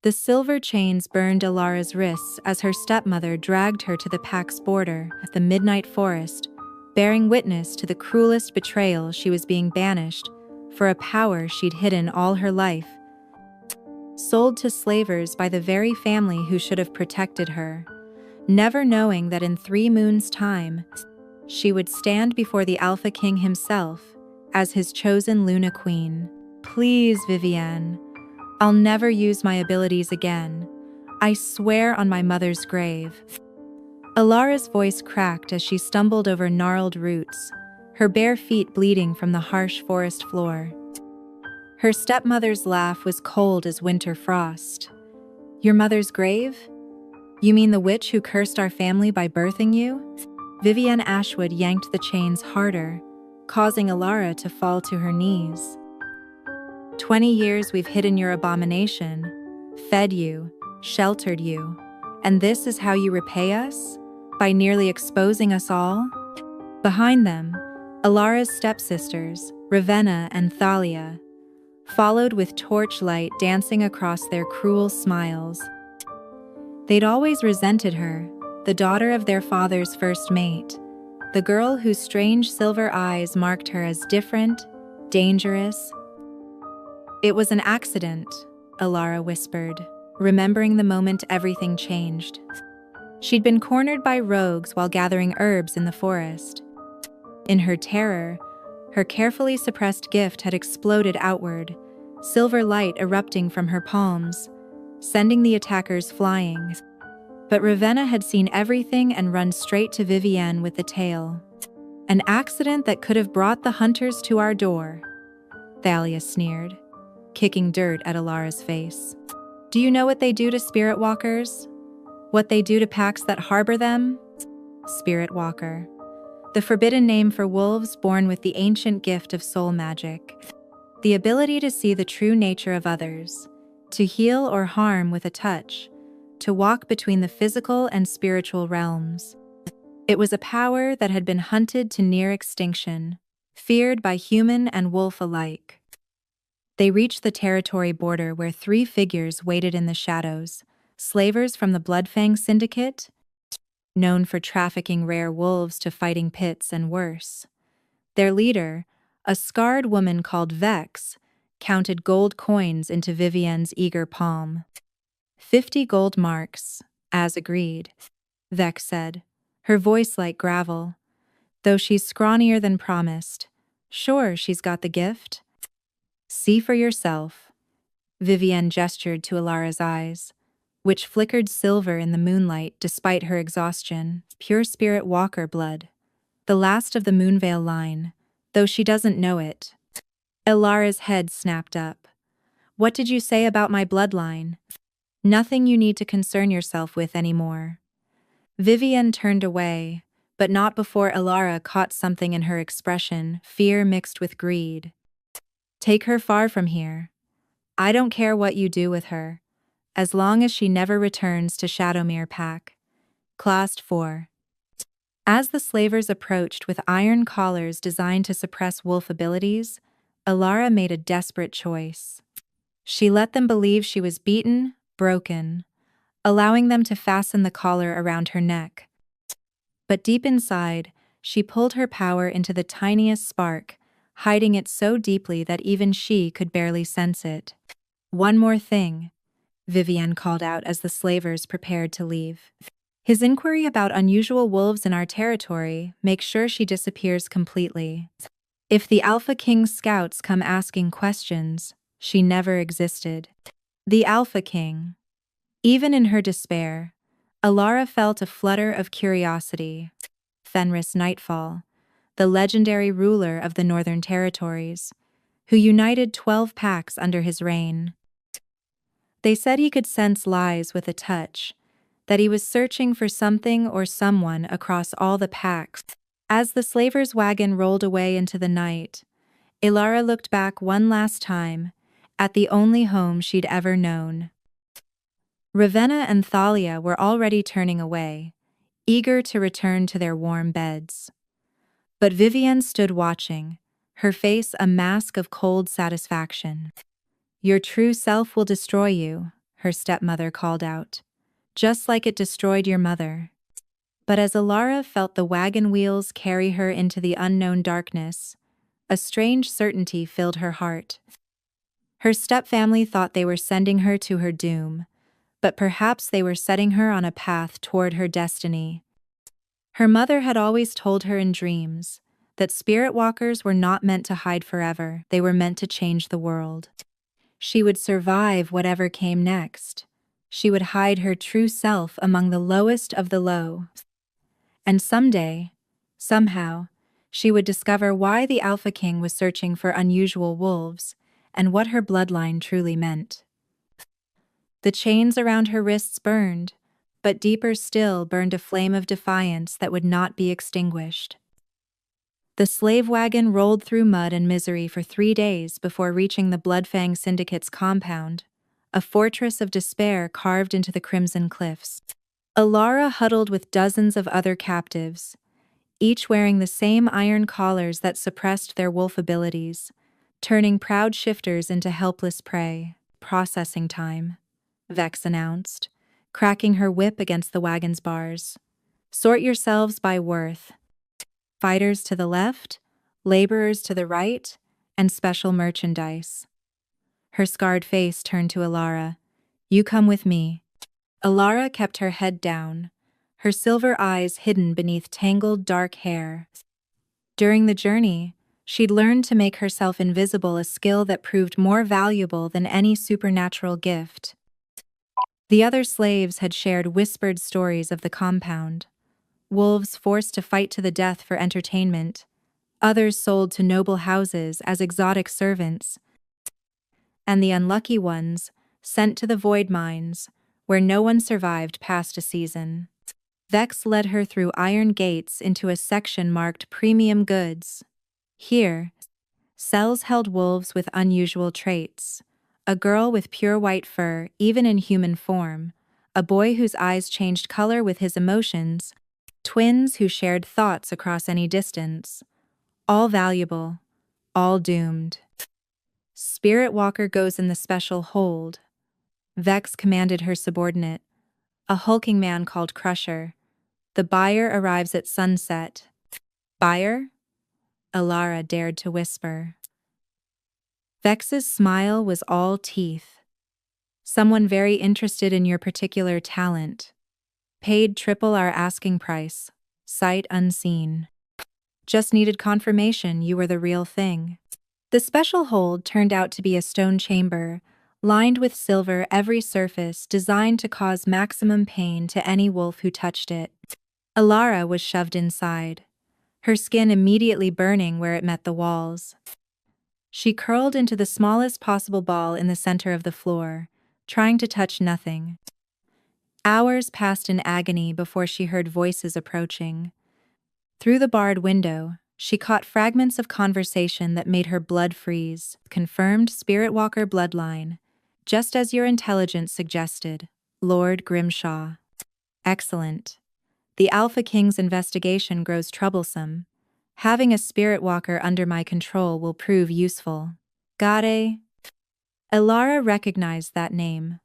The silver chains burned Alara's wrists as her stepmother dragged her to the pack's border at the midnight forest, bearing witness to the cruelest betrayal. She was being banished for a power she'd hidden all her life, sold to slavers by the very family who should have protected her, never knowing that in 3 moons' time, she would stand before the Alpha King himself as his chosen Luna Queen. Please, Vivienne, I'll never use my abilities again. I swear on my mother's grave. Alara's voice cracked as she stumbled over gnarled roots, her bare feet bleeding from the harsh forest floor. Her stepmother's laugh was cold as winter frost. Your mother's grave? You mean the witch who cursed our family by birthing you? Vivienne Ashwood yanked the chains harder, causing Alara to fall to her knees. 20 years we've hidden your abomination, fed you, sheltered you, and this is how you repay us? By nearly exposing us all? Behind them, Alara's stepsisters, Ravenna and Thalia, followed with torchlight dancing across their cruel smiles. They'd always resented her, the daughter of their father's first mate, the girl whose strange silver eyes marked her as different, dangerous. It was an accident, Alara whispered, remembering the moment everything changed. She'd been cornered by rogues while gathering herbs in the forest. In her terror, her carefully suppressed gift had exploded outward, silver light erupting from her palms, sending the attackers flying. But Ravenna had seen everything and run straight to Vivienne with the tale. An accident that could have brought the hunters to our door, Thalia sneered, kicking dirt at Alara's face. Do you know what they do to spirit walkers? What they do to packs that harbor them? Spirit walker. The forbidden name for wolves born with the ancient gift of soul magic. The ability to see the true nature of others, to heal or harm with a touch, to walk between the physical and spiritual realms. It was a power that had been hunted to near extinction, feared by human and wolf alike. They reached the territory border where 3 figures waited in the shadows, slavers from the Bloodfang Syndicate, known for trafficking rare wolves to fighting pits and worse. Their leader, a scarred woman called Vex, counted gold coins into Vivienne's eager palm. 50 gold marks, as agreed, Vex said, her voice like gravel. Though she's scrawnier than promised. Sure, she's got the gift. See for yourself. Vivienne gestured to Alara's eyes, which flickered silver in the moonlight despite her exhaustion. Pure spirit walker blood. The last of the Moonvale line, though she doesn't know it. Alara's head snapped up. What did you say about my bloodline? Nothing you need to concern yourself with anymore. Vivienne turned away, but not before Alara caught something in her expression, fear mixed with greed. Take her far from here. I don't care what you do with her, as long as she never returns to Shadowmere Pack. Classed 4. As the slavers approached with iron collars designed to suppress wolf abilities, Alara made a desperate choice. She let them believe she was beaten, broken, allowing them to fasten the collar around her neck. But deep inside, she pulled her power into the tiniest spark, hiding it so deeply that even she could barely sense it. One more thing, Vivienne called out as the slavers prepared to leave. His inquiry about unusual wolves in our territory makes sure she disappears completely. If the Alpha King's scouts come asking questions, she never existed. The Alpha King. Even in her despair, Alara felt a flutter of curiosity. Fenris Nightfall, the legendary ruler of the Northern Territories, who united 12 packs under his reign. They said he could sense lies with a touch, that he was searching for something or someone across all the packs. As the slaver's wagon rolled away into the night, Alara looked back one last time at the only home she'd ever known. Ravenna and Thalia were already turning away, eager to return to their warm beds. But Vivienne stood watching, her face a mask of cold satisfaction. Your true self will destroy you, her stepmother called out. Just like it destroyed your mother. But as Alara felt the wagon wheels carry her into the unknown darkness, a strange certainty filled her heart. Her stepfamily thought they were sending her to her doom, but perhaps they were setting her on a path toward her destiny. Her mother had always told her in dreams that spirit walkers were not meant to hide forever, they were meant to change the world. She would survive whatever came next. She would hide her true self among the lowest of the low. And someday, somehow, she would discover why the Alpha King was searching for unusual wolves and what her bloodline truly meant. The chains around her wrists burned, but deeper still burned a flame of defiance that would not be extinguished. The slave wagon rolled through mud and misery for 3 days before reaching the Bloodfang Syndicate's compound, a fortress of despair carved into the crimson cliffs. Alara huddled with dozens of other captives, each wearing the same iron collars that suppressed their wolf abilities, turning proud shifters into helpless prey. Processing time, Vex announced, cracking her whip against the wagon's bars. Sort yourselves by worth. Fighters to the left, laborers to the right, and special merchandise. Her scarred face turned to Alara. You come with me. Alara kept her head down, her silver eyes hidden beneath tangled dark hair. During the journey, she'd learned to make herself invisible, a skill that proved more valuable than any supernatural gift. The other slaves had shared whispered stories of the compound. Wolves forced to fight to the death for entertainment, others sold to noble houses as exotic servants, and the unlucky ones sent to the void mines, where no one survived past a season. Vex led her through iron gates into a section marked Premium Goods. Here, cells held wolves with unusual traits, a girl with pure white fur even in human form, a boy whose eyes changed color with his emotions, twins who shared thoughts across any distance. All valuable, all doomed. Spirit Walker goes in the special hold, Vex commanded her subordinate, a hulking man called Crusher. The buyer arrives at sunset. Buyer? Alara dared to whisper. Vex's smile was all teeth. Someone very interested in your particular talent. Paid triple our asking price. Sight unseen. Just needed confirmation you were the real thing. The special hold turned out to be a stone chamber, lined with silver every surface designed to cause maximum pain to any wolf who touched it. Alara was shoved inside, her skin immediately burning where it met the walls. She curled into the smallest possible ball in the center of the floor, trying to touch nothing. Hours passed in agony before she heard voices approaching. Through the barred window, she caught fragments of conversation that made her blood freeze. Confirmed Spirit Walker bloodline, just as your intelligence suggested, Lord Grimshaw. Excellent. The Alpha King's investigation grows troublesome. Having a Spirit Walker under my control will prove useful. Gade? Alara recognized that name.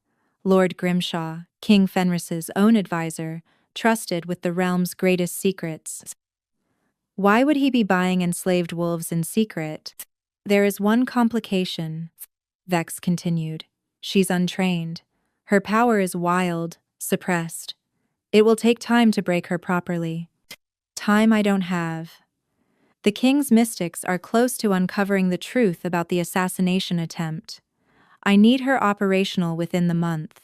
Lord Grimshaw, King Fenris's own advisor, trusted with the realm's greatest secrets. Why would he be buying enslaved wolves in secret? There is one complication, Vex continued. She's untrained. Her power is wild, suppressed. It will take time to break her properly. Time I don't have. The King's mystics are close to uncovering the truth about the assassination attempt. I need her operational within the month.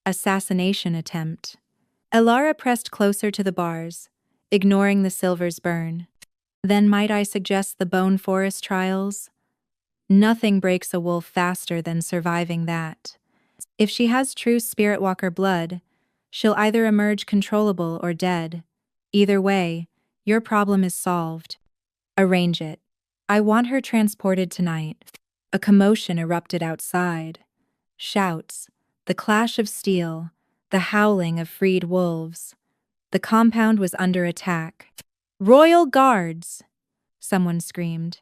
Assassination attempt. Alara pressed closer to the bars, ignoring the silver's burn. Then might I suggest the Bone Forest trials? Nothing breaks a wolf faster than surviving that. If she has true Spirit Walker blood, she'll either emerge controllable or dead. Either way, your problem is solved. Arrange it. I want her transported tonight. A commotion erupted outside. Shouts, the clash of steel, the howling of freed wolves. The compound was under attack. Royal Guards! Someone screamed.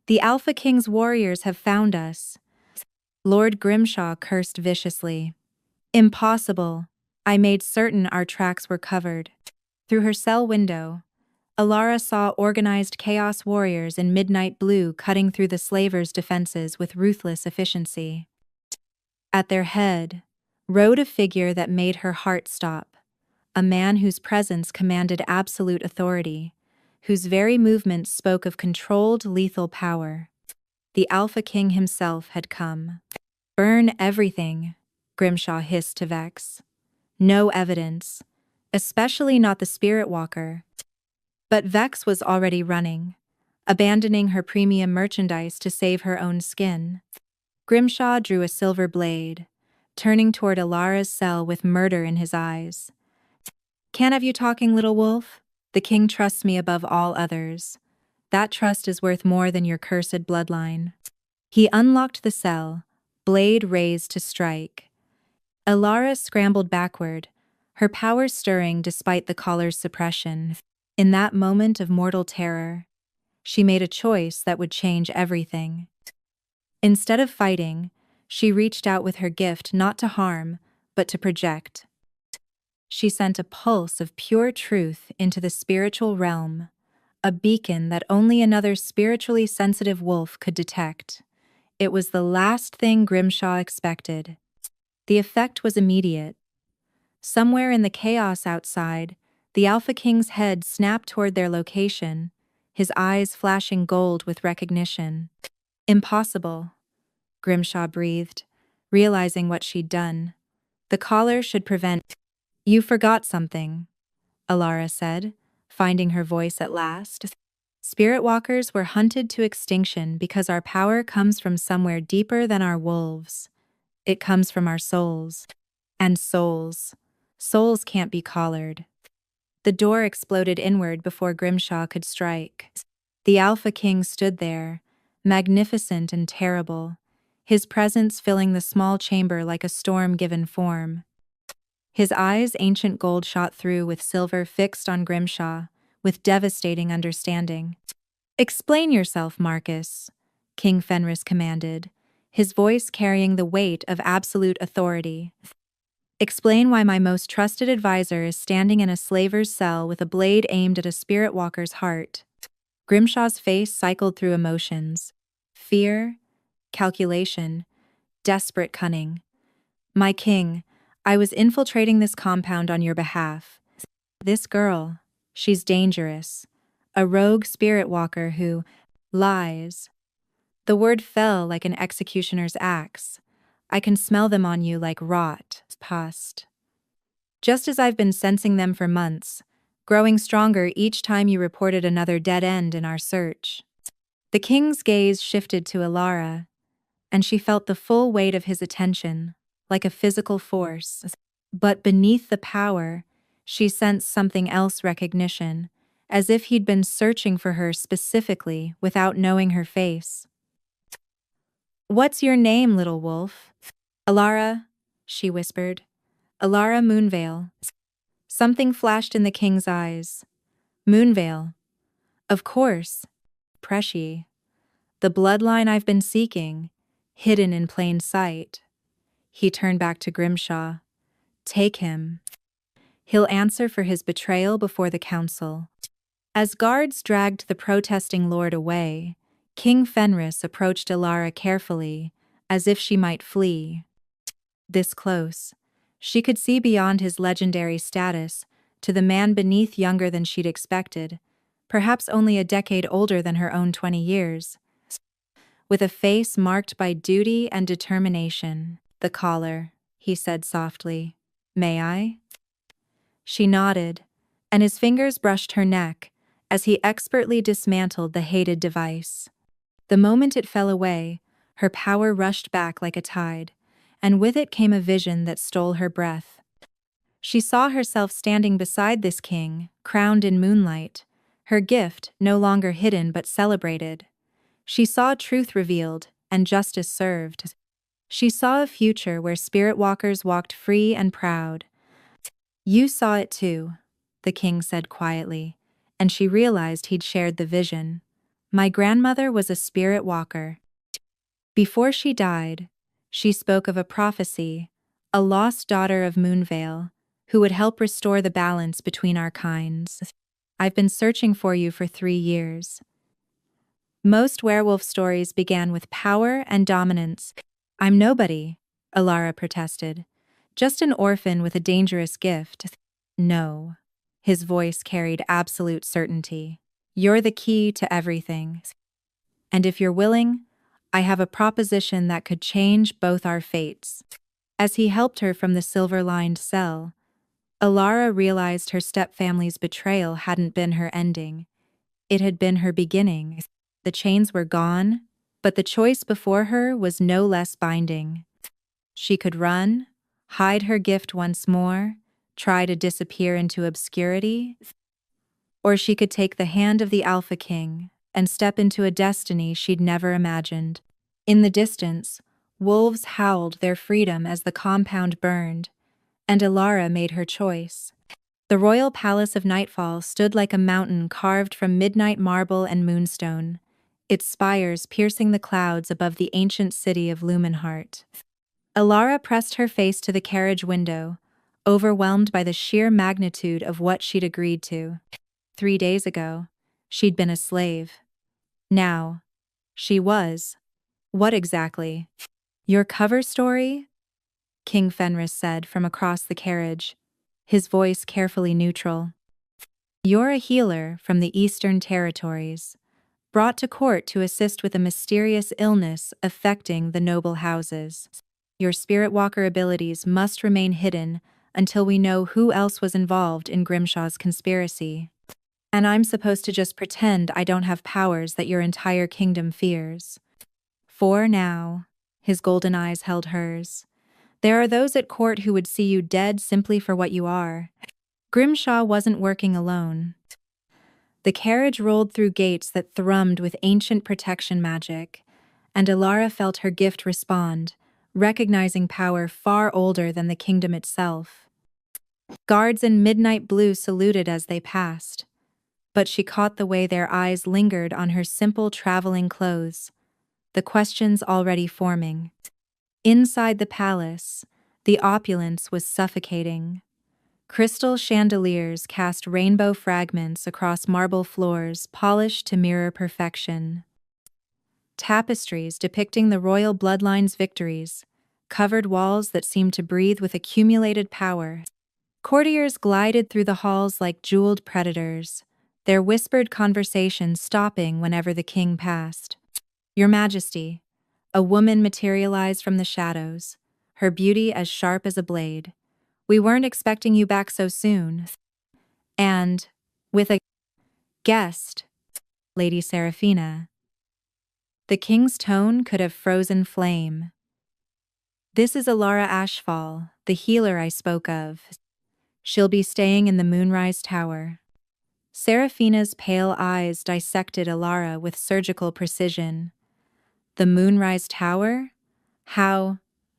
The Alpha King's warriors have found us. Lord Grimshaw cursed viciously. Impossible. I made certain our tracks were covered. Through her cell window, Alara saw organized chaos warriors in midnight blue cutting through the slavers' defenses with ruthless efficiency. At their head rode a figure that made her heart stop, a man whose presence commanded absolute authority, whose very movements spoke of controlled lethal power. The Alpha King himself had come. "Burn everything," Grimshaw hissed to Vex. "No evidence, especially not the Spirit Walker." But Vex was already running, abandoning her premium merchandise to save her own skin. Grimshaw drew a silver blade, turning toward Alara's cell with murder in his eyes. "Can't have you talking, little wolf? The king trusts me above all others. That trust is worth more than your cursed bloodline." He unlocked the cell, blade raised to strike. Alara scrambled backward, her powers stirring despite the collar's suppression. In that moment of mortal terror, she made a choice that would change everything. Instead of fighting, she reached out with her gift not to harm, but to project. She sent a pulse of pure truth into the spiritual realm, a beacon that only another spiritually sensitive wolf could detect. It was the last thing Grimshaw expected. The effect was immediate. Somewhere in the chaos outside, the Alpha King's head snapped toward their location, his eyes flashing gold with recognition. "Impossible," Grimshaw breathed, realizing what she'd done. "The collar should prevent—" "You forgot something," Alara said, finding her voice at last. "Spirit walkers were hunted to extinction because our power comes from somewhere deeper than our wolves. It comes from our souls. And souls can't be collared." The door exploded inward before Grimshaw could strike. The Alpha King stood there, magnificent and terrible, his presence filling the small chamber like a storm-given form. His eyes, ancient gold shot through with silver, fixed on Grimshaw, with devastating understanding. "Explain yourself, Marcus," King Fenris commanded, his voice carrying the weight of absolute authority. "Explain why my most trusted advisor is standing in a slaver's cell with a blade aimed at a spirit walker's heart." Grimshaw's face cycled through emotions: fear, calculation, desperate cunning. "My king, I was infiltrating this compound on your behalf. This girl, she's dangerous. A rogue spirit walker who lies." The word fell like an executioner's axe. "I can smell them on you like rot, pus. Just as I've been sensing them for months, growing stronger each time you reported another dead end in our search." The king's gaze shifted to Alara, and she felt the full weight of his attention, like a physical force. But beneath the power, she sensed something else: recognition, as if he'd been searching for her specifically without knowing her face. "What's your name, little wolf?" "Alara," she whispered. "Alara Moonvale." Something flashed in the king's eyes. "Moonvale. Of course. Preci. The bloodline I've been seeking, hidden in plain sight." He turned back to Grimshaw. "Take him. He'll answer for his betrayal before the council." As guards dragged the protesting lord away, King Fenris approached Alara carefully, as if she might flee. This close, she could see beyond his legendary status to the man beneath, younger than she'd expected, perhaps only a decade older than her own 20 years. With a face marked by duty and determination. "The collar," he said softly. "May I?" She nodded, and his fingers brushed her neck as he expertly dismantled the hated device. The moment it fell away, her power rushed back like a tide, and with it came a vision that stole her breath. She saw herself standing beside this king, crowned in moonlight, her gift no longer hidden but celebrated. She saw truth revealed and justice served. She saw a future where spirit walkers walked free and proud. "You saw it too," the king said quietly, and she realized he'd shared the vision. "My grandmother was a spirit walker. Before she died, she spoke of a prophecy, a lost daughter of Moonvale, who would help restore the balance between our kinds. I've been searching for you for 3 years. Most werewolf stories began with power and dominance. I'm nobody, Alara protested. Just an orphan with a dangerous gift. No. His voice carried absolute certainty. You're the key to everything. And if you're willing, I have a proposition that could change both our fates. As he helped her from the silver-lined cell, Alara realized her stepfamily's betrayal hadn't been her ending. It had been her beginning. The chains were gone, but the choice before her was no less binding. She could run, hide her gift once more, try to disappear into obscurity, or she could take the hand of the Alpha King and step into a destiny she'd never imagined. In the distance, wolves howled their freedom as the compound burned, and Alara made her choice. The royal palace of Nightfall stood like a mountain carved from midnight marble and moonstone, its spires piercing the clouds above the ancient city of Lumenheart. Alara pressed her face to the carriage window, overwhelmed by the sheer magnitude of what she'd agreed to. 3 days ago, she'd been a slave. Now, she was. What exactly? Your cover story? King Fenris said from across the carriage, his voice carefully neutral. You're a healer from the Eastern Territories, brought to court to assist with a mysterious illness affecting the noble houses. Your spirit walker abilities must remain hidden until we know who else was involved in Grimshaw's conspiracy. And I'm supposed to just pretend I don't have powers that your entire kingdom fears. For now, his golden eyes held hers. There are those at court who would see you dead simply for what you are. Grimshaw wasn't working alone. The carriage rolled through gates that thrummed with ancient protection magic, and Alara felt her gift respond, recognizing power far older than the kingdom itself. Guards in midnight blue saluted as they passed, but she caught the way their eyes lingered on her simple traveling clothes, the questions already forming. Inside the palace, the opulence was suffocating. Crystal chandeliers cast rainbow fragments across marble floors polished to mirror perfection. Tapestries depicting the royal bloodline's victories covered walls that seemed to breathe with accumulated power. Courtiers glided through the halls like jeweled predators, their whispered conversations stopping whenever the king passed. Your Majesty, a woman materialized from the shadows, her beauty as sharp as a blade. We weren't expecting you back so soon. And, with a guest, Lady Seraphina. The king's tone could have frozen flame. This is Alara Ashfall, the healer I spoke of. She'll be staying in the Moonrise Tower. Seraphina's pale eyes dissected Alara with surgical precision. The Moonrise Tower? How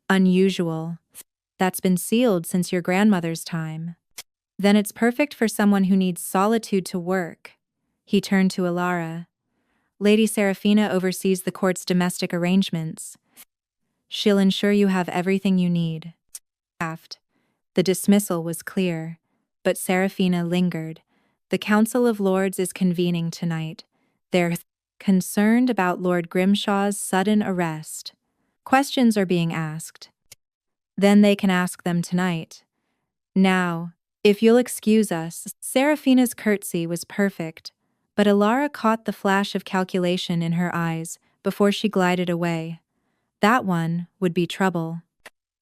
unusual. That's been sealed since your grandmother's time. Then it's perfect for someone who needs solitude to work. He turned to Alara. Lady Seraphina oversees the court's domestic arrangements. She'll ensure you have everything you need. The dismissal was clear, but Seraphina lingered. The Council of Lords is convening tonight. They're concerned about Lord Grimshaw's sudden arrest. Questions are being asked. Then they can ask them tonight. Now, if you'll excuse us, Seraphina's curtsy was perfect, but Alara caught the flash of calculation in her eyes before she glided away. That one would be trouble.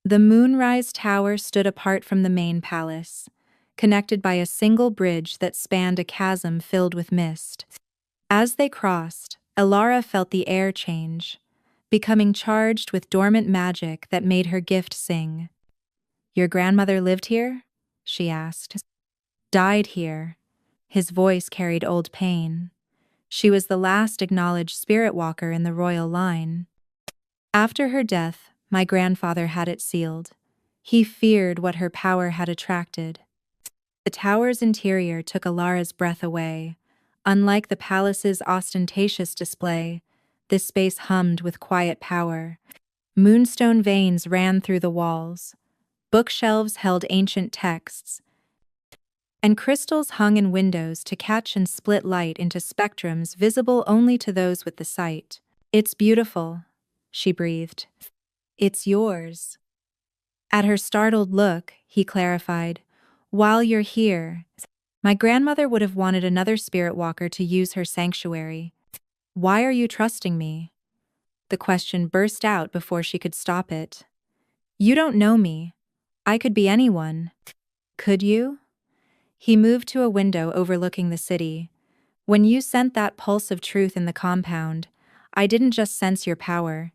The Moonrise Tower stood apart from the main palace, connected by a single bridge that spanned a chasm filled with mist. As they crossed, Alara felt the air change, becoming charged with dormant magic that made her gift sing. Your grandmother lived here? She asked. Died here. His voice carried old pain. She was the last acknowledged spirit walker in the royal line. After her death, my grandfather had it sealed. He feared what her power had attracted. The tower's interior took Alara's breath away. Unlike the palace's ostentatious display, this space hummed with quiet power. Moonstone veins ran through the walls, Bookshelves held ancient texts, and crystals hung in windows to catch and split light into spectrums visible only to those with the sight. "It's beautiful," she breathed. "It's yours." At her startled look, he clarified, "While you're here, my grandmother would have wanted another spirit walker to use her sanctuary. Why are you trusting me?" The question burst out before she could stop it. "You don't know me. I could be anyone." "Could you?" He moved to a window overlooking the city. "When you sent that pulse of truth in the compound, I didn't just sense your power.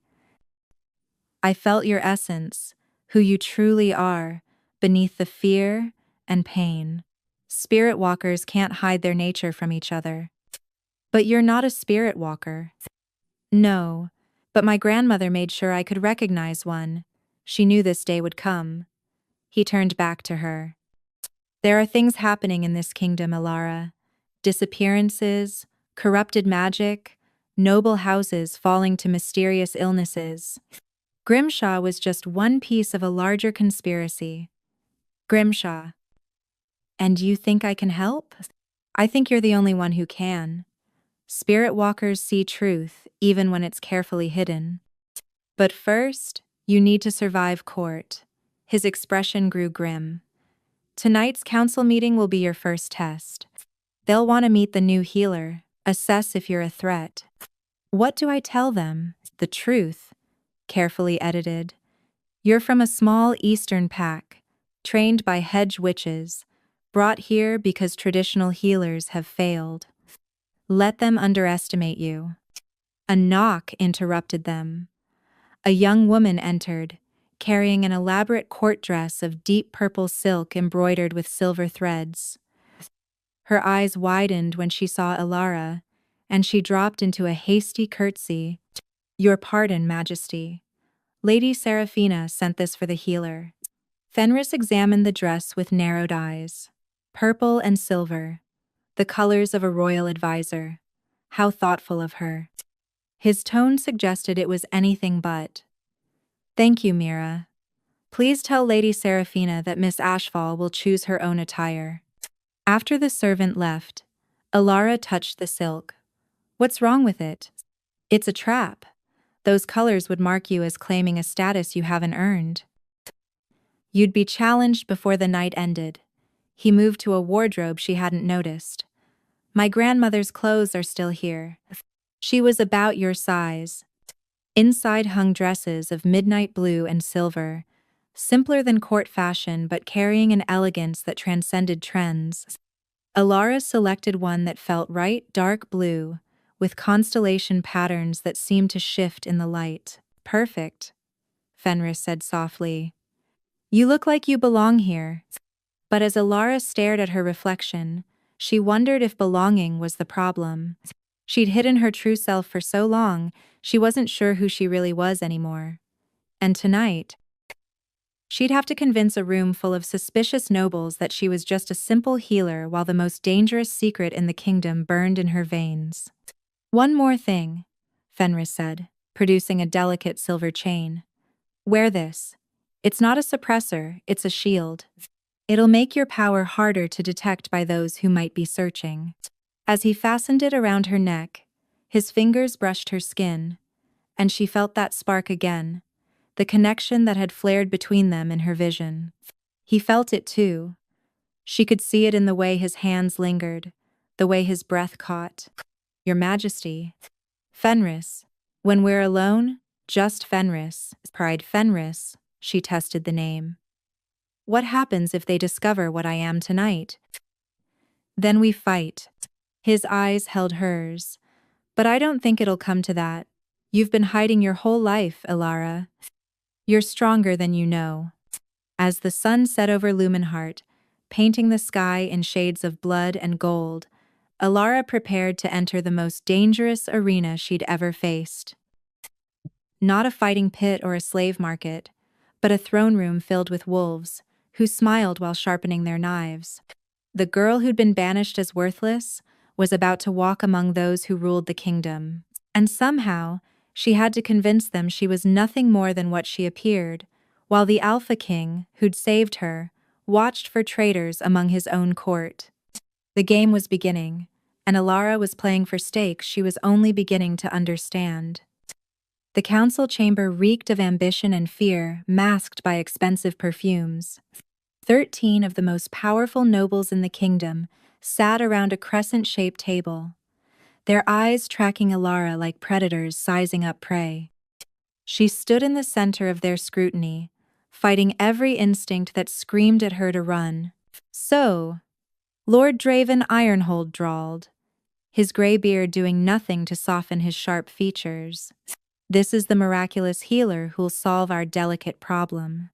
I felt your essence, who you truly are, beneath the fear and pain. Spirit walkers can't hide their nature from each other." "But you're not a spirit walker." "No, but my grandmother made sure I could recognize one. She knew this day would come." He turned back to her. "There are things happening in this kingdom, Alara. Disappearances, corrupted magic, noble houses falling to mysterious illnesses. Grimshaw was just one piece of a larger conspiracy." "Grimshaw. And you think I can help?" "I think you're the only one who can. Spirit walkers see truth even when it's carefully hidden. But first, you need to survive court." His expression grew grim. "Tonight's council meeting will be your first test. They'll want to meet the new healer, assess if you're a threat." "What do I tell them?" "The truth." Carefully edited. "You're from a small eastern pack, trained by hedge witches, brought here because traditional healers have failed. Let them underestimate you." A knock interrupted them. A young woman entered, carrying an elaborate court dress of deep purple silk embroidered with silver threads. Her eyes widened when she saw Alara, and she dropped into a hasty curtsy. "Your pardon, Majesty. Lady Seraphina sent this for the healer." Fenris examined the dress with narrowed eyes. Purple and silver, the colors of a royal advisor. How thoughtful of her. His tone suggested it was anything but. "Thank you, Mira. Please tell Lady Seraphina that Miss Ashfall will choose her own attire." After the servant left, Alara touched the silk. "What's wrong with it?" "It's a trap. Those colors would mark you as claiming a status you haven't earned. You'd be challenged before the night ended." He moved to a wardrobe she hadn't noticed. "My grandmother's clothes are still here. She was about your size." Inside hung dresses of midnight blue and silver, simpler than court fashion but carrying an elegance that transcended trends. Alara selected one that felt right, dark blue, with constellation patterns that seemed to shift in the light. "Perfect," Fenris said softly. "You look like you belong here." But as Alara stared at her reflection, she wondered if belonging was the problem. She'd hidden her true self for so long, she wasn't sure who she really was anymore. And tonight, she'd have to convince a room full of suspicious nobles that she was just a simple healer while the most dangerous secret in the kingdom burned in her veins. "One more thing," Fenris said, producing a delicate silver chain. "Wear this. It's not a suppressor, it's a shield. It'll make your power harder to detect by those who might be searching." As he fastened it around her neck, his fingers brushed her skin, and she felt that spark again, the connection that had flared between them in her vision. He felt it too. She could see it in the way his hands lingered, the way his breath caught. "Your Majesty." "Fenris. When we're alone, just Fenris." Pride Fenris, she tested the name. "What happens if they discover what I am tonight?" "Then we fight." His eyes held hers. "But I don't think it'll come to that. You've been hiding your whole life, Alara. You're stronger than you know." As the sun set over Lumenhart, painting the sky in shades of blood and gold, Alara prepared to enter the most dangerous arena she'd ever faced. Not a fighting pit or a slave market, but a throne room filled with wolves, who smiled while sharpening their knives. The girl who'd been banished as worthless was about to walk among those who ruled the kingdom. And somehow, she had to convince them she was nothing more than what she appeared, while the Alpha King, who'd saved her, watched for traitors among his own court. The game was beginning, and Alara was playing for stakes she was only beginning to understand. The council chamber reeked of ambition and fear, masked by expensive perfumes. 13 of the most powerful nobles in the kingdom sat around a crescent-shaped table, their eyes tracking Alara like predators sizing up prey. She stood in the center of their scrutiny, fighting every instinct that screamed at her to run. "So," Lord Draven Ironhold drawled, his gray beard doing nothing to soften his sharp features. "This is the miraculous healer who'll solve our delicate problem."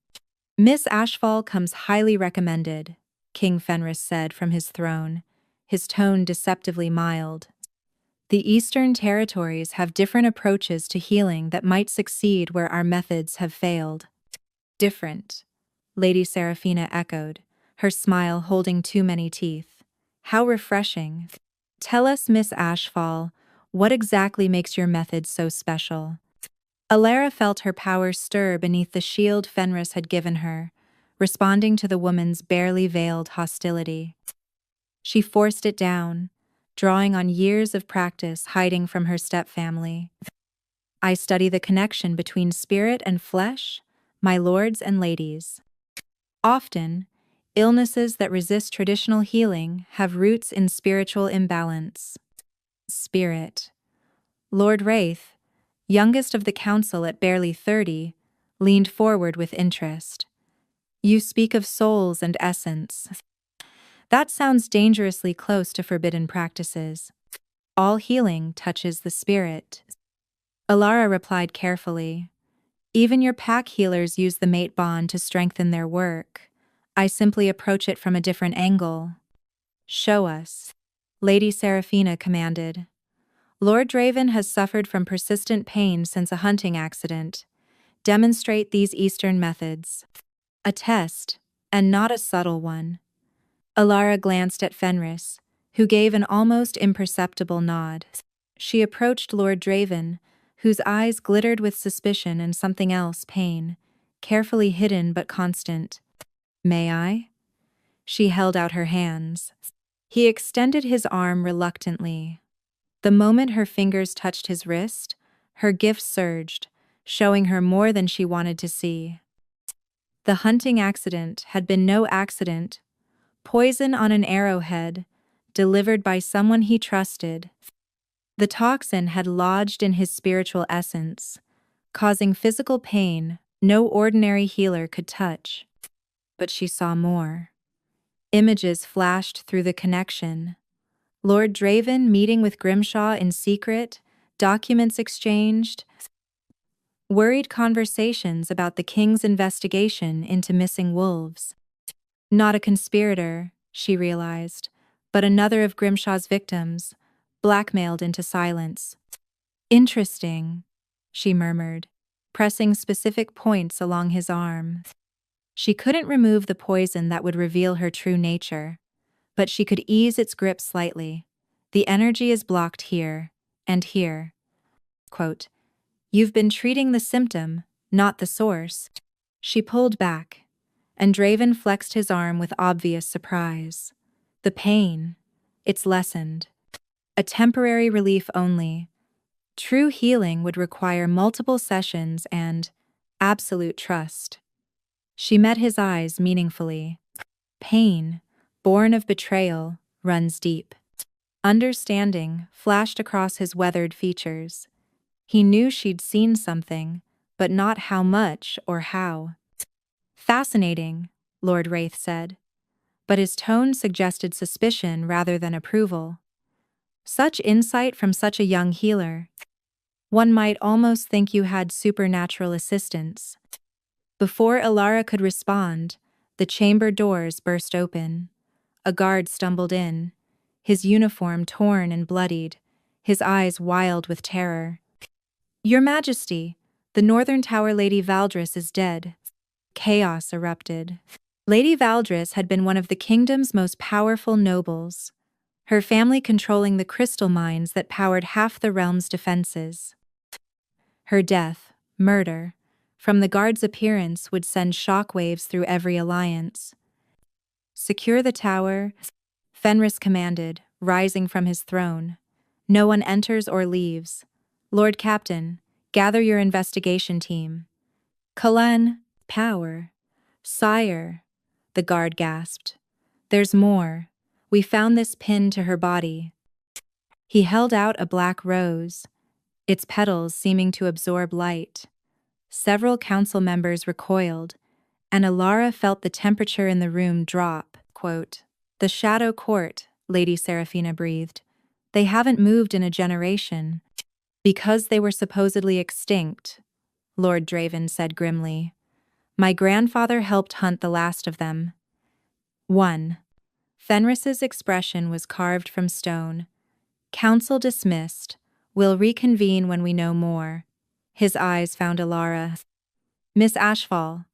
"Miss Ashfall comes highly recommended," King Fenris said from his throne, his tone deceptively mild. "The Eastern Territories have different approaches to healing that might succeed where our methods have failed." "Different," Lady Seraphina echoed, her smile holding too many teeth. "How refreshing. Tell us, Miss Ashfall, what exactly makes your methods so special?" Alara felt her power stir beneath the shield Fenris had given her, responding to the woman's barely veiled hostility. She forced it down, drawing on years of practice hiding from her stepfamily. "I study the connection between spirit and flesh, my lords and ladies. Often, illnesses that resist traditional healing have roots in spiritual imbalance." Spirit. Lord Wraith, youngest of the council at barely 30, leaned forward with interest. "You speak of souls and essence. That sounds dangerously close to forbidden practices. All healing touches the spirit." Alara replied carefully. "Even your pack healers use the mate bond to strengthen their work. I simply approach it from a different angle." "Show us," Lady Seraphina commanded. "Lord Draven has suffered from persistent pain since a hunting accident. Demonstrate these Eastern methods." "A test, and not a subtle one." Alara glanced at Fenris, who gave an almost imperceptible nod. She approached Lord Draven, whose eyes glittered with suspicion and something else, pain, carefully hidden but constant. "May I?" She held out her hands. He extended his arm reluctantly. The moment her fingers touched his wrist, her gift surged, showing her more than she wanted to see. The hunting accident had been no accident. Poison on an arrowhead, delivered by someone he trusted. The toxin had lodged in his spiritual essence, causing physical pain no ordinary healer could touch. But she saw more. Images flashed through the connection. Lord Draven meeting with Grimshaw in secret, documents exchanged, worried conversations about the king's investigation into missing wolves. Not a conspirator, she realized, but another of Grimshaw's victims, blackmailed into silence. "Interesting," she murmured, pressing specific points along his arm. She couldn't remove the poison that would reveal her true nature, but she could ease its grip slightly. "The energy is blocked here, and here." Quote, "You've been treating the symptom, not the source." She pulled back, and Draven flexed his arm with obvious surprise. "The pain, it's lessened. A temporary relief only. True healing would require multiple sessions and absolute trust." She met his eyes meaningfully. "Pain, born of betrayal, runs deep." Understanding flashed across his weathered features. He knew she'd seen something, but not how much or how. "Fascinating," Lord Wraith said, but his tone suggested suspicion rather than approval. "Such insight from such a young healer. One might almost think you had supernatural assistance." Before Alara could respond, the chamber doors burst open. A guard stumbled in, his uniform torn and bloodied, his eyes wild with terror. "Your Majesty, the Northern Tower Lady Valdris is dead." Chaos erupted. Lady Valdris had been one of the kingdom's most powerful nobles, her family controlling the crystal mines that powered half the realm's defenses. Her death, murder, from the guard's appearance would send shockwaves through every alliance. "Secure the tower," Fenris commanded, rising from his throne. "No one enters or leaves. Lord Captain, gather your investigation team." "Kalen, power." "Sire," the guard gasped. "There's more. We found this pinned to her body." He held out a black rose, its petals seeming to absorb light. Several council members recoiled, and Alara felt the temperature in the room drop. Quote, "The Shadow Court," Lady Seraphina breathed. "They haven't moved in a generation." "Because they were supposedly extinct," Lord Draven said grimly. "My grandfather helped hunt the last of them." 1. Fenris's expression was carved from stone. "Council dismissed. We'll reconvene when we know more." His eyes found Alara. "Miss Ashfall,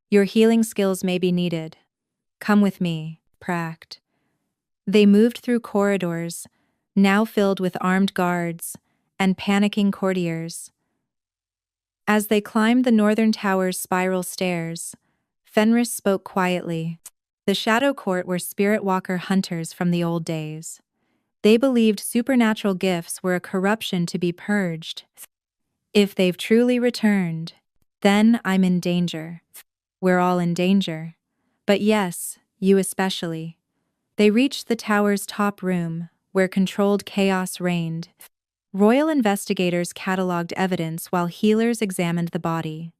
your healing skills may be needed. Come with me." Pract. They moved through corridors, now filled with armed guards and panicking courtiers. As they climbed the northern tower's spiral stairs, Fenris spoke quietly. The Shadow Court were Spirit Walker hunters from the old days. They believed supernatural gifts were a corruption to be purged. If they've truly returned, then I'm in danger. We're all in danger. But yes, you especially. They reached the tower's top room, where controlled chaos reigned. Royal investigators catalogued evidence while healers examined the body.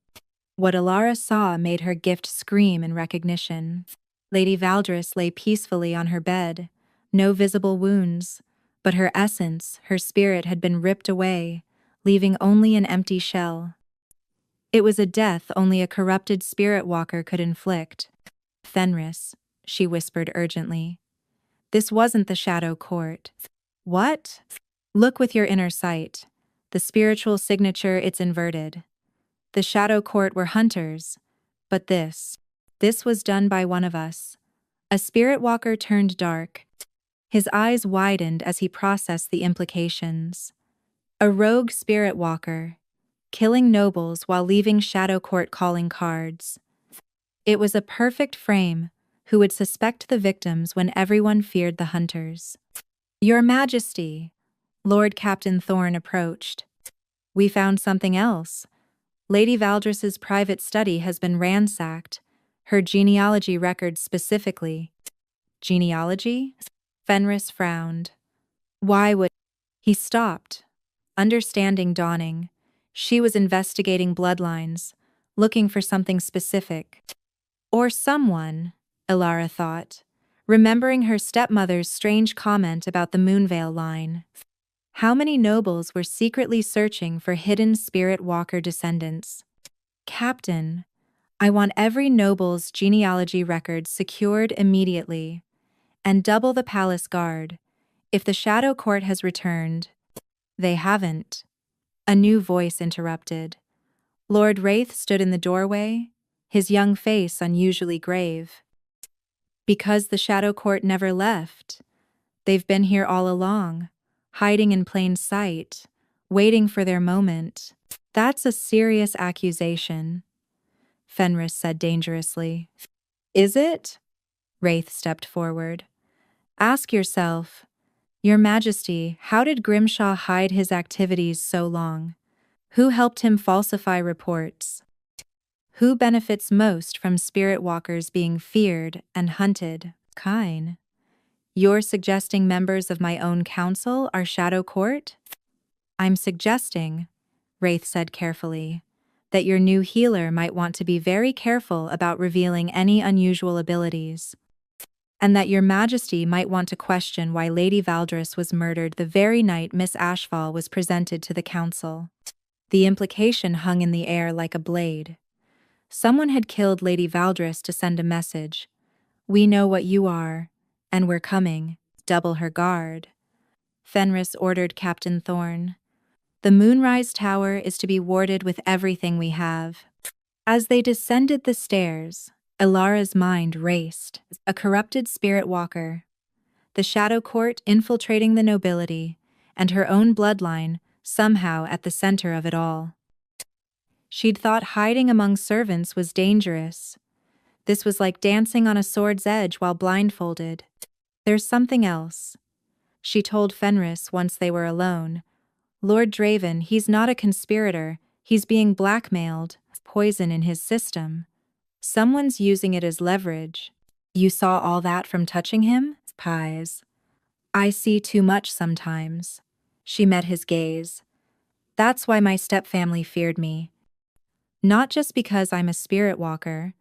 What Alara saw made her gift scream in recognition. Lady Valdris lay peacefully on her bed, no visible wounds, but her essence, her spirit had been ripped away, leaving only an empty shell. It was a death only a corrupted spirit walker could inflict. "Fenris," she whispered urgently. "This wasn't the Shadow Court." "What?" "Look with your inner sight. The spiritual signature, it's inverted. The Shadow Court were hunters, but this was done by one of us." A spirit walker turned dark. His eyes widened as he processed the implications. A rogue spirit walker, killing nobles while leaving Shadow Court calling cards. It was a perfect frame. Who would suspect the victims when everyone feared the hunters? "Your Majesty," Lord Captain Thorne approached. "We found something else. Lady Valdris's private study has been ransacked, her genealogy records specifically." "Genealogy?" Fenris frowned. "Why would—" He stopped, understanding dawning. She was investigating bloodlines, looking for something specific. Or someone, Alara thought, remembering her stepmother's strange comment about the Moonveil line. How many nobles were secretly searching for hidden spirit walker descendants? "Captain, I want every noble's genealogy records secured immediately. And double the palace guard. If the Shadow Court has returned—" "They haven't." A new voice interrupted. Lord Wraith stood in the doorway, his young face unusually grave. "Because the Shadow Court never left. They've been here all along, hiding in plain sight, waiting for their moment." "That's a serious accusation," Fenris said dangerously. "Is it?" Wraith stepped forward. "Ask yourself, Your Majesty, how did Grimshaw hide his activities so long? Who helped him falsify reports? Who benefits most from spirit walkers being feared and hunted? Kine. You're suggesting members of my own council are Shadow Court?" "I'm suggesting," Wraith said carefully, "that your new healer might want to be very careful about revealing any unusual abilities. And that your Majesty might want to question why Lady Valdris was murdered the very night Miss Ashfall was presented to the council." The implication hung in the air like a blade. Someone had killed Lady Valdris to send a message. "We know what you are, and we're coming. Double her guard." Fenris ordered Captain Thorne. "The Moonrise Tower is to be warded with everything we have." As they descended the stairs, Alara's mind raced. A corrupted spirit walker, the Shadow Court infiltrating the nobility, and her own bloodline somehow at the center of it all. She'd thought hiding among servants was dangerous. This was like dancing on a sword's edge while blindfolded. There's something else, she told Fenris once they were alone. Lord Draven, he's not a conspirator, he's being blackmailed, poison in his system. Someone's using it as leverage. You saw all that from touching him? Pies. I see too much sometimes. She met his gaze. That's why my stepfamily feared me. Not just because I'm a spirit walker,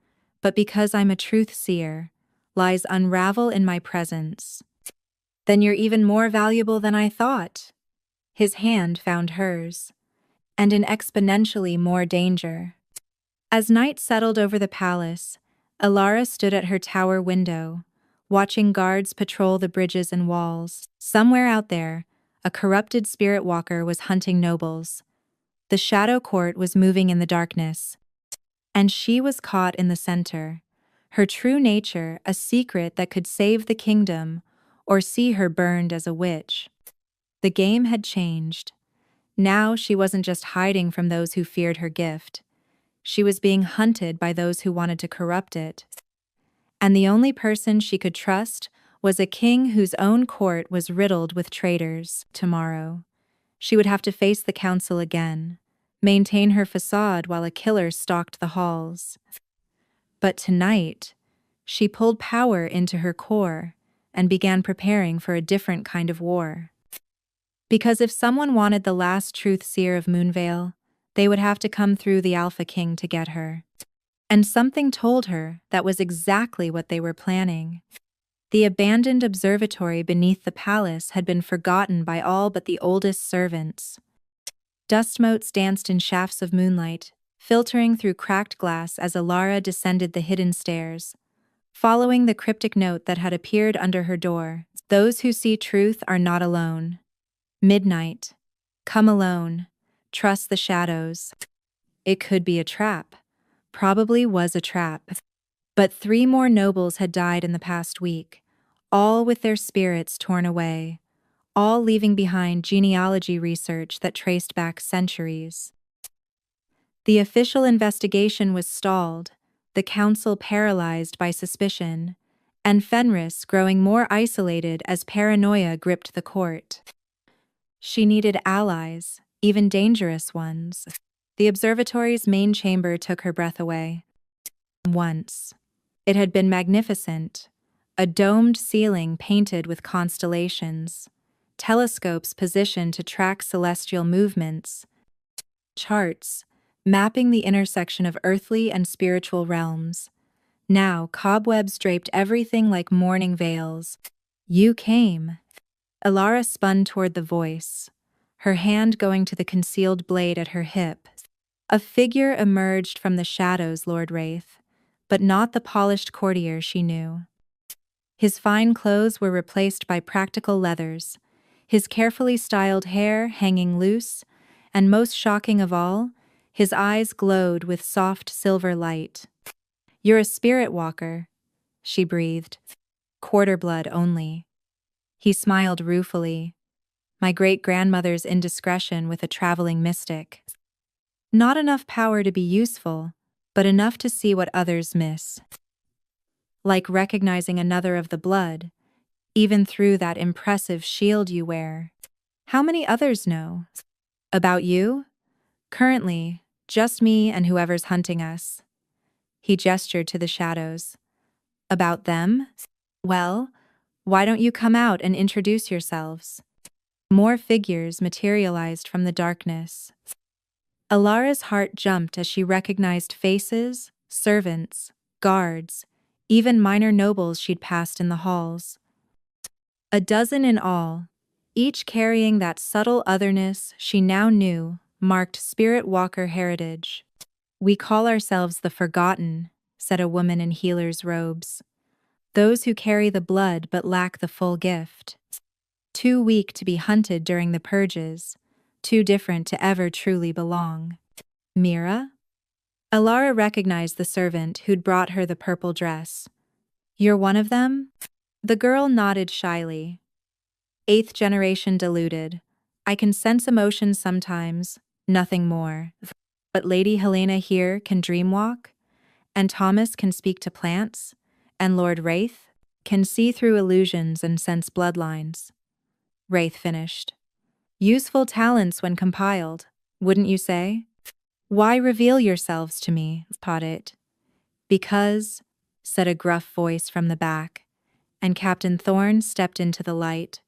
but because I'm a truth seer. Lies unravel in my presence. Then you're even more valuable than I thought. His hand found hers, and in exponentially more danger. As night settled over the palace, Alara stood at her tower window, watching guards patrol the bridges and walls. Somewhere out there, a corrupted spirit walker was hunting nobles. The shadow court was moving in the darkness, and she was caught in the center. Her true nature, a secret that could save the kingdom, or see her burned as a witch. The game had changed. Now she wasn't just hiding from those who feared her gift. She was being hunted by those who wanted to corrupt it. And the only person she could trust was a king whose own court was riddled with traitors. Tomorrow, she would have to face the council again, maintain her facade while a killer stalked the halls. But tonight, she pulled power into her core and began preparing for a different kind of war. Because if someone wanted the last truth seer of Moonvale, they would have to come through the Alpha King to get her. And something told her that was exactly what they were planning. The abandoned observatory beneath the palace had been forgotten by all but the oldest servants. Dust motes danced in shafts of moonlight, filtering through cracked glass as Alara descended the hidden stairs, following the cryptic note that had appeared under her door. Those who see truth are not alone. Midnight. Come alone. Trust the shadows. It could be a trap. Probably was a trap. But 3 more nobles had died in the past week, all with their spirits torn away, all leaving behind genealogy research that traced back centuries. The official investigation was stalled, the council paralyzed by suspicion, and Fenris growing more isolated as paranoia gripped the court. She needed allies, even dangerous ones. The observatory's main chamber took her breath away. Once. It had been magnificent, a domed ceiling painted with constellations, telescopes positioned to track celestial movements, charts mapping the intersection of earthly and spiritual realms. Now cobwebs draped everything like mourning veils. You came. Alara spun toward the voice, her hand going to the concealed blade at her hip. A figure emerged from the shadows, Lord Wraith, but not the polished courtier she knew. His fine clothes were replaced by practical leathers, his carefully styled hair hanging loose, and most shocking of all, his eyes glowed with soft silver light. You're a spirit walker, she breathed. Quarter blood only. He smiled ruefully. My great-grandmother's indiscretion with a traveling mystic. Not enough power to be useful, but enough to see what others miss. Like recognizing another of the blood, even through that impressive shield you wear. How many others know? About you? Currently, just me and whoever's hunting us. He gestured to the shadows. About them? Well, why don't you come out and introduce yourselves? More figures materialized from the darkness. Alara's heart jumped as she recognized faces, servants, guards, even minor nobles she'd passed in the halls. 12 in all, each carrying that subtle otherness she now knew marked spirit walker heritage. We call ourselves the Forgotten, said a woman in healer's robes. Those who carry the blood but lack the full gift. Too weak to be hunted during the purges, too different to ever truly belong. Mira? Alara recognized the servant who'd brought her the purple dress. You're one of them? The girl nodded shyly. 8th generation diluted. I can sense emotions sometimes, nothing more. But Lady Helena here can dreamwalk, and Thomas can speak to plants, and Lord Wraith can see through illusions and sense bloodlines. Wraith finished. Useful talents when compiled, wouldn't you say? Why reveal yourselves to me, Poddit? Because, said a gruff voice from the back, and Captain Thorne stepped into the light.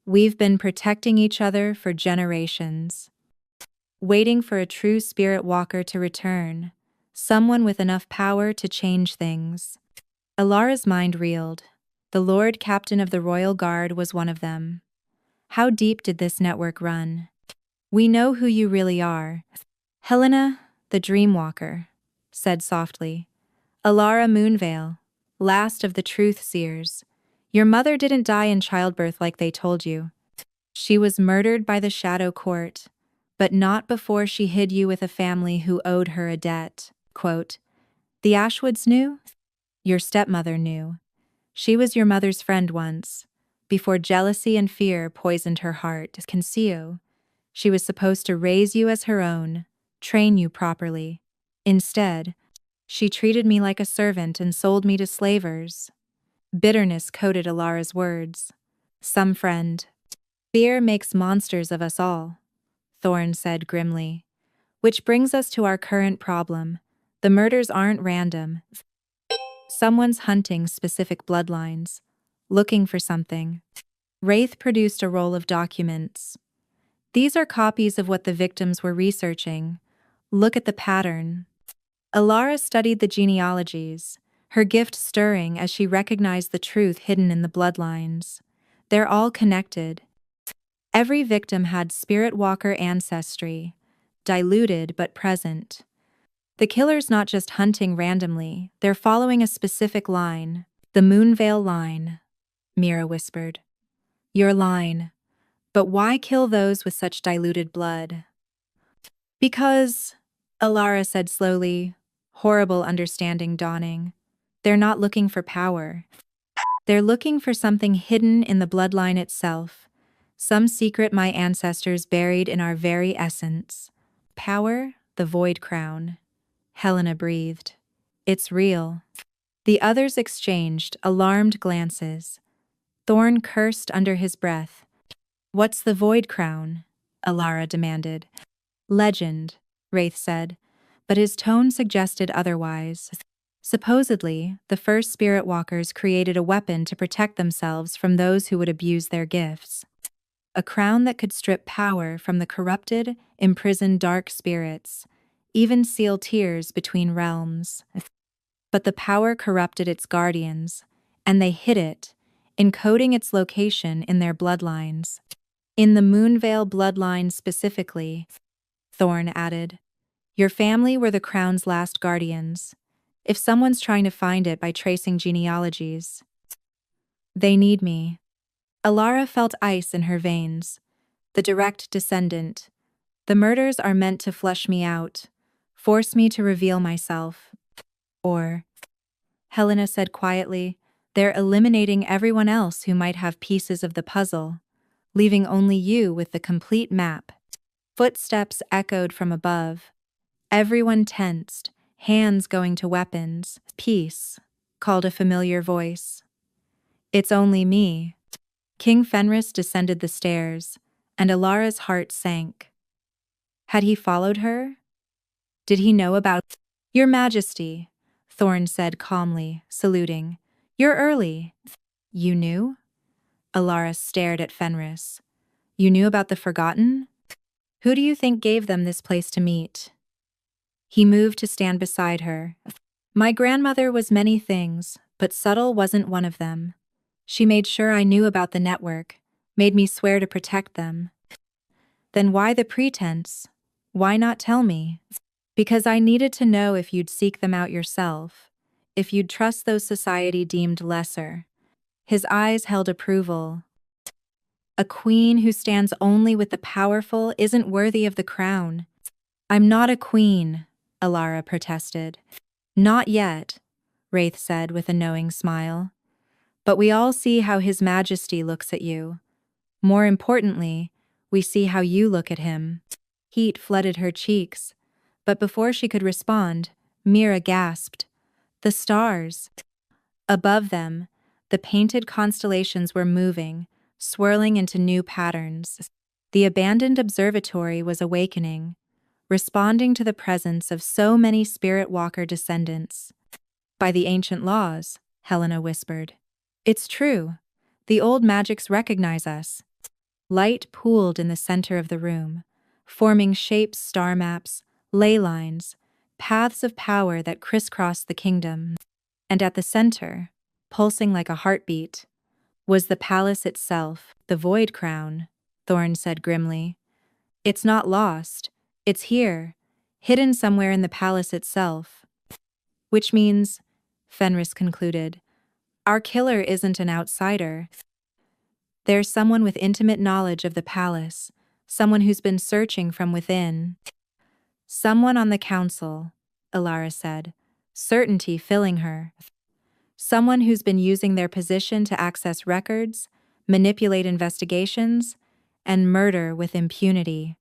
We've been protecting each other for generations, waiting for a true spirit walker to return, someone with enough power to change things. Alara's mind reeled. The Lord Captain of the Royal Guard was one of them. How deep did this network run? We know who you really are. Helena, the Dreamwalker, said softly. Alara Moonvale, last of the Truth Seers. Your mother didn't die in childbirth like they told you. She was murdered by the Shadow Court, but not before she hid you with a family who owed her a debt. Quote, the Ashwoods knew? Your stepmother knew. She was your mother's friend once, before jealousy and fear poisoned her heart. Conceal. She was supposed to raise you as her own, train you properly. Instead, she treated me like a servant and sold me to slavers. Bitterness coated Alara's words. Some friend. Fear makes monsters of us all, Thorne said grimly. Which brings us to our current problem. The murders aren't random. Someone's hunting specific bloodlines, looking for something. Wraith produced a roll of documents. These are copies of what the victims were researching. Look at the pattern. Alara studied the genealogies, her gift stirring as she recognized the truth hidden in the bloodlines. They're all connected. Every victim had spirit walker ancestry, diluted but present. The killer's not just hunting randomly, they're following a specific line, the Moonvale line, Mira whispered. Your line. But why kill those with such diluted blood? Because, Alara said slowly, horrible understanding dawning, they're not looking for power. They're looking for something hidden in the bloodline itself, some secret my ancestors buried in our very essence. Power, the Void Crown. Helena breathed. It's real. The others exchanged alarmed glances. Thorne cursed under his breath. What's the Void Crown? Alara demanded. Legend, Wraith said, but his tone suggested otherwise. Supposedly, the first spirit walkers created a weapon to protect themselves from those who would abuse their gifts. A crown that could strip power from the corrupted, imprisoned dark spirits, even seal tears between realms. But the power corrupted its guardians, and they hid it, encoding its location in their bloodlines. In the Moonvale bloodline specifically, Thorne added, your family were the crown's last guardians. If someone's trying to find it by tracing genealogies, they need me. Alara felt ice in her veins. The direct descendant. The murders are meant to flush me out, force me to reveal myself. Or, Helena said quietly, they're eliminating everyone else who might have pieces of the puzzle, leaving only you with the complete map. Footsteps echoed from above. Everyone tensed, hands going to weapons. Peace, called a familiar voice. It's only me. King Fenris descended the stairs, and Alara's heart sank. Had he followed her? Did he know about— Your Majesty, Thorne said calmly, saluting. You're early. You knew? Alara stared at Fenris. You knew about the Forgotten? Who do you think gave them this place to meet? He moved to stand beside her. My grandmother was many things, but subtle wasn't one of them. She made sure I knew about the network, made me swear to protect them. Then why the pretense? Why not tell me? Because I needed to know if you'd seek them out yourself, if you'd trust those society deemed lesser. His eyes held approval. A queen who stands only with the powerful isn't worthy of the crown. I'm not a queen, Alara protested. Not yet, Wraith said with a knowing smile. But we all see how His Majesty looks at you. More importantly, we see how you look at him. Heat flooded her cheeks, But before she could respond, Mira gasped. The stars! Above them, the painted constellations were moving, swirling into new patterns. The abandoned observatory was awakening, responding to the presence of so many Spirit Walker descendants. By the ancient laws, Helena whispered. It's true. The old magics recognize us. Light pooled in the center of the room, forming shapes, star maps, ley lines, paths of power that crisscrossed the kingdom. And at the center, pulsing like a heartbeat, was the palace itself, the Void Crown, Thorn said grimly. It's not lost. It's here, hidden somewhere in the palace itself. Which means, Fenris concluded, our killer isn't an outsider. There's someone with intimate knowledge of the palace, someone who's been searching from within. Someone on the council, Ilara said, certainty filling her. Someone who's been using their position to access records, manipulate investigations, and murder with impunity.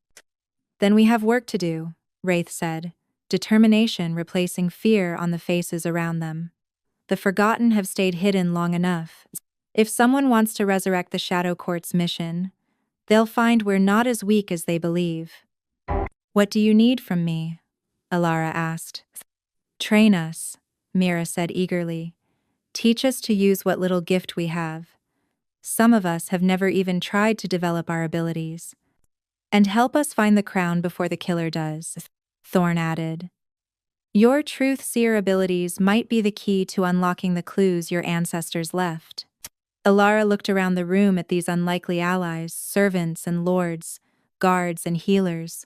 Then we have work to do, Wraith said, determination replacing fear on the faces around them. The forgotten have stayed hidden long enough. If someone wants to resurrect the Shadow Court's mission, they'll find we're not as weak as they believe. What do you need from me? Ilara asked. Train us, Mira said eagerly. Teach us to use what little gift we have. Some of us have never even tried to develop our abilities. And help us find the crown before the killer does, Thorn added. Your truth seer abilities might be the key to unlocking the clues your ancestors left. Ilara looked around the room at these unlikely allies, servants and lords, guards and healers,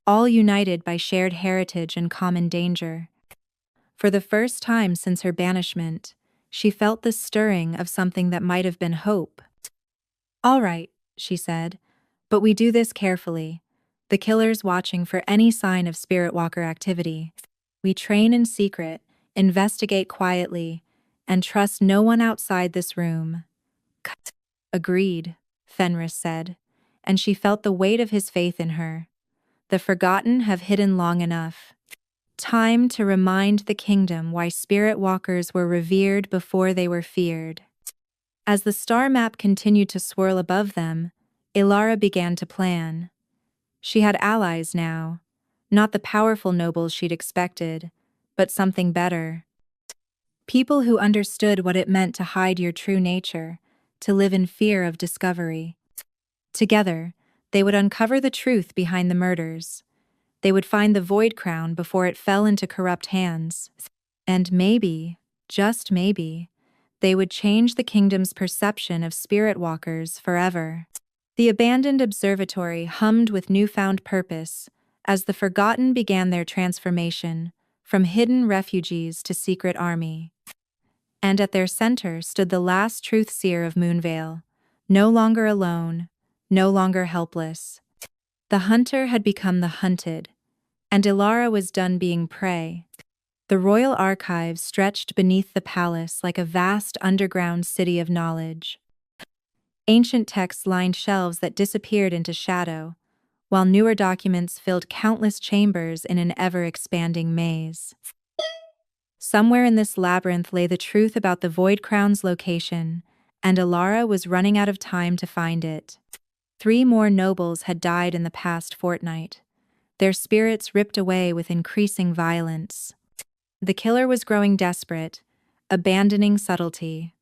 all united by shared heritage and common danger. For the first time since her banishment, she felt the stirring of something that might have been hope. All right, she said, but we do this carefully. The killer's watching for any sign of Spirit Walker activity. We train in secret, investigate quietly, and trust no one outside this room. Agreed, Fenris said, and she felt the weight of his faith in her. The forgotten have hidden long enough. Time to remind the kingdom why Spirit Walkers were revered before they were feared. As the star map continued to swirl above them, Ilara began to plan. She had allies now, not the powerful nobles she'd expected, but something better. People who understood what it meant to hide your true nature, to live in fear of discovery. Together, they would uncover the truth behind the murders. They would find the Void Crown before it fell into corrupt hands. And maybe, just maybe, they would change the kingdom's perception of Spirit Walkers forever. The abandoned observatory hummed with newfound purpose as the forgotten began their transformation from hidden refugees to secret army. And at their center stood the last truth seer of Moonvale, no longer alone, no longer helpless. The hunter had become the hunted, and Ilara was done being prey. The royal archives stretched beneath the palace like a vast underground city of knowledge. Ancient texts lined shelves that disappeared into shadow, while newer documents filled countless chambers in an ever-expanding maze. Somewhere in this labyrinth lay the truth about the Void Crown's location, and Ilara was running out of time to find it. 3 more nobles had died in the past fortnight, their spirits ripped away with increasing violence. The killer was growing desperate, abandoning subtlety.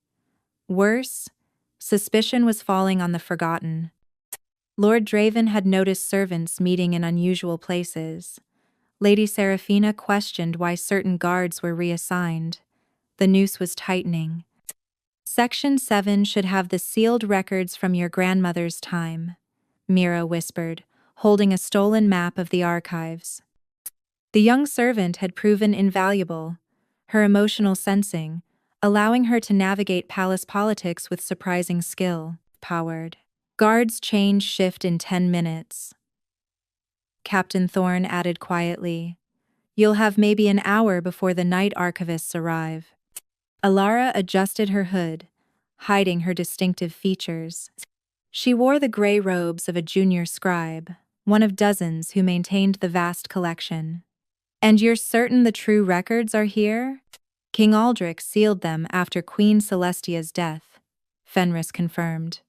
Worse, suspicion was falling on the forgotten. Lord Draven had noticed servants meeting in unusual places. Lady Seraphina questioned why certain guards were reassigned. The noose was tightening. Section 7 should have the sealed records from your grandmother's time, Mira whispered, holding a stolen map of the archives. The young servant had proven invaluable, her emotional sensing, allowing her to navigate palace politics with surprising skill. Powered. Guards change shift in 10 minutes. Captain Thorn added quietly. You'll have maybe an hour before the night archivists arrive. Ilara adjusted her hood, hiding her distinctive features. She wore the gray robes of a junior scribe, one of dozens who maintained the vast collection. And you're certain the true records are here? King Aldrich sealed them after Queen Celestia's death, Fenris confirmed.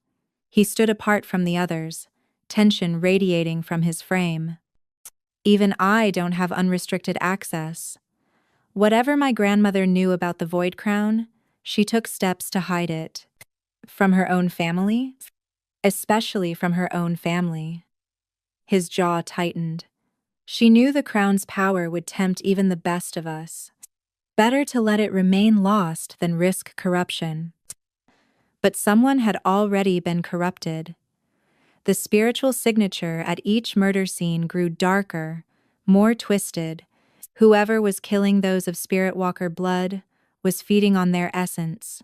He stood apart from the others, tension radiating from his frame. Even I don't have unrestricted access. Whatever my grandmother knew about the Void Crown, she took steps to hide it. From her own family? Especially from her own family. His jaw tightened. She knew the crown's power would tempt even the best of us. Better to let it remain lost than risk corruption. But someone had already been corrupted. The spiritual signature at each murder scene grew darker, more twisted. Whoever was killing those of Spirit Walker blood was feeding on their essence,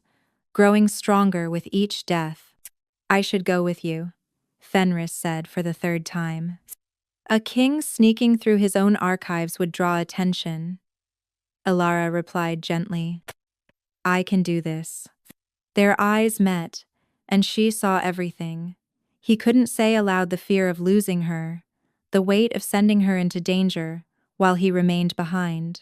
growing stronger with each death. I should go with you, Fenris said for the third time. A king sneaking through his own archives would draw attention. Alara replied gently. I can do this. Their eyes met, and she saw everything. He couldn't say aloud the fear of losing her, the weight of sending her into danger, while he remained behind.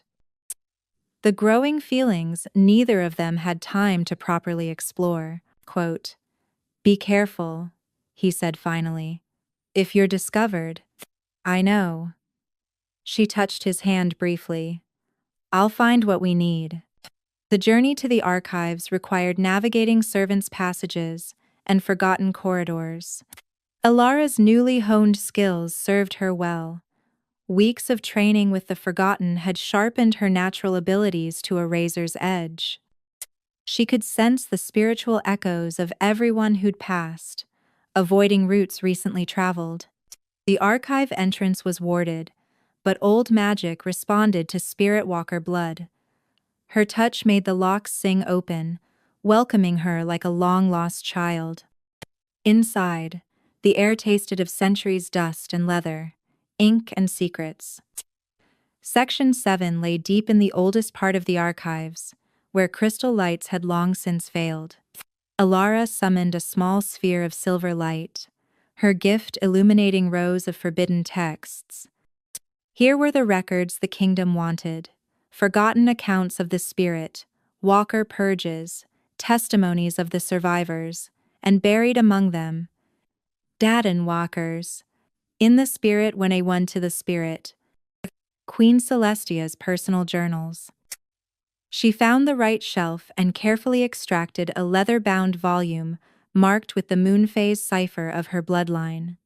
The growing feelings neither of them had time to properly explore. Quote, Be careful, he said finally. If you're discovered, I know. She touched his hand briefly. I'll find what we need. The journey to the archives required navigating servants' passages and forgotten corridors. Alara's newly honed skills served her well. Weeks of training with the Forgotten had sharpened her natural abilities to a razor's edge. She could sense the spiritual echoes of everyone who'd passed, avoiding routes recently traveled. The archive entrance was warded, but old magic responded to Spirit Walker blood. Her touch made the locks sing open, welcoming her like a long-lost child. Inside, the air tasted of centuries' dust and leather, ink and secrets. Section 7 lay deep in the oldest part of the archives, where crystal lights had long since failed. Alara summoned a small sphere of silver light, her gift illuminating rows of forbidden texts. Here were the records the kingdom wanted, forgotten accounts of the spirit, Walker purges, testimonies of the survivors, and buried among them, Daden Walkers, in the spirit when a one to the spirit, Queen Celestia's personal journals. She found the right shelf and carefully extracted a leather-bound volume marked with the moon phase cipher of her bloodline.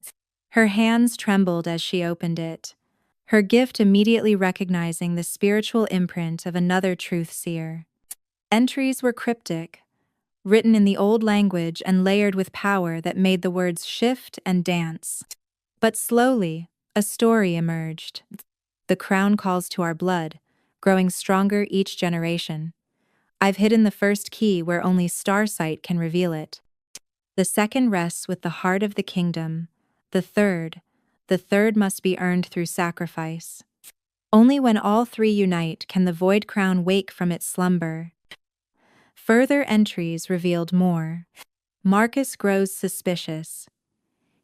Her hands trembled as she opened it, her gift immediately recognizing the spiritual imprint of another truth seer. Entries were cryptic, written in the old language and layered with power that made the words shift and dance. But slowly, a story emerged. The crown calls to our blood, growing stronger each generation. I've hidden the first key where only Starsight can reveal it. The second rests with the heart of the kingdom. The third must be earned through sacrifice. Only when all three unite can the Void Crown wake from its slumber. Further entries revealed more. Marcus grows suspicious.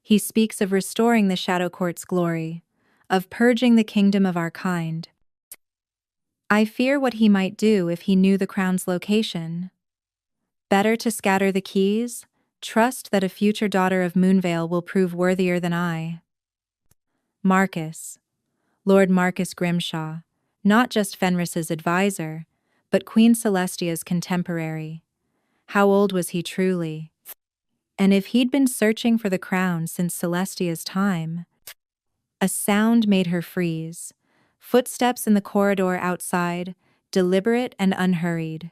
He speaks of restoring the Shadow Court's glory, of purging the kingdom of our kind. I fear what he might do if he knew the crown's location. Better to scatter the keys, trust that a future daughter of Moonvale will prove worthier than I. Marcus, Lord Marcus Grimshaw, not just Fenris's advisor, but Queen Celestia's contemporary. How old was he truly? And if he'd been searching for the crown since Celestia's time? A sound made her freeze. Footsteps in the corridor outside, deliberate and unhurried.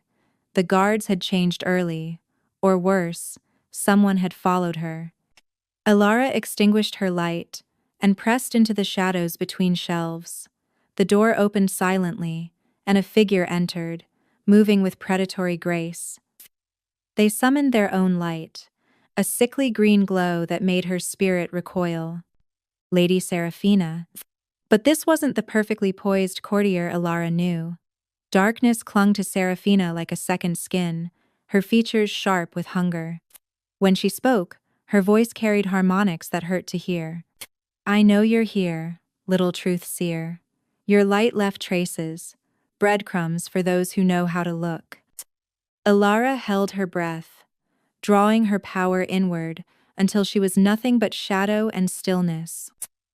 The guards had changed early, or worse, someone had followed her. Alara extinguished her light and pressed into the shadows between shelves. The door opened silently, and a figure entered, moving with predatory grace. They summoned their own light, a sickly green glow that made her spirit recoil. Lady Seraphina. But this wasn't the perfectly poised courtier Alara knew. Darkness clung to Seraphina like a second skin, her features sharp with hunger. When she spoke, her voice carried harmonics that hurt to hear. I know you're here, little truth seer. Your light left traces, breadcrumbs for those who know how to look. Elara held her breath, drawing her power inward until she was nothing but shadow and stillness.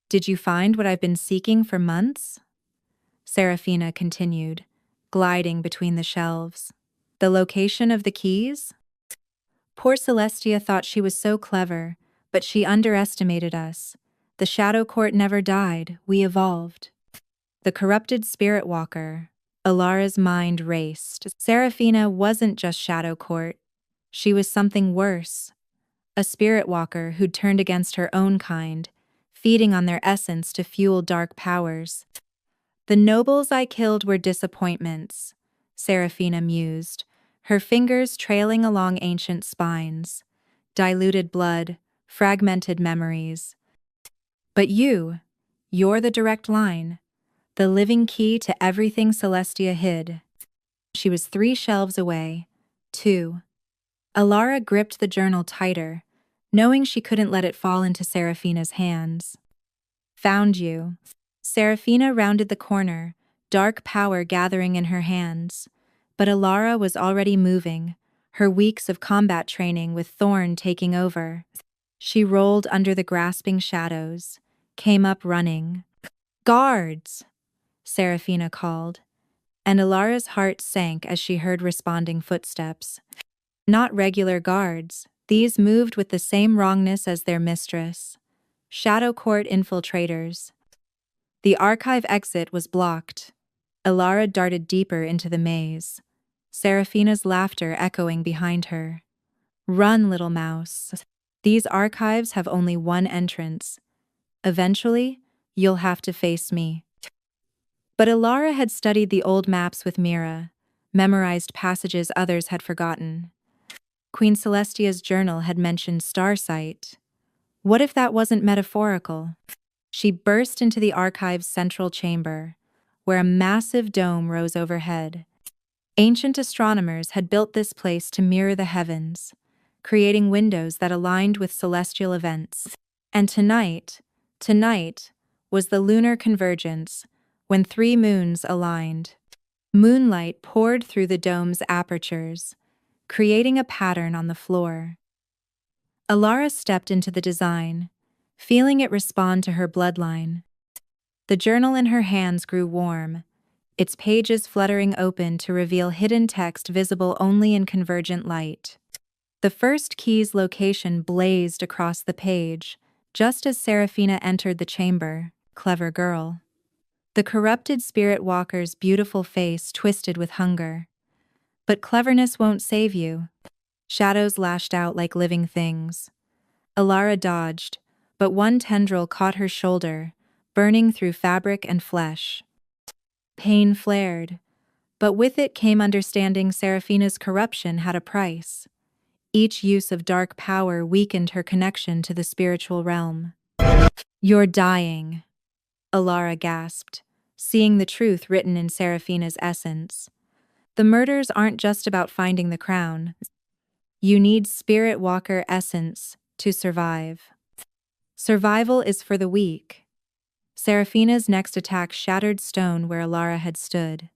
Did you find what I've been seeking for months? Seraphina continued, gliding between the shelves. The location of the keys? Poor Celestia thought she was so clever, but she underestimated us. The Shadow Court never died, we evolved. The corrupted spirit walker. Elara's mind raced. Seraphina wasn't just Shadow Court. She was something worse. A spirit walker who'd turned against her own kind, feeding on their essence to fuel dark powers. The nobles I killed were disappointments, Seraphina mused, her fingers trailing along ancient spines. Diluted blood, fragmented memories. But you're the direct line, the living key to everything Celestia hid. She was 3 shelves away. 2. Elara gripped the journal tighter, knowing she couldn't let it fall into Seraphina's hands. Found you. Seraphina rounded the corner, dark power gathering in her hands. But Elara was already moving, her weeks of combat training with Thorn taking over. She rolled under the grasping shadows, came up running. Guards! Seraphina called, and Elara's heart sank as she heard responding footsteps. Not regular guards, these moved with the same wrongness as their mistress. Shadow Court infiltrators. The archive exit was blocked. Elara darted deeper into the maze, Seraphina's laughter echoing behind her. Run, little mouse. These archives have only one entrance. Eventually, you'll have to face me. But Elara had studied the old maps with Mira, memorized passages others had forgotten. Queen Celestia's journal had mentioned Starsight. What if that wasn't metaphorical? She burst into the archive's central chamber, where a massive dome rose overhead. Ancient astronomers had built this place to mirror the heavens, creating windows that aligned with celestial events. And tonight was the lunar convergence, when 3 moons aligned. Moonlight poured through the dome's apertures, creating a pattern on the floor. Elara stepped into the design, feeling it respond to her bloodline. The journal in her hands grew warm, its pages fluttering open to reveal hidden text visible only in convergent light. The first key's location blazed across the page, just as Seraphina entered the chamber. Clever girl. The corrupted spirit walker's beautiful face twisted with hunger. But cleverness won't save you. Shadows lashed out like living things. Elara dodged, but one tendril caught her shoulder, burning through fabric and flesh. Pain flared, but with it came understanding Seraphina's corruption had a price. Each use of dark power weakened her connection to the spiritual realm. You're dying, Elara gasped, seeing the truth written in Seraphina's essence. The murders aren't just about finding the crown. You need spirit walker essence to survive. Survival is for the weak. Seraphina's next attack shattered stone where Elara had stood.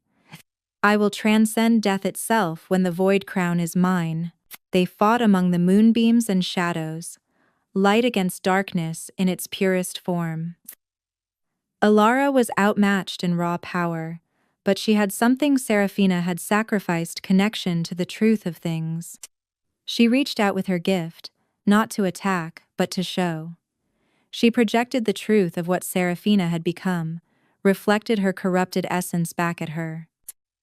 I will transcend death itself when the void crown is mine. They fought among the moonbeams and shadows, light against darkness in its purest form. Elara was outmatched in raw power, but she had something Seraphina had sacrificed: connection to the truth of things. She reached out with her gift, not to attack, but to show. She projected the truth of what Seraphina had become, reflected her corrupted essence back at her.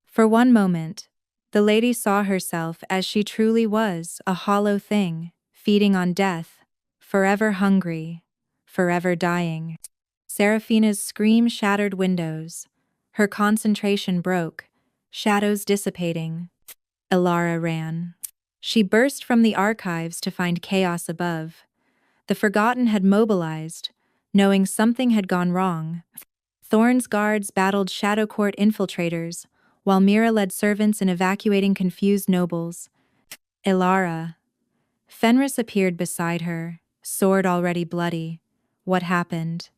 For one moment, the lady saw herself as she truly was, a hollow thing, feeding on death, forever hungry, forever dying. Seraphina's scream shattered windows. Her concentration broke, shadows dissipating. Elara ran. She burst from the archives to find chaos above. The Forgotten had mobilized, knowing something had gone wrong. Thorn's guards battled Shadow Court infiltrators, while Mira led servants in evacuating confused nobles. Elara. Fenris appeared beside her, sword already bloody. What happened?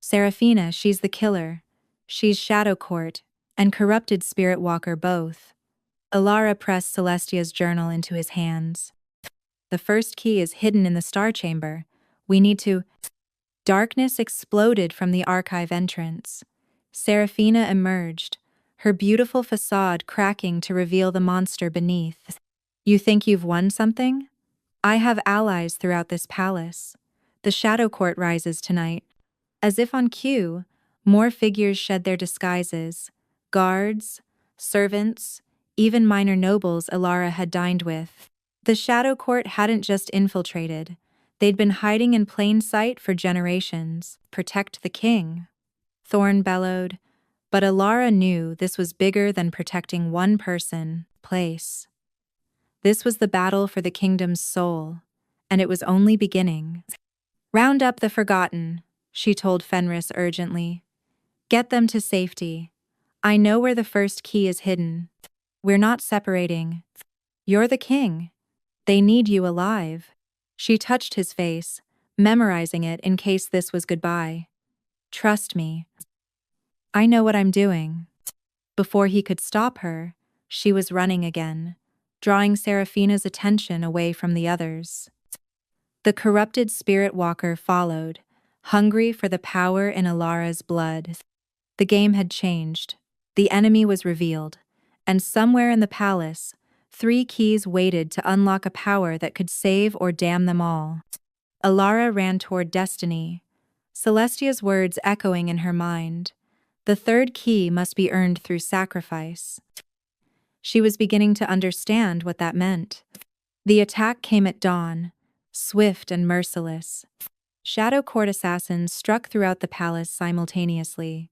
Seraphina, she's the killer. She's Shadow Court and corrupted Spirit Walker both. Alara pressed Celestia's journal into his hands. The first key is hidden in the Star Chamber. We need to. Darkness exploded from the archive entrance. Seraphina emerged, her beautiful facade cracking to reveal the monster beneath. You think you've won something? I have allies throughout this palace. The Shadow Court rises tonight. As if on cue, more figures shed their disguises. Guards, servants, even minor nobles Alara had dined with. The Shadow Court hadn't just infiltrated. They'd been hiding in plain sight for generations. Protect the king, Thorn bellowed. But Alara knew this was bigger than protecting one person, place. This was the battle for the kingdom's soul, and it was only beginning. Round up the forgotten, she told Fenris urgently. Get them to safety. I know where the first key is hidden. We're not separating. You're the king. They need you alive. She touched his face, memorizing it in case this was goodbye. Trust me. I know what I'm doing. Before he could stop her, she was running again, drawing Seraphina's attention away from the others. The corrupted Spirit Walker followed, hungry for the power in Alara's blood. The game had changed. The enemy was revealed, and somewhere in the palace, 3 keys waited to unlock a power that could save or damn them all. Alara ran toward destiny, Celestia's words echoing in her mind. The 3rd key must be earned through sacrifice. She was beginning to understand what that meant. The attack came at dawn, swift and merciless. Shadow Court assassins struck throughout the palace simultaneously.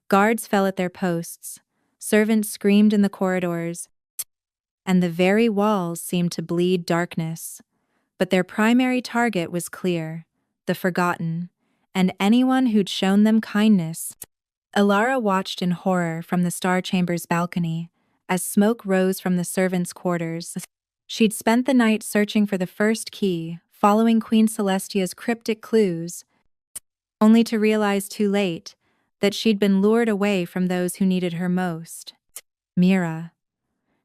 Guards fell at their posts, servants screamed in the corridors, and the very walls seemed to bleed darkness. But their primary target was clear, the forgotten, and anyone who'd shown them kindness. Alara watched in horror from the Star Chamber's balcony as smoke rose from the servants' quarters. She'd spent the night searching for the first key, following Queen Celestia's cryptic clues, only to realize too late that she'd been lured away from those who needed her most. Mira.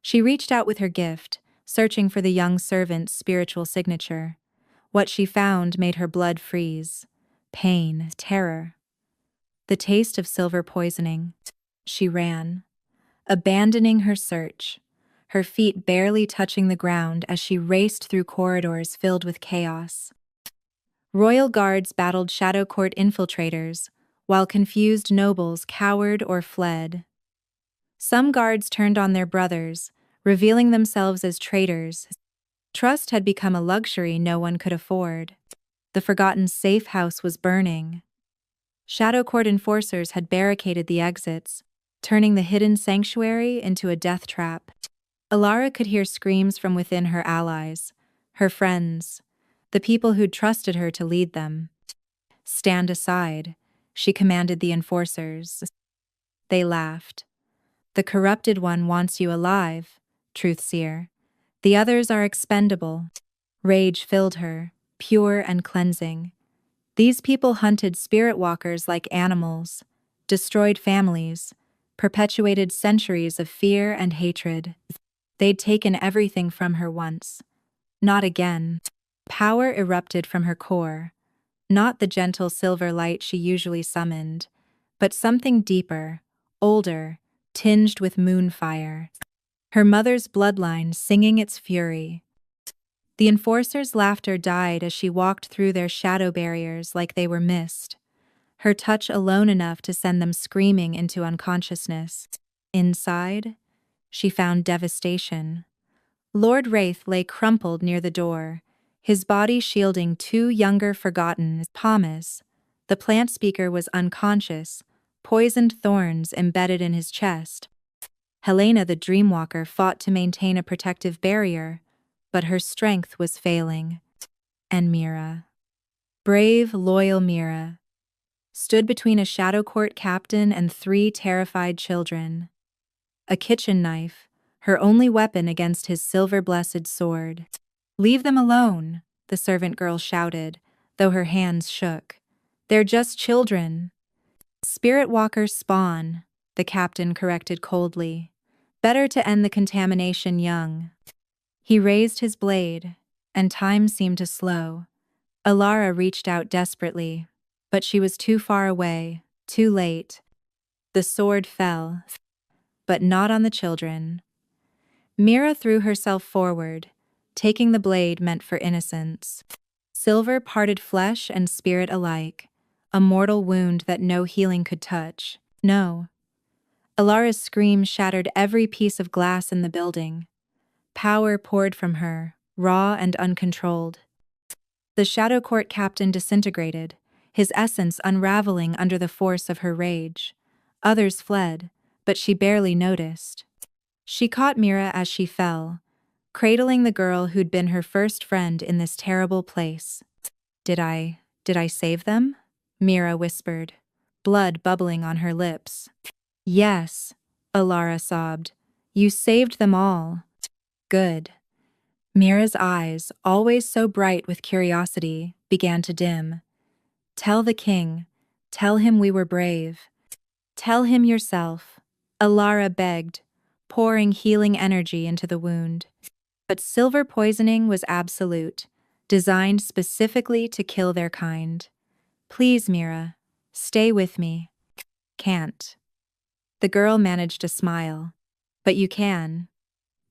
She reached out with her gift, searching for the young servant's spiritual signature. What she found made her blood freeze. Pain, terror. The taste of silver poisoning. She ran, abandoning her search, her feet barely touching the ground as she raced through corridors filled with chaos. Royal guards battled Shadow Court infiltrators, while confused nobles cowered or fled. Some guards turned on their brothers, revealing themselves as traitors. Trust had become a luxury no one could afford. The forgotten safe house was burning. Shadow Court enforcers had barricaded the exits, turning the hidden sanctuary into a death trap. Alara could hear screams from within her allies, her friends, the people who'd trusted her to lead them. Stand aside, she commanded the enforcers. They laughed. The corrupted one wants you alive, Truthseer. The others are expendable. Rage filled her, pure and cleansing. These people hunted spirit walkers like animals, destroyed families, perpetuated centuries of fear and hatred. They'd taken everything from her once. Not again. Power erupted from her core. Not the gentle silver light she usually summoned, but something deeper, older, tinged with moonfire. Her mother's bloodline singing its fury. The enforcers' laughter died as she walked through their shadow barriers like they were mist, her touch alone enough to send them screaming into unconsciousness. Inside, she found devastation. Lord Wraith lay crumpled near the door, his body shielding 2 younger forgotten Palmas. The plant speaker was unconscious, poisoned thorns embedded in his chest. Helena the Dreamwalker fought to maintain a protective barrier, but her strength was failing. And Mira, brave, loyal Mira, stood between a Shadow Court captain and 3 terrified children. A kitchen knife, her only weapon against his silver-blessed sword. Leave them alone, the servant girl shouted, though her hands shook. They're just children. Spirit walkers spawn, the captain corrected coldly. Better to end the contamination young. He raised his blade, and time seemed to slow. Alara reached out desperately, but she was too far away, too late. The sword fell, but not on the children. Mira threw herself forward, taking the blade meant for innocence. Silver parted flesh and spirit alike, a mortal wound that no healing could touch. No. Alara's scream shattered every piece of glass in the building. Power poured from her, raw and uncontrolled. The Shadow Court captain disintegrated, his essence unraveling under the force of her rage. Others fled, but she barely noticed. She caught Mira as she fell, cradling the girl who'd been her first friend in this terrible place. Did I save them? Mira whispered, blood bubbling on her lips. Yes, Alara sobbed. You saved them all. Good. Mira's eyes, always so bright with curiosity, began to dim. Tell the king. Tell him we were brave. Tell him yourself, Alara begged, pouring healing energy into the wound. But silver poisoning was absolute, designed specifically to kill their kind. Please, Mira, stay with me. Can't. The girl managed to smile. But you can.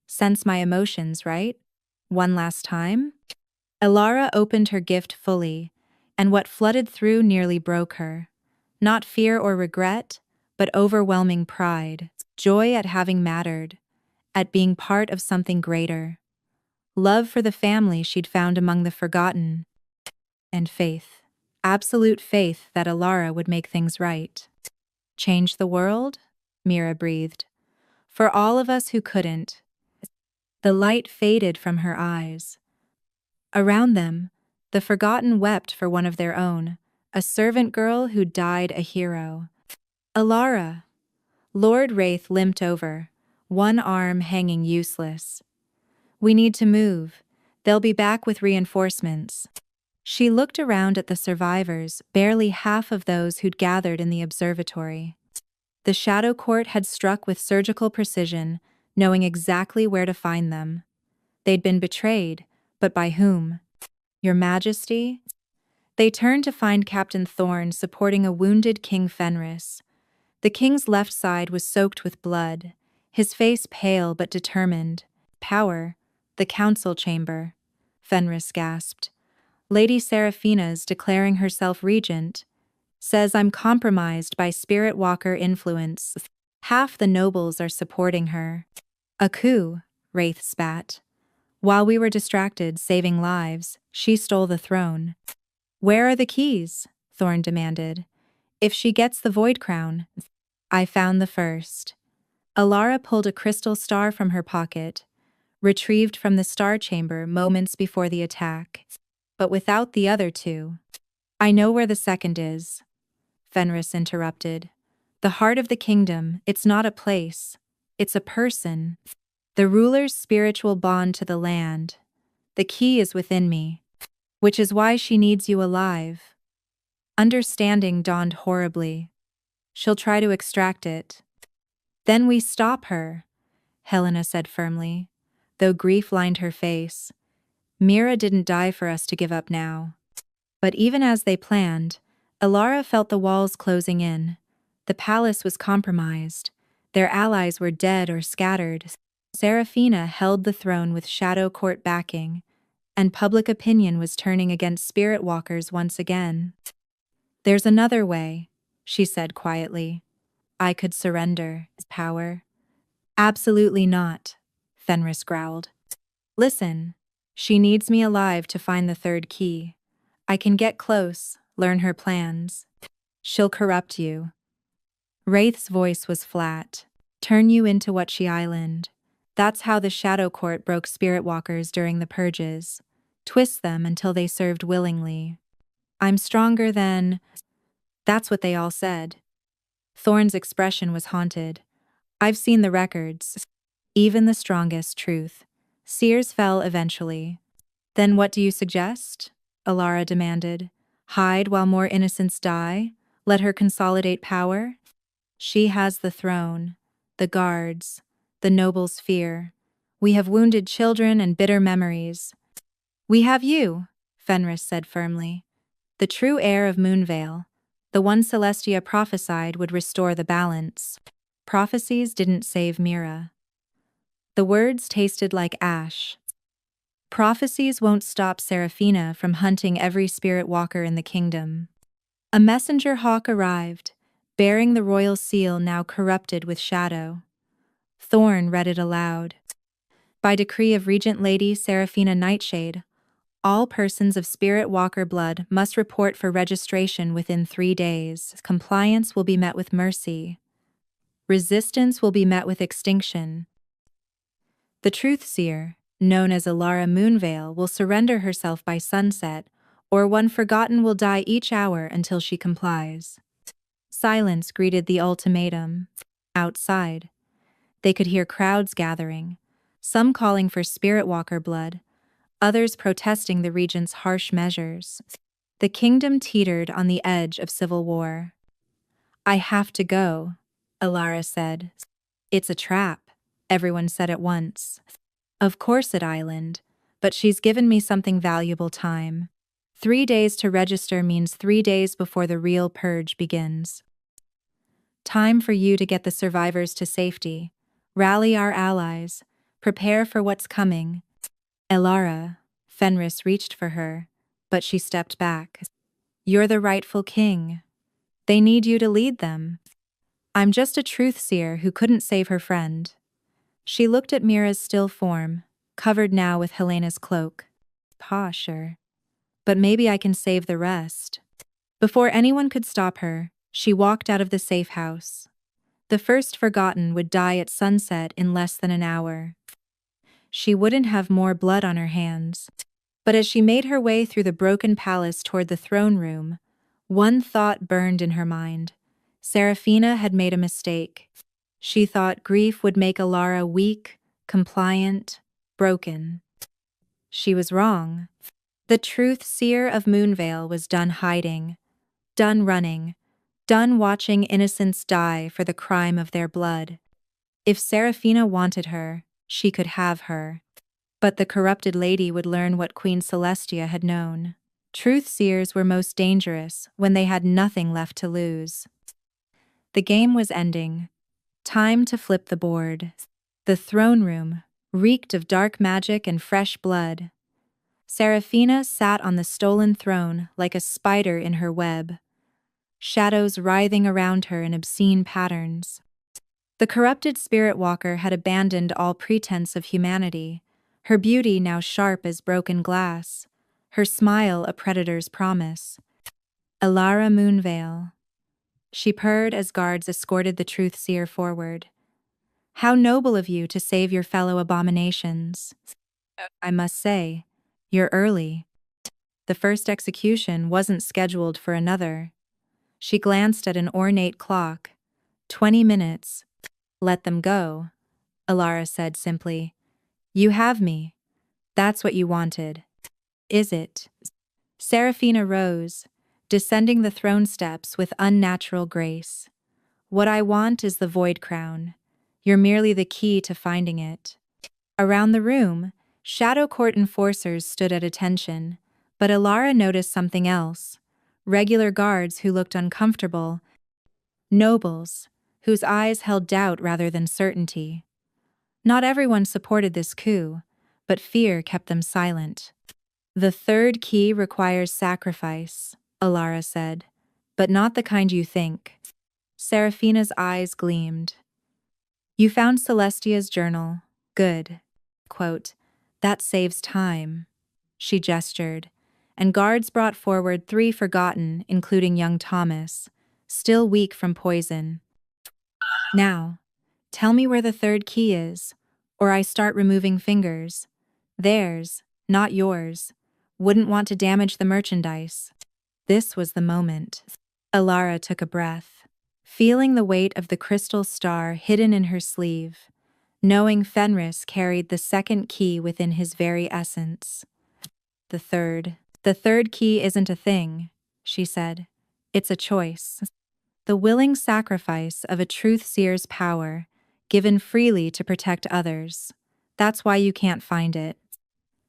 Sense my emotions, right? One last time? Alara opened her gift fully, and what flooded through nearly broke her. Not fear or regret, but overwhelming pride, joy at having mattered, at being part of something greater. Love for the family she'd found among the forgotten. And faith. Absolute faith that Alara would make things right. Change the world? Mira breathed. For all of us who couldn't. The light faded from her eyes. Around them, the forgotten wept for one of their own, a servant girl who died a hero. Alara. Lord Wraith limped over, one arm hanging useless. We need to move. They'll be back with reinforcements. She looked around at the survivors, barely half of those who'd gathered in the observatory. The Shadow Court had struck with surgical precision, knowing exactly where to find them. They'd been betrayed, but by whom? Your Majesty? They turned to find Captain Thorne supporting a wounded King Fenris. The king's left side was soaked with blood, his face pale but determined. Power, the council chamber. Fenris gasped. Lady Seraphina's declaring herself regent. Says I'm compromised by spirit walker influence. Half the nobles are supporting her. A coup, Wraith spat. While we were distracted saving lives, she stole the throne. Where are the keys? Thorne demanded. If she gets the Void Crown. I found the first. Alara pulled a crystal star from her pocket, retrieved from the star chamber moments before the attack. But without the other two. I know where the second is. Fenris interrupted. The heart of the kingdom, it's not a place. It's a person. The ruler's spiritual bond to the land. The key is within me. Which is why she needs you alive. Understanding dawned horribly. She'll try to extract it. Then we stop her, Helena said firmly, though grief lined her face. Mira didn't die for us to give up now. But even as they planned, Alara felt the walls closing in. The palace was compromised. Their allies were dead or scattered. Seraphina held the throne with Shadow Court backing, and public opinion was turning against spirit walkers once again. There's another way, she said quietly. I could surrender power. Absolutely not, Fenris growled. Listen, she needs me alive to find the third key. I can get close, learn her plans. She'll corrupt you. Wraith's voice was flat. Turn you into what she island. That's how the Shadow Court broke spirit walkers during the purges. Twist them until they served willingly. I'm stronger than... That's what they all said. Thorne's expression was haunted. I've seen the records. Even the strongest truth. Seers fell eventually. Then what do you suggest? Alara demanded. Hide while more innocents die? Let her consolidate power? She has the throne, the guards, the nobles' fear. We have wounded children and bitter memories. We have you, Fenris said firmly. The true heir of Moonvale, the one Celestia prophesied would restore the balance. Prophecies didn't save Mira. The words tasted like ash. Prophecies won't stop Seraphina from hunting every spirit walker in the kingdom. A messenger hawk arrived, bearing the royal seal now corrupted with shadow. Thorn read it aloud. By decree of Regent Lady Seraphina Nightshade, all persons of Spirit Walker blood must report for registration within 3 days. Compliance will be met with mercy. Resistance will be met with extinction. The Truth Seer, known as Alara Moonvale, will surrender herself by sunset, or one forgotten will die each hour until she complies. Silence greeted the ultimatum. Outside, they could hear crowds gathering, some calling for Spirit Walker blood, others protesting the regent's harsh measures. The kingdom teetered on the edge of civil war. I have to go, Alara said. It's a trap, everyone said at once. Of course it island, but she's given me something valuable time. 3 days to register means 3 days before the real purge begins. Time for you to get the survivors to safety. Rally our allies. Prepare for what's coming. Elara, Fenris reached for her, but she stepped back. You're the rightful king. They need you to lead them. I'm just a truth seer who couldn't save her friend. She looked at Mira's still form, covered now with Helena's cloak. Sure. But maybe I can save the rest. Before anyone could stop her, she walked out of the safe house. The first forgotten would die at sunset in less than an hour. She wouldn't have more blood on her hands. But as she made her way through the broken palace toward the throne room, one thought burned in her mind. Seraphina had made a mistake. She thought grief would make Alara weak, compliant, broken. She was wrong. The truth seer of Moonvale was done hiding, done running, done watching innocents die for the crime of their blood. If Seraphina wanted her, she could have her. But the corrupted lady would learn what Queen Celestia had known. Truth seers were most dangerous when they had nothing left to lose. The game was ending. Time to flip the board. The throne room reeked of dark magic and fresh blood. Seraphina sat on the stolen throne like a spider in her web, shadows writhing around her in obscene patterns. The corrupted spirit walker had abandoned all pretense of humanity, her beauty now sharp as broken glass, her smile a predator's promise. Alara Moonvale. She purred as guards escorted the truth seer forward. How noble of you to save your fellow abominations. I must say, you're early. The first execution wasn't scheduled for another. She glanced at an ornate clock. 20 minutes. Let them go, Alara said simply. You have me. That's what you wanted. Is it? Seraphina rose, descending the throne steps with unnatural grace. What I want is the void crown. You're merely the key to finding it. Around the room, Shadow Court enforcers stood at attention, but Alara noticed something else. Regular guards who looked uncomfortable. Nobles, whose eyes held doubt rather than certainty. Not everyone supported this coup, but fear kept them silent. The third key requires sacrifice, Alara said, but not the kind you think. Seraphina's eyes gleamed. You found Celestia's journal. Good. Quote, that saves time. She gestured, and guards brought forward 3 forgotten, including young Thomas, still weak from poison. Now, tell me where the third key is, or I start removing fingers. Theirs, not yours. Wouldn't want to damage the merchandise. This was the moment. Alara took a breath, feeling the weight of the crystal star hidden in her sleeve, knowing Fenris carried the second key within his very essence. The third key isn't a thing, she said. It's a choice. The willing sacrifice of a truth-seer's power, given freely to protect others. That's why you can't find it.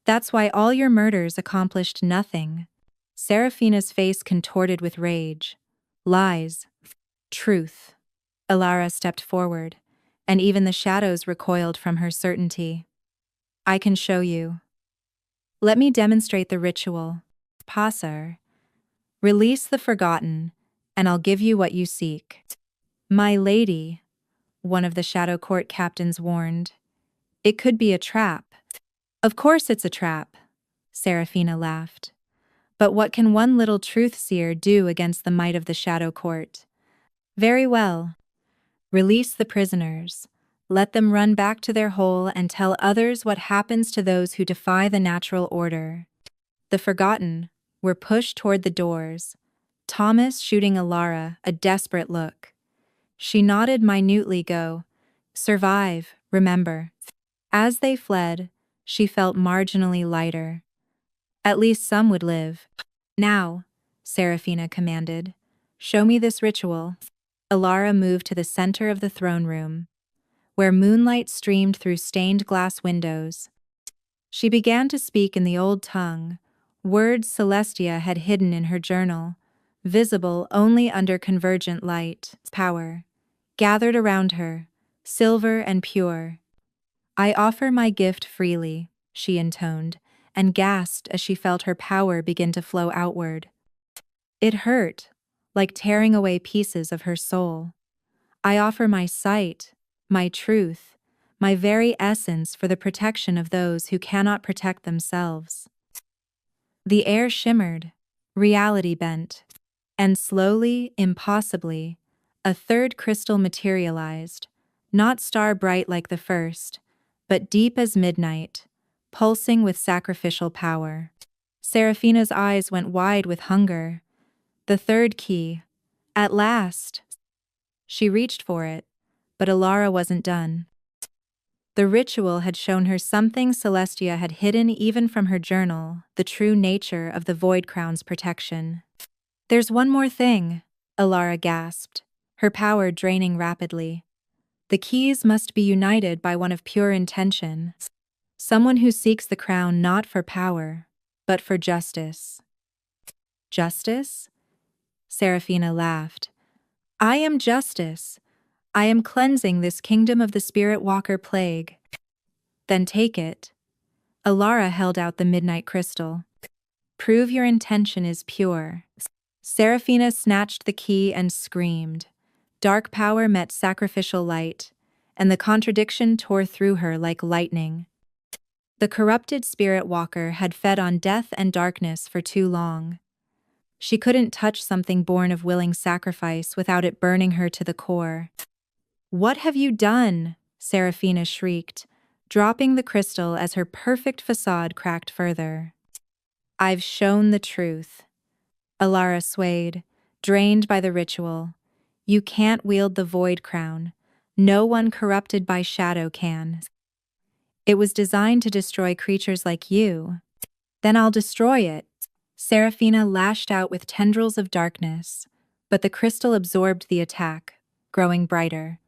That's why all your murders accomplished nothing. Seraphina's face contorted with rage. Lies. Truth. Alara stepped forward, and even the shadows recoiled from her certainty. I can show you. Let me demonstrate the ritual. Passer. Release the forgotten, and I'll give you what you seek. My lady, one of the Shadow Court captains warned. It could be a trap. Of course it's a trap, Seraphina laughed. But what can one little truth-seer do against the might of the Shadow Court? Very well. Release the prisoners. Let them run back to their hole and tell others what happens to those who defy the natural order. The forgotten were pushed toward the doors, Thomas shooting Alara a desperate look. She nodded minutely. Go. Survive, remember. As they fled, she felt marginally lighter. At least some would live. Now, Seraphina commanded, show me this ritual. Alara moved to the center of the throne room, where moonlight streamed through stained glass windows. She began to speak in the old tongue, words Celestia had hidden in her journal, visible only under convergent light. Power gathered around her, silver and pure. I offer my gift freely, she intoned, and gasped as she felt her power begin to flow outward. It hurt, like tearing away pieces of her soul. I offer my sight, my truth, my very essence for the protection of those who cannot protect themselves. The air shimmered, reality bent, and slowly, impossibly, a third crystal materialized, not star-bright like the first, but deep as midnight, pulsing with sacrificial power. Seraphina's eyes went wide with hunger. The third key. At last! She reached for it, but Alara wasn't done. The ritual had shown her something Celestia had hidden even from her journal, the true nature of the Void Crown's protection. There's one more thing, Alara gasped, her power draining rapidly. The keys must be united by one of pure intention. Someone who seeks the crown not for power, but for justice. Justice? Seraphina laughed. I am justice. I am cleansing this kingdom of the Spirit Walker plague. Then take it. Alara held out the midnight crystal. Prove your intention is pure. Seraphina snatched the key and screamed. Dark power met sacrificial light, and the contradiction tore through her like lightning. The corrupted Spirit Walker had fed on death and darkness for too long. She couldn't touch something born of willing sacrifice without it burning her to the core. What have you done? Seraphina shrieked, dropping the crystal as her perfect facade cracked further. I've shown the truth. Alara swayed, drained by the ritual. You can't wield the Void Crown. No one corrupted by shadow can. It was designed to destroy creatures like you. Then I'll destroy it. Seraphina lashed out with tendrils of darkness, but the crystal absorbed the attack, growing brighter.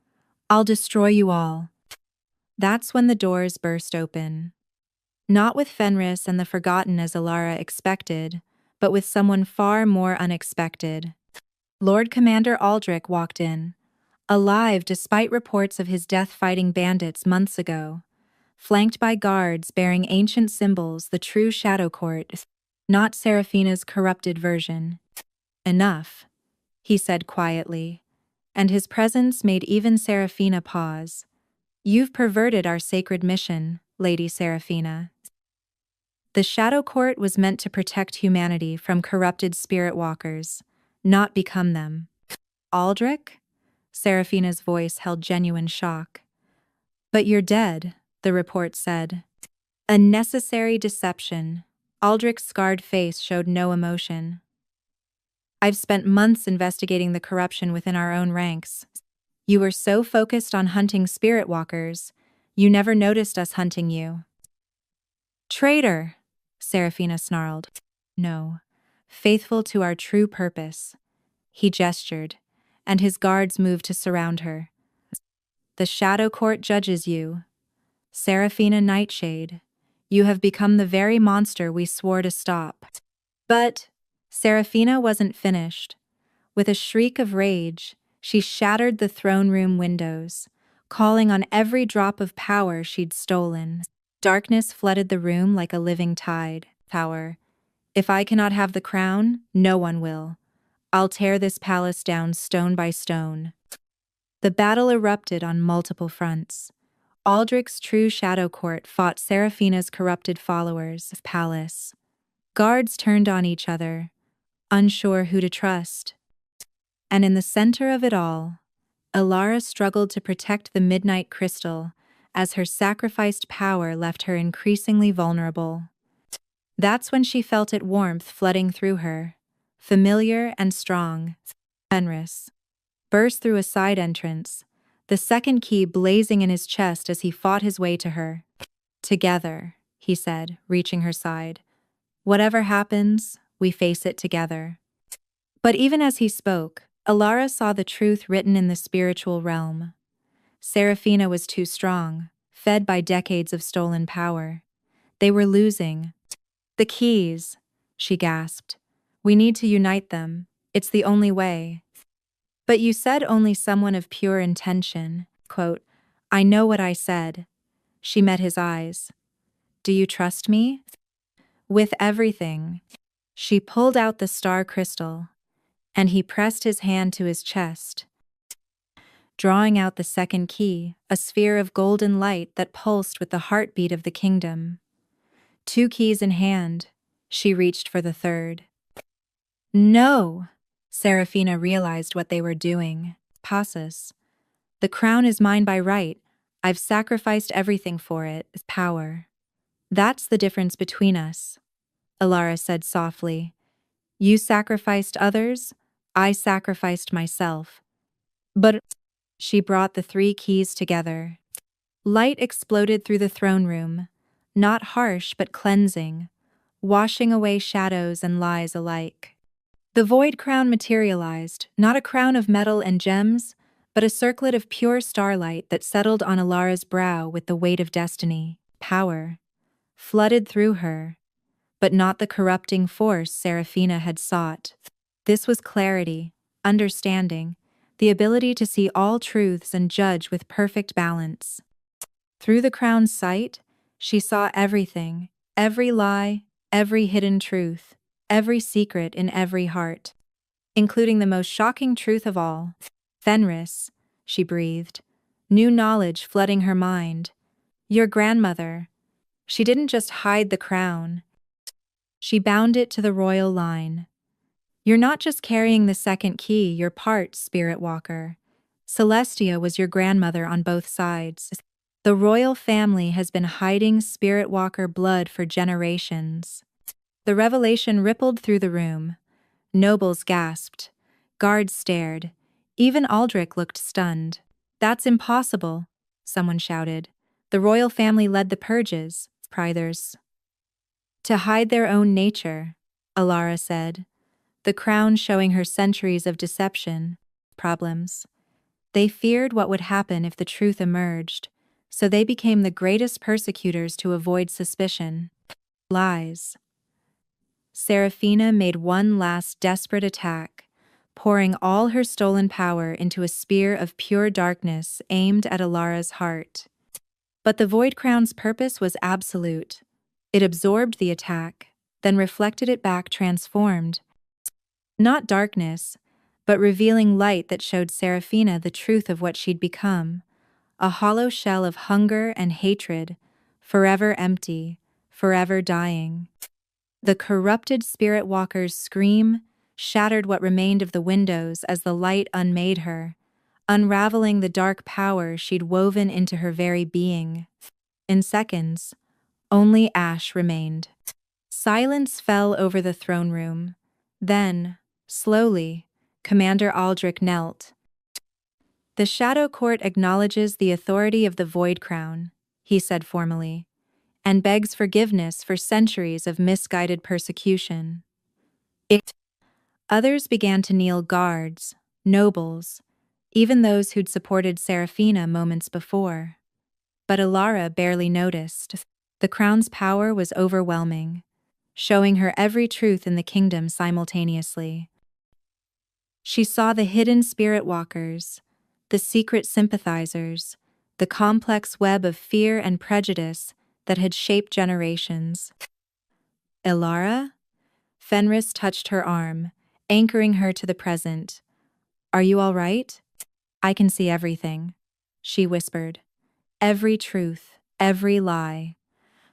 I'll destroy you all. That's when the doors burst open. Not with Fenris and the Forgotten as Alara expected, but with someone far more unexpected. Lord Commander Aldrich walked in, alive despite reports of his death fighting bandits months ago, flanked by guards bearing ancient symbols, the true Shadow Court, not Seraphina's corrupted version. Enough, he said quietly, and his presence made even Seraphina pause. You've perverted our sacred mission, Lady Seraphina. The Shadow Court was meant to protect humanity from corrupted spirit walkers, not become them. Aldrich? Seraphina's voice held genuine shock. But you're dead, the report said. A necessary deception. Aldrich's scarred face showed no emotion. I've spent months investigating the corruption within our own ranks. You were so focused on hunting spirit walkers, you never noticed us hunting you. Traitor, Seraphina snarled. No, faithful to our true purpose. He gestured, and his guards moved to surround her. The Shadow Court judges you. Seraphina Nightshade, you have become the very monster we swore to stop. But Seraphina wasn't finished. With a shriek of rage, she shattered the throne room windows, calling on every drop of power she'd stolen. Darkness flooded the room like a living tide. Power. If I cannot have the crown, no one will. I'll tear this palace down stone by stone. The battle erupted on multiple fronts. Aldrich's true Shadow Court fought Seraphina's corrupted followers' palace. Guards turned on each other, unsure who to trust. And in the center of it all, Alara struggled to protect the Midnight Crystal as her sacrificed power left her increasingly vulnerable. That's when she felt its warmth flooding through her, familiar and strong. Fenris burst through a side entrance, the second key blazing in his chest as he fought his way to her. Together, he said, reaching her side. Whatever happens, we face it together. But even as he spoke, Alara saw the truth written in the spiritual realm. Seraphina was too strong, fed by decades of stolen power. They were losing. The keys, she gasped. We need to unite them. It's the only way. But you said only someone of pure intention. Quote, I know what I said. She met his eyes. Do you trust me? With everything. She pulled out the star crystal, and he pressed his hand to his chest, drawing out the second key, a sphere of golden light that pulsed with the heartbeat of the kingdom. 2 keys in hand, she reached for the third. No! Seraphina realized what they were doing. Passus. The crown is mine by right. I've sacrificed everything for it, power. That's the difference between us, Alara said softly. You sacrificed others, I sacrificed myself. But she brought the 3 keys together. Light exploded through the throne room, not harsh but cleansing, washing away shadows and lies alike. The void crown materialized, not a crown of metal and gems, but a circlet of pure starlight that settled on Alara's brow with the weight of destiny. Power flooded through her, but not the corrupting force Seraphina had sought. This was clarity, understanding, the ability to see all truths and judge with perfect balance. Through the crown's sight, she saw everything, every lie, every hidden truth, every secret in every heart, including the most shocking truth of all. Fenris, she breathed, new knowledge flooding her mind. Your grandmother. She didn't just hide the crown. She bound it to the royal line. You're not just carrying the second key, you're part Spirit Walker. Celestia was your grandmother on both sides. The royal family has been hiding Spirit Walker blood for generations. The revelation rippled through the room. Nobles gasped. Guards stared. Even Aldrich looked stunned. That's impossible, someone shouted. The royal family led the purges, Prithers. To hide their own nature, Alara said. The crown showing her centuries of deception, problems. They feared what would happen if the truth emerged, so they became the greatest persecutors to avoid suspicion. Lies. Seraphina made one last desperate attack, pouring all her stolen power into a spear of pure darkness aimed at Alara's heart. But the Void Crown's purpose was absolute. It absorbed the attack, then reflected it back transformed. Not darkness, but revealing light that showed Seraphina the truth of what she'd become, a hollow shell of hunger and hatred, forever empty, forever dying. The corrupted Spirit Walker's scream shattered what remained of the windows as the light unmade her, unraveling the dark power she'd woven into her very being. In seconds, only ash remained. Silence fell over the throne room. Then, slowly, Commander Aldrich knelt. The Shadow Court acknowledges the authority of the Void Crown, he said formally, and begs forgiveness for centuries of misguided persecution. Others began to kneel guards, nobles, even those who'd supported Seraphina moments before. But Alara barely noticed. The crown's power was overwhelming, showing her every truth in the kingdom simultaneously. She saw the hidden spirit walkers, the secret sympathizers, the complex web of fear and prejudice that had shaped generations. Ilara? Fenris touched her arm, anchoring her to the present. Are you all right? I can see everything, she whispered. Every truth, every lie.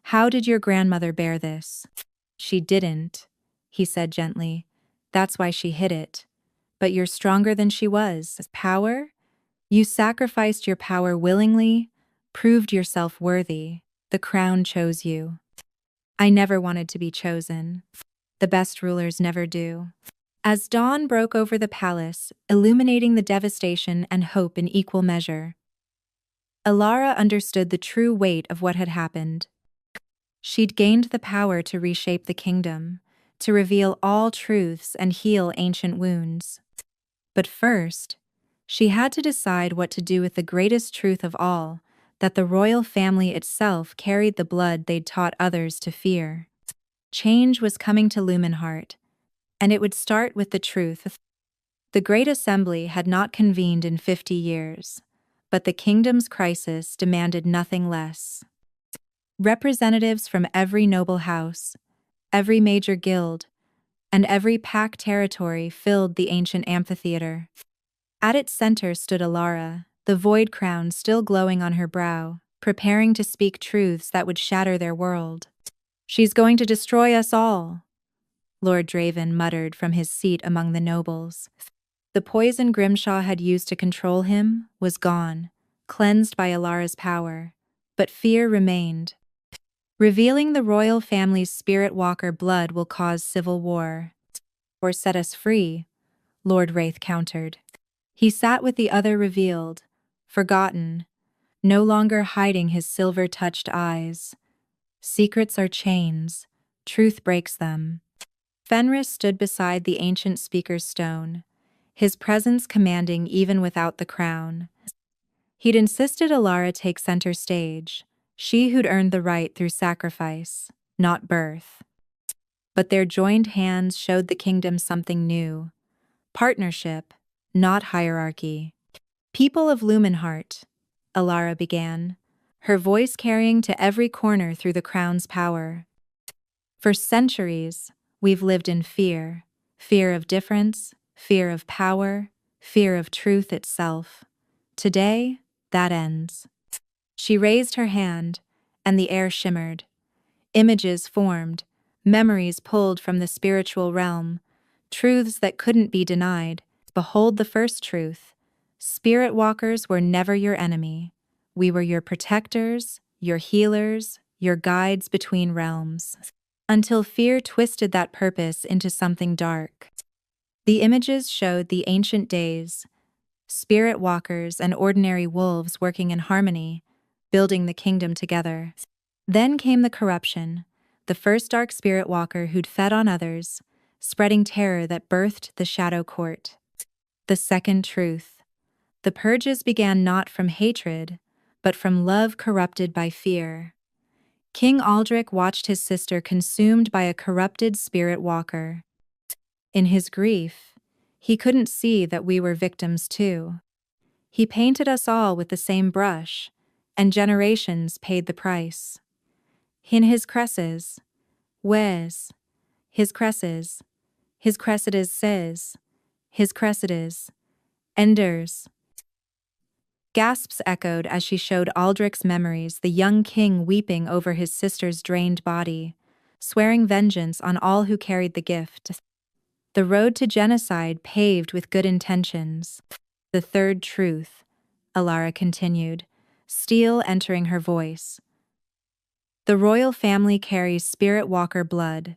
How did your grandmother bear this? She didn't, he said gently. That's why she hid it. But you're stronger than she was. Power? You sacrificed your power willingly, proved yourself worthy. The crown chose you. I never wanted to be chosen. The best rulers never do. As dawn broke over the palace, illuminating the devastation and hope in equal measure, Alara understood the true weight of what had happened. She'd gained the power to reshape the kingdom, to reveal all truths and heal ancient wounds. But first, she had to decide what to do with the greatest truth of all, that the royal family itself carried the blood they'd taught others to fear. Change was coming to Lumenhart, and it would start with the truth. The Great Assembly had not convened in 50 years, but the kingdom's crisis demanded nothing less. Representatives from every noble house, every major guild, and every pack territory filled the ancient amphitheater. At its center stood Alara, the void crown still glowing on her brow, preparing to speak truths that would shatter their world. She's going to destroy us all, Lord Draven muttered from his seat among the nobles. The poison Grimshaw had used to control him was gone, cleansed by Alara's power, but fear remained. Revealing the royal family's spirit walker blood will cause civil war. Or set us free, Lord Wraith countered. He sat with the other revealed, forgotten, no longer hiding his silver-touched eyes. Secrets are chains, truth breaks them. Fenris stood beside the ancient speaker's stone, his presence commanding even without the crown. He'd insisted Alara take center stage, she who'd earned the right through sacrifice, not birth. But their joined hands showed the kingdom something new. Partnership, not hierarchy. People of Lumenhart, Alara began, her voice carrying to every corner through the crown's power. For centuries, we've lived in fear. Fear of difference, fear of power, fear of truth itself. Today, that ends. She raised her hand, and the air shimmered. Images formed, memories pulled from the spiritual realm, truths that couldn't be denied. Behold the first truth. Spirit walkers were never your enemy. We were your protectors, your healers, your guides between realms. Until fear twisted that purpose into something dark. The images showed the ancient days, spirit walkers and ordinary wolves working in harmony, building the kingdom together. Then came the corruption, the first dark spirit walker who'd fed on others, spreading terror that birthed the Shadow Court. The second truth. The purges began not from hatred, but from love corrupted by fear. King Aldrich watched his sister consumed by a corrupted spirit walker. In his grief, he couldn't see that we were victims too. He painted us all with the same brush, and generations paid the price. In his cresses, his cresses says, his cresses, enders. Gasps echoed as she showed Aldrich's memories, the young king weeping over his sister's drained body, swearing vengeance on all who carried the gift. The road to genocide paved with good intentions. The third truth, Alara continued, steel entering her voice. The royal family carries spirit walker blood.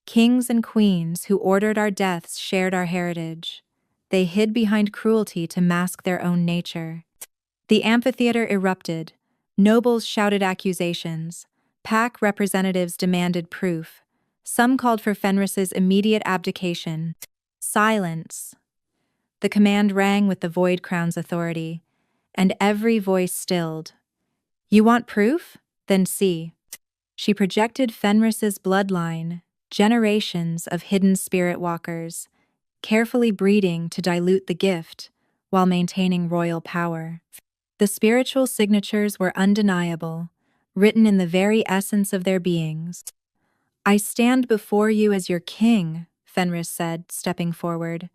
Kings and queens who ordered our deaths shared our heritage. They hid behind cruelty to mask their own nature. The amphitheater erupted. Nobles shouted accusations. Pack representatives demanded proof. Some called for Fenris's immediate abdication. Silence. The command rang with the Void Crown's authority, and every voice stilled. You want proof? Then see. She projected Fenris's bloodline, generations of hidden spirit walkers, carefully breeding to dilute the gift while maintaining royal power. The spiritual signatures were undeniable, written in the very essence of their beings. I stand before you as your king, Fenris said, stepping forward,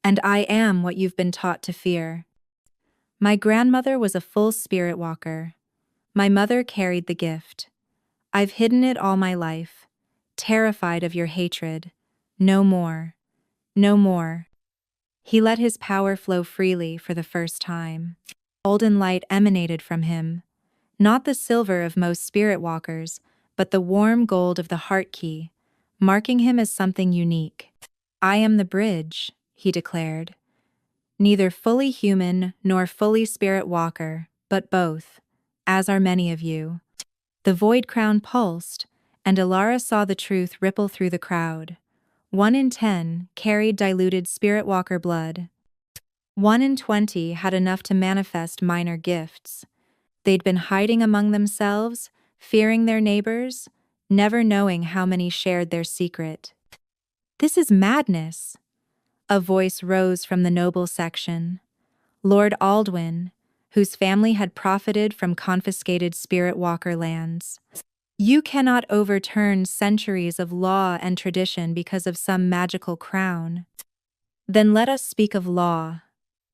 and I am what you've been taught to fear. My grandmother was a full spirit walker. My mother carried the gift. I've hidden it all my life, terrified of your hatred. No more. No more. He let his power flow freely for the first time. Golden light emanated from him, not the silver of most spirit walkers, but the warm gold of the heart key, marking him as something unique. I am the bridge, he declared. Neither fully human nor fully spirit walker, but both, as are many of you. The void crown pulsed, and Alara saw the truth ripple through the crowd. 1 in 10 carried diluted spirit walker blood. 1 in 20 had enough to manifest minor gifts. They'd been hiding among themselves, fearing their neighbors, never knowing how many shared their secret. This is madness. A voice rose from the noble section. Lord Aldwin, whose family had profited from confiscated spirit walker lands. You cannot overturn centuries of law and tradition because of some magical crown. Then let us speak of law,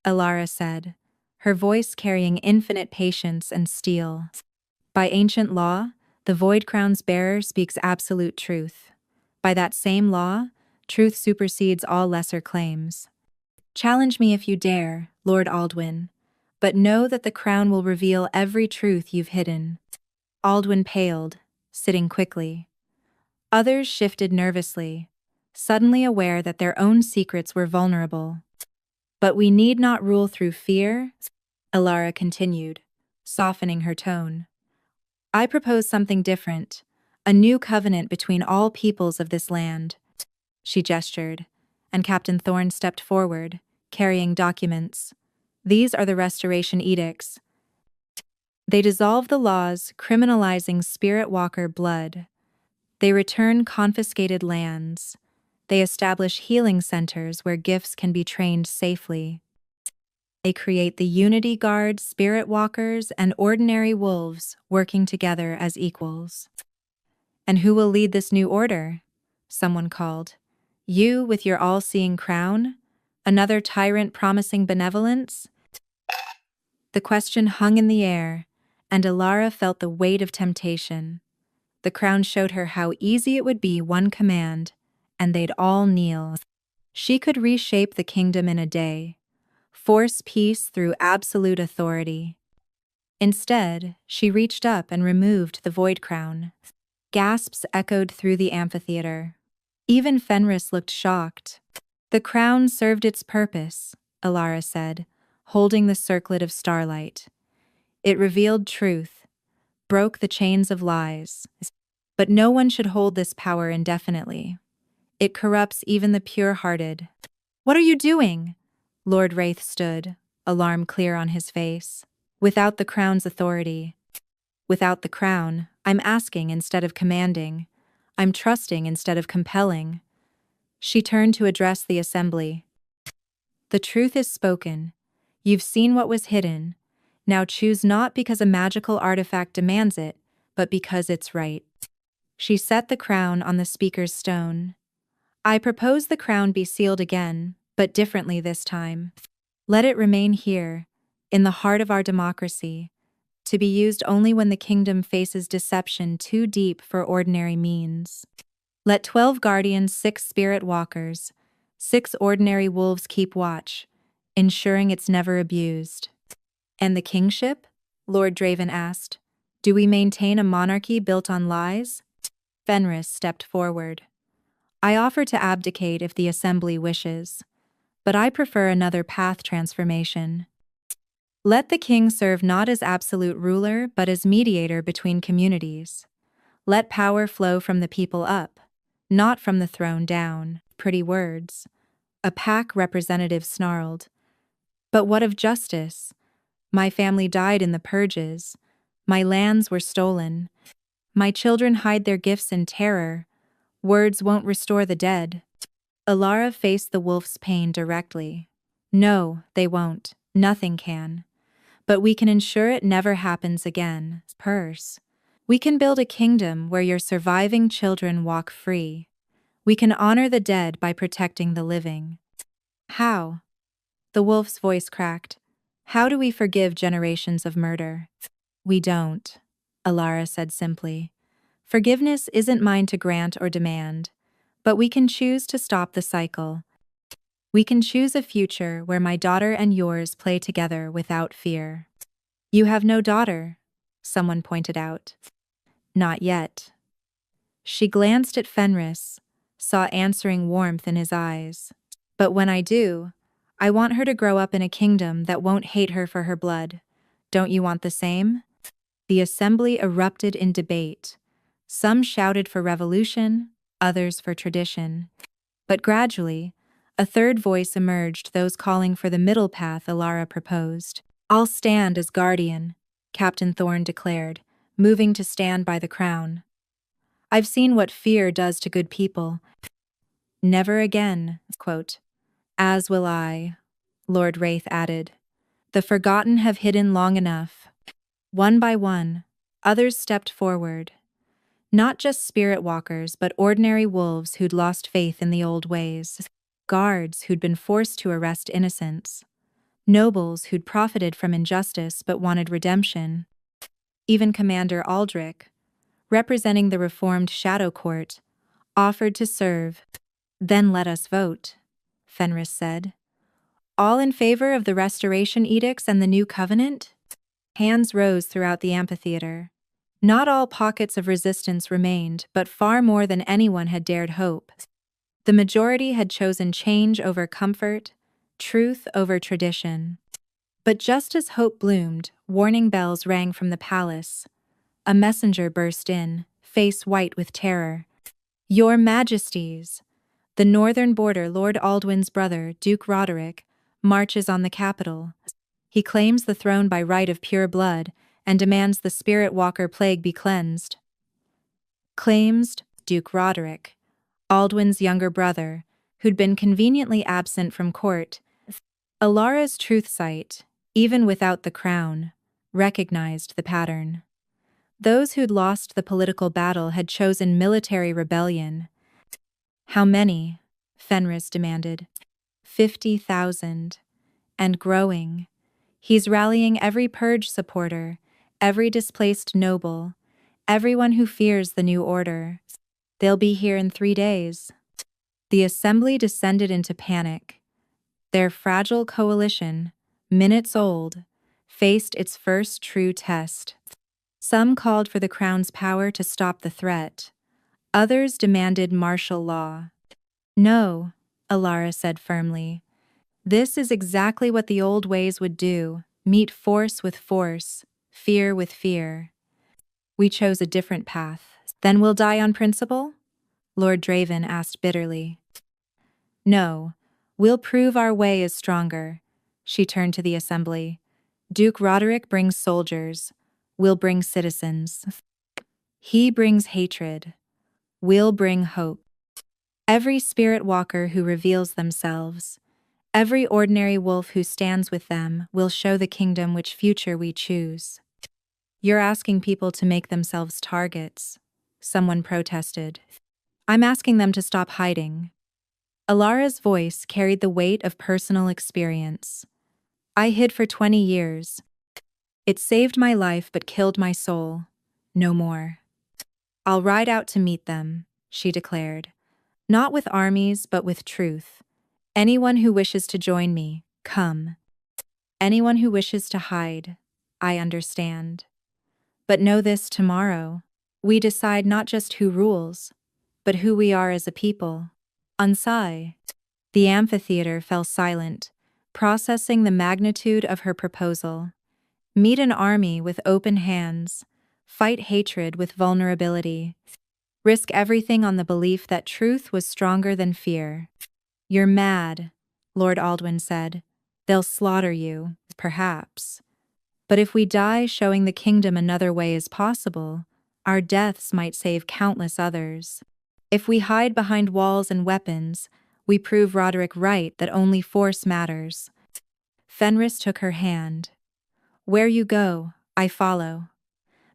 Alara said, her voice carrying infinite patience and steel. By ancient law, the Void Crown's bearer speaks absolute truth. By that same law, truth supersedes all lesser claims. Challenge me if you dare, Lord Aldwin, but know that the crown will reveal every truth you've hidden. Aldwin paled, sitting quickly. Others shifted nervously, suddenly aware that their own secrets were vulnerable. But we need not rule through fear, Alara continued, softening her tone. I propose something different, a new covenant between all peoples of this land. She gestured, and Captain Thorne stepped forward, carrying documents. These are the restoration edicts. They dissolve the laws criminalizing spirit walker blood. They return confiscated lands. They establish healing centers where gifts can be trained safely. They create the Unity Guard, spirit walkers, and ordinary wolves working together as equals. And who will lead this new order? Someone called. You with your all-seeing crown? Another tyrant promising benevolence? The question hung in the air, and Alara felt the weight of temptation. The crown showed her how easy it would be one command, and they'd all kneel. She could reshape the kingdom in a day, force peace through absolute authority. Instead, she reached up and removed the void crown. Gasps echoed through the amphitheater. Even Fenris looked shocked. The crown served its purpose, Alara said, holding the circlet of starlight. It revealed truth, broke the chains of lies. But no one should hold this power indefinitely. It corrupts even the pure-hearted. What are you doing? Lord Wraith stood, alarm clear on his face. Without the crown's authority. Without the crown, I'm asking instead of commanding. I'm trusting instead of compelling. She turned to address the assembly. The truth is spoken. You've seen what was hidden. Now choose not because a magical artifact demands it, but because it's right. She set the crown on the speaker's stone. I propose the crown be sealed again, but differently this time. Let it remain here, in the heart of our democracy, to be used only when the kingdom faces deception too deep for ordinary means. Let 12 guardians, 6 spirit walkers, 6 ordinary wolves keep watch, ensuring it's never abused. And the kingship? Lord Draven asked. Do we maintain a monarchy built on lies? Fenris stepped forward. I offer to abdicate if the assembly wishes, but I prefer another path transformation. Let the king serve not as absolute ruler but as mediator between communities. Let power flow from the people up, not from the throne down. Pretty words. A pack representative snarled, But what of justice? My family died in the purges. My lands were stolen. My children hide their gifts in terror. Words won't restore the dead. Alara faced the wolf's pain directly. No, they won't. Nothing can. But we can ensure it never happens again. Purse. We can build a kingdom where your surviving children walk free. We can honor the dead by protecting the living. How? The wolf's voice cracked. How do we forgive generations of murder? We don't, Alara said simply. Forgiveness isn't mine to grant or demand, but we can choose to stop the cycle. We can choose a future where my daughter and yours play together without fear. You have no daughter, someone pointed out. Not yet. She glanced at Fenris, saw answering warmth in his eyes. But when I do, I want her to grow up in a kingdom that won't hate her for her blood. Don't you want the same? The assembly erupted in debate. Some shouted for revolution, others for tradition. But gradually, a third voice emerged, those calling for the middle path Alara proposed. I'll stand as guardian, Captain Thorne declared, moving to stand by the crown. I've seen what fear does to good people. Never again, quote. As will I, Lord Wraith added. The forgotten have hidden long enough. One by one, others stepped forward. Not just spirit walkers, but ordinary wolves who'd lost faith in the old ways. Guards who'd been forced to arrest innocents. Nobles who'd profited from injustice but wanted redemption. Even Commander Aldrich, representing the reformed Shadow Court, offered to serve. Then let us vote, Fenris said. All in favor of the restoration edicts and the new covenant? Hands rose throughout the amphitheater. Not all pockets of resistance remained, but far more than anyone had dared hope. The majority had chosen change over comfort, truth over tradition. But just as hope bloomed, warning bells rang from the palace. A messenger burst in, face white with terror. Your Majesties! The northern border, Lord Aldwin's brother, Duke Roderick, marches on the capital. He claims the throne by right of pure blood and demands the Spirit Walker plague be cleansed. Claims Duke Roderick, Aldwin's younger brother, who'd been conveniently absent from court. Alara's truth sight, even without the crown, recognized the pattern. Those who'd lost the political battle had chosen military rebellion. How many? Fenris demanded. 50,000. And growing. He's rallying every purge supporter, every displaced noble, everyone who fears the new order. They'll be here in 3 days. The assembly descended into panic. Their fragile coalition, minutes old, faced its first true test. Some called for the crown's power to stop the threat. Others demanded martial law. No, Alara said firmly. This is exactly what the old ways would do, meet force with force, fear with fear. We chose a different path. Then we'll die on principle? Lord Draven asked bitterly. No, we'll prove our way is stronger. She turned to the assembly. Duke Roderick brings soldiers. We'll bring citizens. He brings hatred. We'll bring hope. Every spirit walker who reveals themselves, every ordinary wolf who stands with them will show the kingdom which future we choose. You're asking people to make themselves targets, someone protested. I'm asking them to stop hiding. Alara's voice carried the weight of personal experience. I hid for 20 years. It saved my life but killed my soul. No more. I'll ride out to meet them, she declared. Not with armies, but with truth. Anyone who wishes to join me, come. Anyone who wishes to hide, I understand. But know this tomorrow. We decide not just who rules, but who we are as a people. Unsai. The amphitheater fell silent, processing the magnitude of her proposal. Meet an army with open hands. Fight hatred with vulnerability. Risk everything on the belief that truth was stronger than fear. You're mad, Lord Aldwin said. They'll slaughter you, perhaps. But if we die showing the kingdom another way is possible, our deaths might save countless others. If we hide behind walls and weapons, we prove Roderick right that only force matters. Fenris took her hand. Where you go, I follow.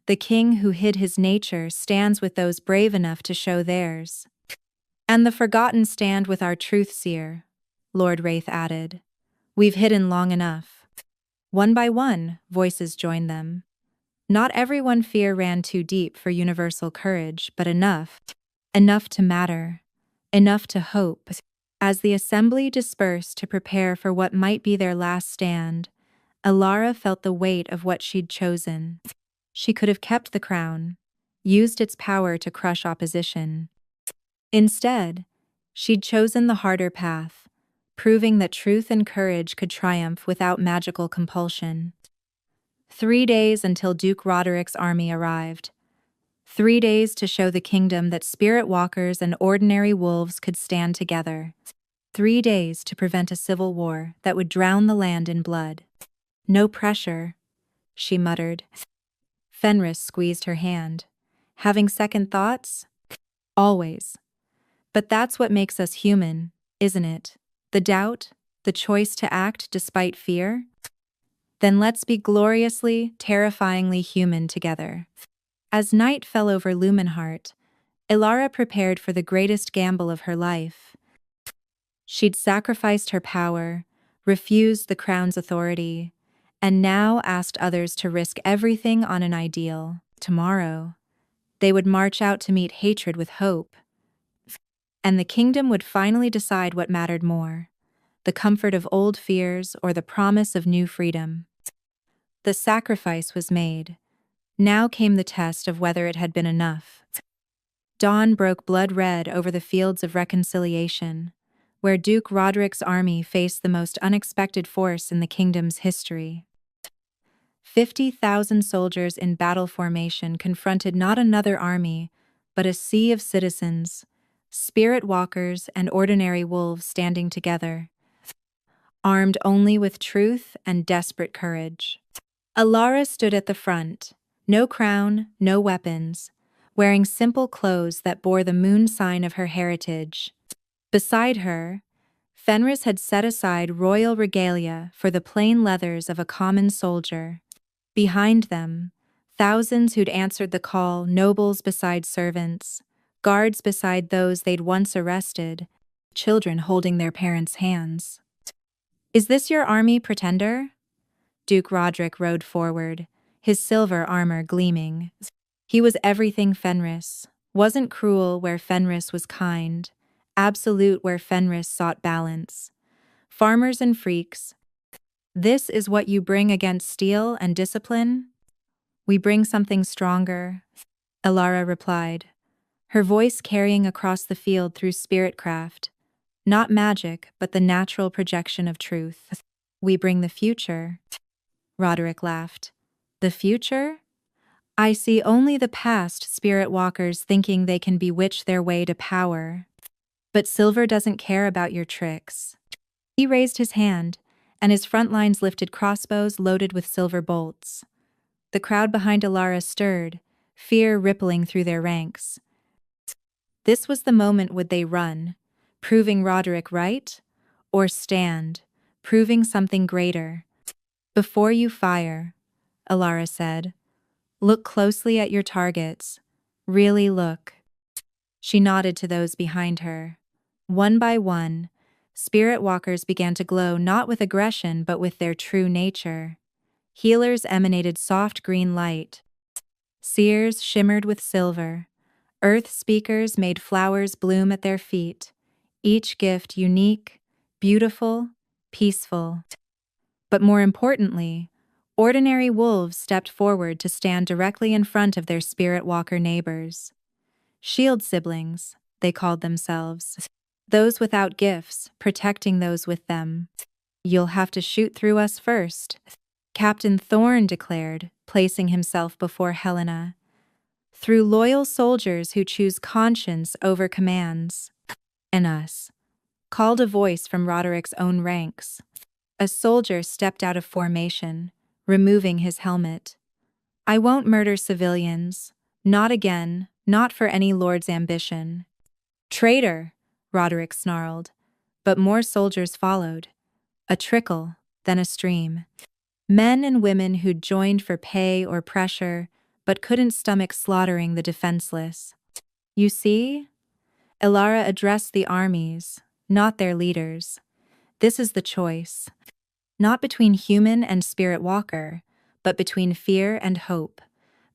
The king who hid his nature stands with those brave enough to show theirs. And the forgotten stand with our truth seer, Lord Wraith added. We've hidden long enough. One by one, voices joined them. Not everyone fear ran too deep for universal courage, but enough. Enough to matter. Enough to hope. As the assembly dispersed to prepare for what might be their last stand, Alara felt the weight of what she'd chosen. She could have kept the crown, used its power to crush opposition. Instead, she'd chosen the harder path, proving that truth and courage could triumph without magical compulsion. 3 days until Duke Roderick's army arrived. 3 days to show the kingdom that spirit walkers and ordinary wolves could stand together. 3 days to prevent a civil war that would drown the land in blood. No pressure, she muttered. Fenris squeezed her hand. Having second thoughts? Always. But that's what makes us human, isn't it? The doubt, the choice to act despite fear? Then let's be gloriously, terrifyingly human together. As night fell over Lumenheart, Ilara prepared for the greatest gamble of her life. She'd sacrificed her power, refused the crown's authority, and now asked others to risk everything on an ideal. Tomorrow, they would march out to meet hatred with hope. And the kingdom would finally decide what mattered more, the comfort of old fears or the promise of new freedom. The sacrifice was made. Now came the test of whether it had been enough. Dawn broke blood red over the fields of reconciliation, where Duke Roderick's army faced the most unexpected force in the kingdom's history. 50,000 soldiers in battle formation confronted not another army, but a sea of citizens, spirit walkers and ordinary wolves standing together, armed only with truth and desperate courage. Alara stood at the front, no crown, no weapons, wearing simple clothes that bore the moon sign of her heritage. Beside her, Fenris had set aside royal regalia for the plain leathers of a common soldier. Behind them, thousands who'd answered the call, nobles beside servants, guards beside those they'd once arrested, children holding their parents' hands. Is this your army, pretender? Duke Roderick rode forward, his silver armor gleaming. He was everything Fenris, wasn't cruel where Fenris was kind, absolute where Fenris sought balance. Farmers and freaks, this is what you bring against steel and discipline? We bring something stronger, Alara replied, her voice carrying across the field through spiritcraft. Not magic, but the natural projection of truth. We bring the future. Roderick laughed. The future? I see only the past, spirit walkers thinking they can bewitch their way to power. But Silver doesn't care about your tricks. He raised his hand, and his front lines lifted crossbows loaded with silver bolts. The crowd behind Alara stirred, fear rippling through their ranks. This was the moment. Would they run, proving Roderick right? Or stand, proving something greater? Before you fire, Alara said, look closely at your targets. Really look. She nodded to those behind her. One by one, spirit walkers began to glow not with aggression but with their true nature. Healers emanated soft green light. Seers shimmered with silver. Earth speakers made flowers bloom at their feet, each gift unique, beautiful, peaceful. But more importantly, ordinary wolves stepped forward to stand directly in front of their spirit walker neighbors. Shield siblings, they called themselves. Those without gifts, protecting those with them. You'll have to shoot through us first, Captain Thorn declared, placing himself before Helena. Through loyal soldiers who choose conscience over commands. And us, called a voice from Roderick's own ranks. A soldier stepped out of formation, removing his helmet. I won't murder civilians. Not again, not for any lord's ambition. Traitor, Roderick snarled. But more soldiers followed. A trickle, then a stream. Men and women who'd joined for pay or pressure, but couldn't stomach slaughtering the defenseless. You see? Elara addressed the armies, not their leaders. This is the choice. Not between human and spirit walker, but between fear and hope,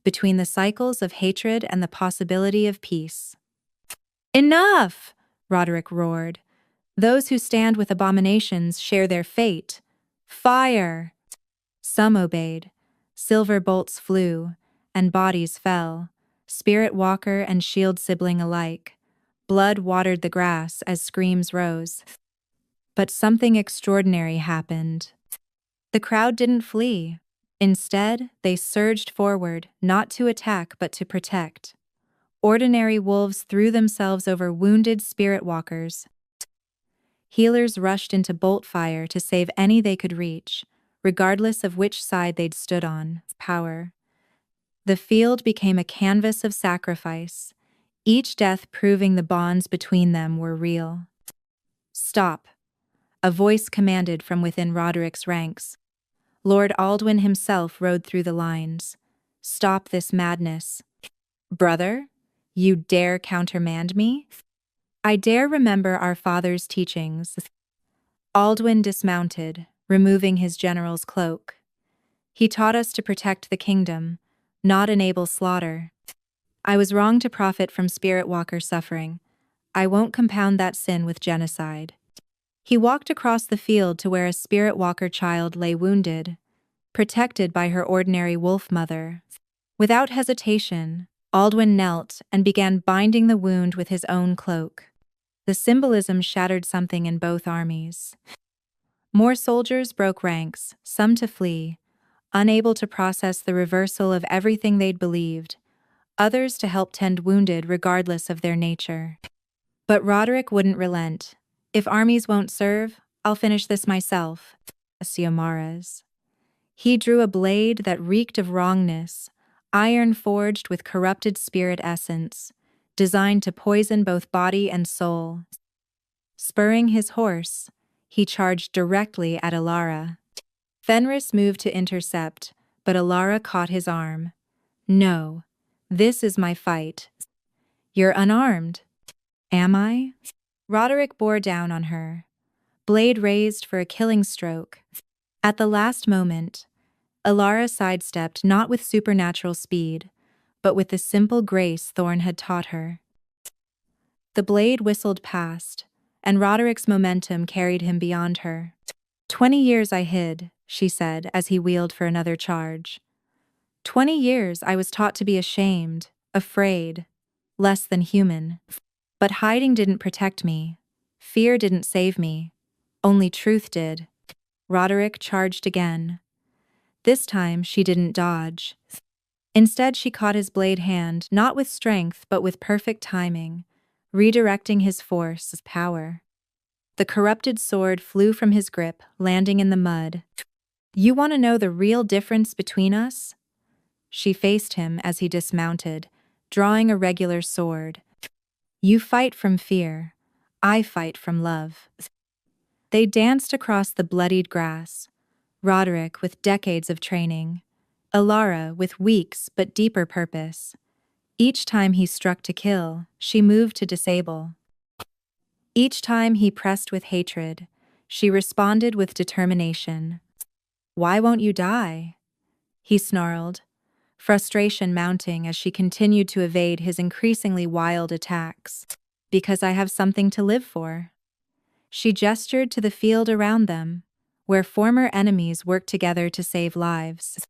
between the cycles of hatred and the possibility of peace. Enough! Roderick roared. Those who stand with abominations share their fate. Fire! Some obeyed. Silver bolts flew, and bodies fell, spirit walker and shield sibling alike. Blood watered the grass as screams rose. But something extraordinary happened. The crowd didn't flee. Instead, they surged forward, not to attack but to protect. Ordinary wolves threw themselves over wounded spirit walkers. Healers rushed into bolt fire to save any they could reach, regardless of which side they'd stood on. Power. The field became a canvas of sacrifice, each death proving the bonds between them were real. Stop. A voice commanded from within Roderick's ranks. Lord Aldwin himself rode through the lines. Stop this madness. Brother, you dare countermand me? I dare remember our father's teachings. Aldwin dismounted, removing his general's cloak. He taught us to protect the kingdom, not enable slaughter. I was wrong to profit from spirit walker suffering. I won't compound that sin with genocide. He walked across the field to where a spirit walker child lay wounded, protected by her ordinary wolf mother. Without hesitation, Aldwin knelt and began binding the wound with his own cloak. The symbolism shattered something in both armies. More soldiers broke ranks, some to flee, unable to process the reversal of everything they'd believed, others to help tend wounded regardless of their nature. But Roderick wouldn't relent. If armies won't serve, I'll finish this myself. Siomaras. He drew a blade that reeked of wrongness, iron forged with corrupted spirit essence, designed to poison both body and soul. Spurring his horse, he charged directly at Elara. Fenris moved to intercept, but Elara caught his arm. No, this is my fight. You're unarmed. Am I? Roderick bore down on her, blade raised for a killing stroke. At the last moment, Elara sidestepped not with supernatural speed, but with the simple grace Thorn had taught her. The blade whistled past, and Roderick's momentum carried him beyond her. 20 years I hid, she said as he wheeled for another charge. 20 years I was taught to be ashamed, afraid, less than human. But hiding didn't protect me. Fear didn't save me. Only truth did. Roderick charged again. This time she didn't dodge. Instead she caught his blade hand, not with strength but with perfect timing, redirecting his force with power. The corrupted sword flew from his grip, landing in the mud. You want to know the real difference between us? She faced him as he dismounted, drawing a regular sword. You fight from fear. I fight from love. They danced across the bloodied grass, Roderick with decades of training, Elara with weeks but deeper purpose. Each time he struck to kill, she moved to disable. Each time he pressed with hatred, she responded with determination. Why won't you die? He snarled, frustration mounting as she continued to evade his increasingly wild attacks. Because I have something to live for. She gestured to the field around them, where former enemies worked together to save lives.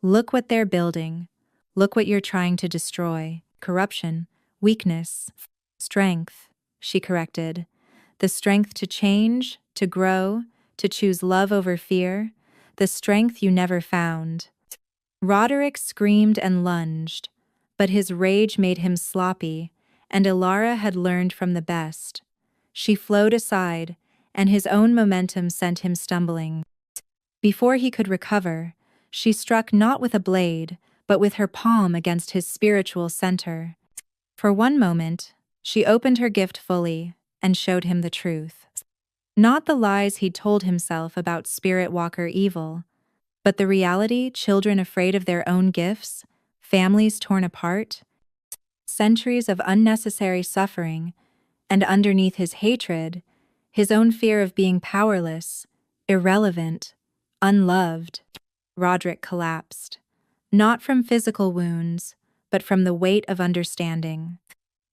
Look what they're building. Look what you're trying to destroy. Corruption, weakness, strength, she corrected. The strength to change, to grow, to choose love over fear. The strength you never found. Roderick screamed and lunged, but his rage made him sloppy, and Elara had learned from the best. She flowed aside, and his own momentum sent him stumbling. Before he could recover, she struck not with a blade, but with her palm against his spiritual center. For one moment, she opened her gift fully and showed him the truth. Not the lies he'd told himself about Spirit Walker evil, but the reality: children afraid of their own gifts, families torn apart, centuries of unnecessary suffering, and underneath his hatred, his own fear of being powerless, irrelevant, unloved. Roderick collapsed, not from physical wounds, but from the weight of understanding.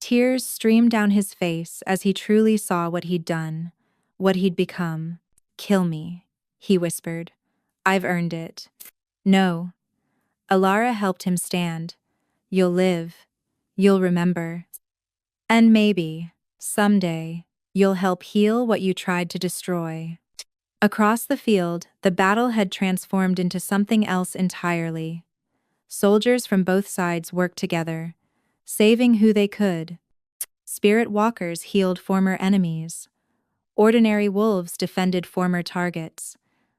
Tears streamed down his face as he truly saw what he'd done, what he'd become. "Kill me," he whispered. "I've earned it." "No." Alara helped him stand. "You'll live. You'll remember. And maybe, someday, you'll help heal what you tried to destroy." Across the field, the battle had transformed into something else entirely. Soldiers from both sides worked together, saving who they could. Spirit walkers healed former enemies. Ordinary wolves defended former targets.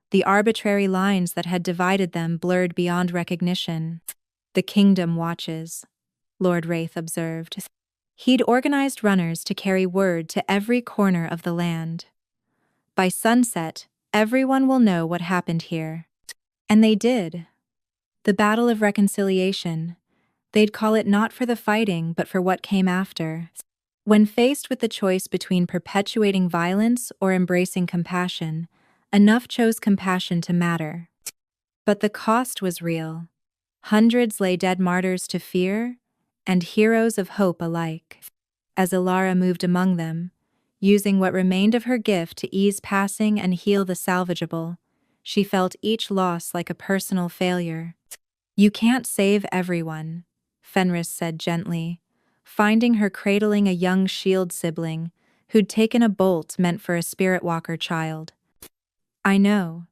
The arbitrary lines that had divided them blurred beyond recognition. "The kingdom watches," Lord Wraith observed. He'd organized runners to carry word to every corner of the land. "By sunset, everyone will know what happened here." And they did. The Battle of Reconciliation. They'd call it not for the fighting, but for what came after. When faced with the choice between perpetuating violence or embracing compassion, enough chose compassion to matter. But the cost was real. Hundreds lay dead, martyrs to fear, and heroes of hope alike. As Alara moved among them, using what remained of her gift to ease passing and heal the salvageable, she felt each loss like a personal failure. "You can't save everyone," Fenris said gently, finding her cradling a young shield sibling who'd taken a bolt meant for a spirit walker child. "I know,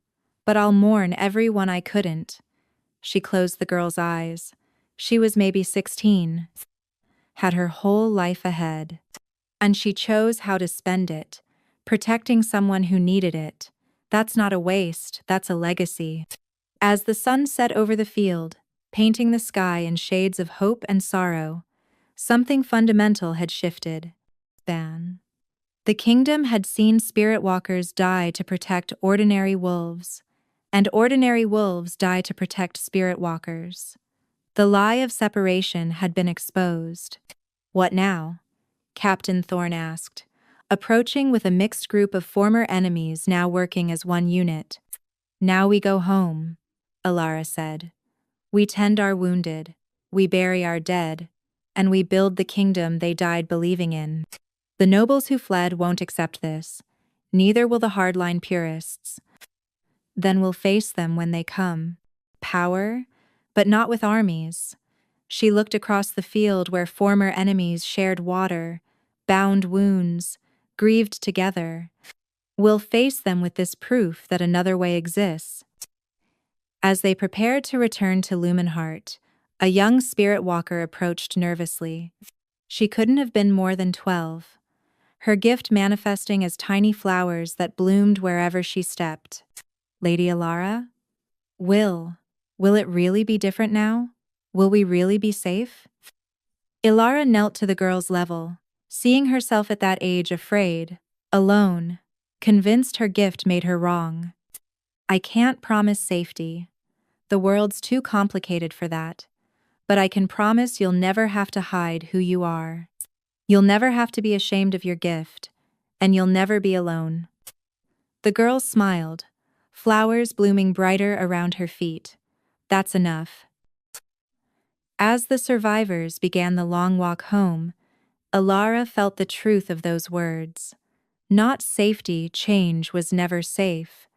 but I'll mourn everyone I couldn't." She closed the girl's eyes. She was maybe 16, had her whole life ahead. And she chose how to spend it, protecting someone who needed it. That's not a waste, that's a legacy. As the sun set over the field, painting the sky in shades of hope and sorrow, something fundamental had shifted. The kingdom had seen spirit walkers die to protect ordinary wolves, and ordinary wolves die to protect spirit walkers. The lie of separation had been exposed. "What now?" Captain Thorne asked, approaching with a mixed group of former enemies now working as one unit. "Now we go home," Alara said. "We tend our wounded, we bury our dead, and we build the kingdom they died believing in. The nobles who fled won't accept this, neither will the hardline purists. Then we'll face them when they come. Power, but not with armies." She looked across the field where former enemies shared water, bound wounds, grieved together. "We'll face them with this proof that another way exists." As they prepared to return to Lumenheart, a young spirit walker approached nervously. She couldn't have been more than 12, her gift manifesting as tiny flowers that bloomed wherever she stepped. "Lady Alara? Will it really be different now? Will we really be safe?" Ilara knelt to the girl's level, seeing herself at that age afraid, alone, convinced her gift made her wrong. "I can't promise safety. The world's too complicated for that. But I can promise you'll never have to hide who you are. You'll never have to be ashamed of your gift, and you'll never be alone." The girl smiled, flowers blooming brighter around her feet. "That's enough." As the survivors began the long walk home, Alara felt the truth of those words. Not safety, change was never safe.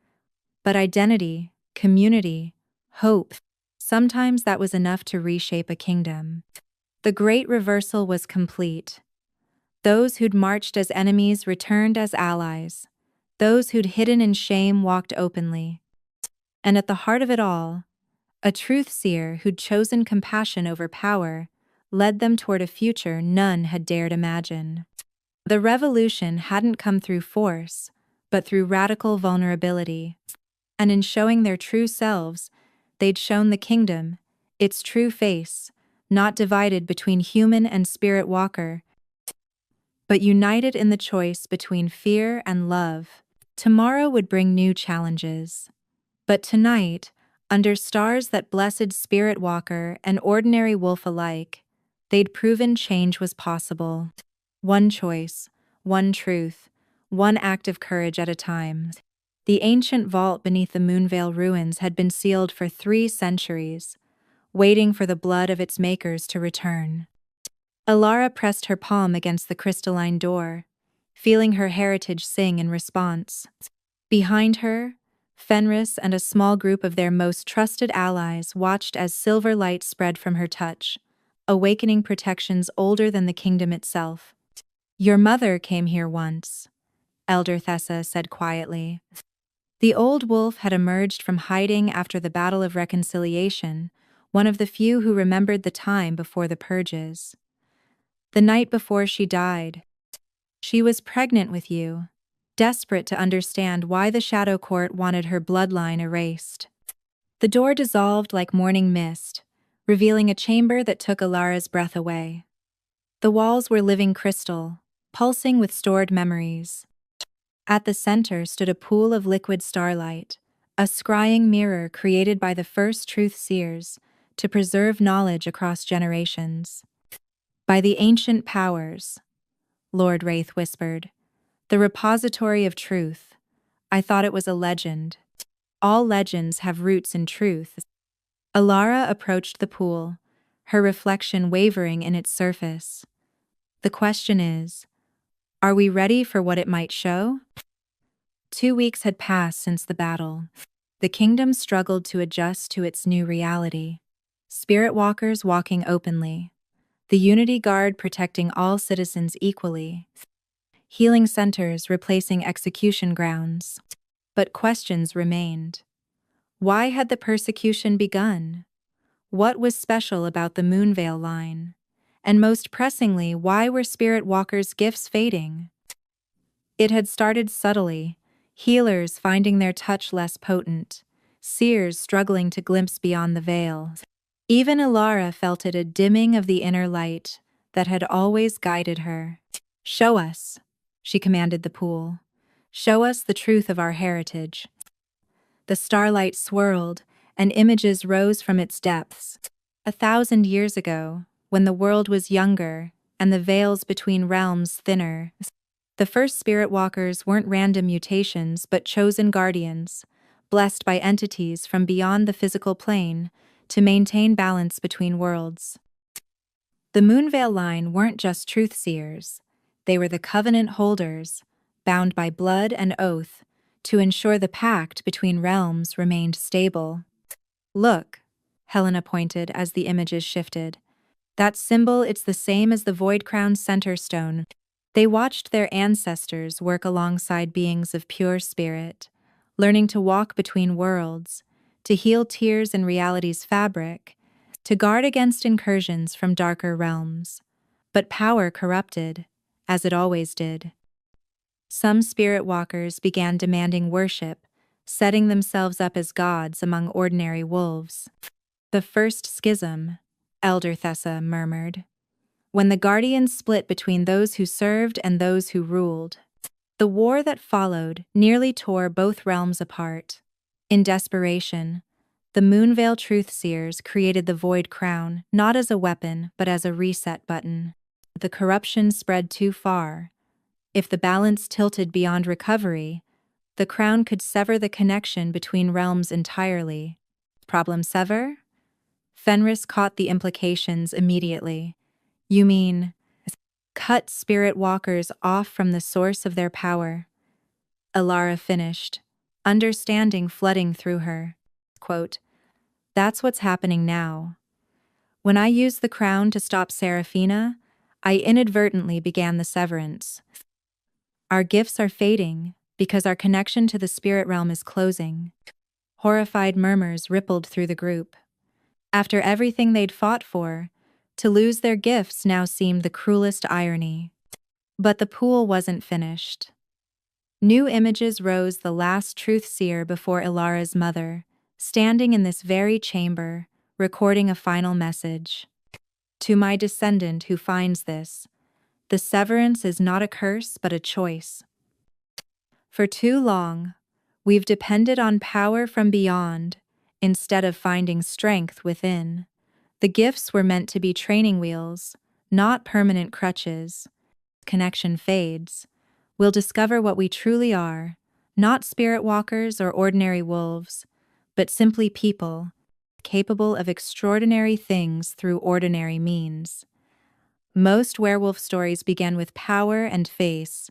But identity, community, hope, sometimes that was enough to reshape a kingdom. The great reversal was complete. Those who'd marched as enemies returned as allies. Those who'd hidden in shame walked openly. And at the heart of it all, a truth-seer who'd chosen compassion over power led them toward a future none had dared imagine. The revolution hadn't come through force, but through radical vulnerability. and in showing their true selves, they'd shown the kingdom, its true face, not divided between human and spirit walker, but united in the choice between fear and love. Tomorrow would bring new challenges. But tonight, under stars that blessed spirit walker and ordinary wolf alike, they'd proven change was possible. One choice, one truth, one act of courage at a time. The ancient vault beneath the Moonvale ruins had been sealed for 3 centuries, waiting for the blood of its makers to return. Alara pressed her palm against the crystalline door, feeling her heritage sing in response. Behind her, Fenris and a small group of their most trusted allies watched as silver light spread from her touch, awakening protections older than the kingdom itself. "Your mother came here once," Elder Thessa said quietly. The old wolf had emerged from hiding after the Battle of Reconciliation, one of the few who remembered the time before the purges. "The night before she died. She was pregnant with you, desperate to understand why the Shadow Court wanted her bloodline erased." The door dissolved like morning mist, revealing a chamber that took Alara's breath away. The walls were living crystal, pulsing with stored memories. At the center stood a pool of liquid starlight, a scrying mirror created by the first truth seers to preserve knowledge across generations. "By the ancient powers," Lord Wraith whispered, "the repository of truth. I thought it was a legend. All legends have roots in truth." Alara approached the pool, her reflection wavering in its surface. "The question is, are we ready for what it might show?" 2 weeks had passed since the battle. The kingdom struggled to adjust to its new reality. Spirit walkers walking openly, the Unity Guard protecting all citizens equally, healing centers replacing execution grounds. But questions remained. Why had the persecution begun? What was special about the Moonvale line? And most pressingly, why were Spirit Walkers' gifts fading? It had started subtly, healers finding their touch less potent, seers struggling to glimpse beyond the veil. Even Alara felt it, a dimming of the inner light that had always guided her. "Show us," she commanded the pool. "Show us the truth of our heritage." The starlight swirled, and images rose from its depths. 1,000 years ago, when the world was younger and the veils between realms thinner, the first spirit walkers weren't random mutations but chosen guardians, blessed by entities from beyond the physical plane to maintain balance between worlds. The Moonvale line weren't just truth seers, they were the covenant holders, bound by blood and oath, to ensure the pact between realms remained stable. "Look," Helena pointed as the images shifted. "That symbol, it's the same as the Void Crown's center stone." They watched their ancestors work alongside beings of pure spirit, learning to walk between worlds, to heal tears in reality's fabric, to guard against incursions from darker realms. But power corrupted, as it always did. Some spirit walkers began demanding worship, setting themselves up as gods among ordinary wolves. "The first schism," Elder Thessa murmured, "when the guardians split between those who served and those who ruled." The war that followed nearly tore both realms apart. In desperation, the Moonvale Truthseers created the Void Crown not as a weapon but as a reset button. The corruption spread too far. If the balance tilted beyond recovery, the crown could sever the connection between realms entirely. Problem sever? Fenris caught the implications immediately. "You mean, cut spirit walkers off from the source of their power?" Alara finished, understanding flooding through her. Quote, "That's what's happening now. When I used the crown to stop Seraphina, I inadvertently began the severance. Our gifts are fading because our connection to the spirit realm is closing." Horrified murmurs rippled through the group. After everything they'd fought for, to lose their gifts now seemed the cruelest irony. But the pool wasn't finished. New images rose the last truth seer before Ilara's mother, standing in this very chamber, recording a final message. To my descendant who finds this, the severance is not a curse but a choice. For too long, we've depended on power from beyond instead of finding strength within. The gifts were meant to be training wheels, not permanent crutches. Connection fades. We'll discover what we truly are, not spirit walkers or ordinary wolves, but simply people, capable of extraordinary things through ordinary means. Most werewolf stories begin with power and face.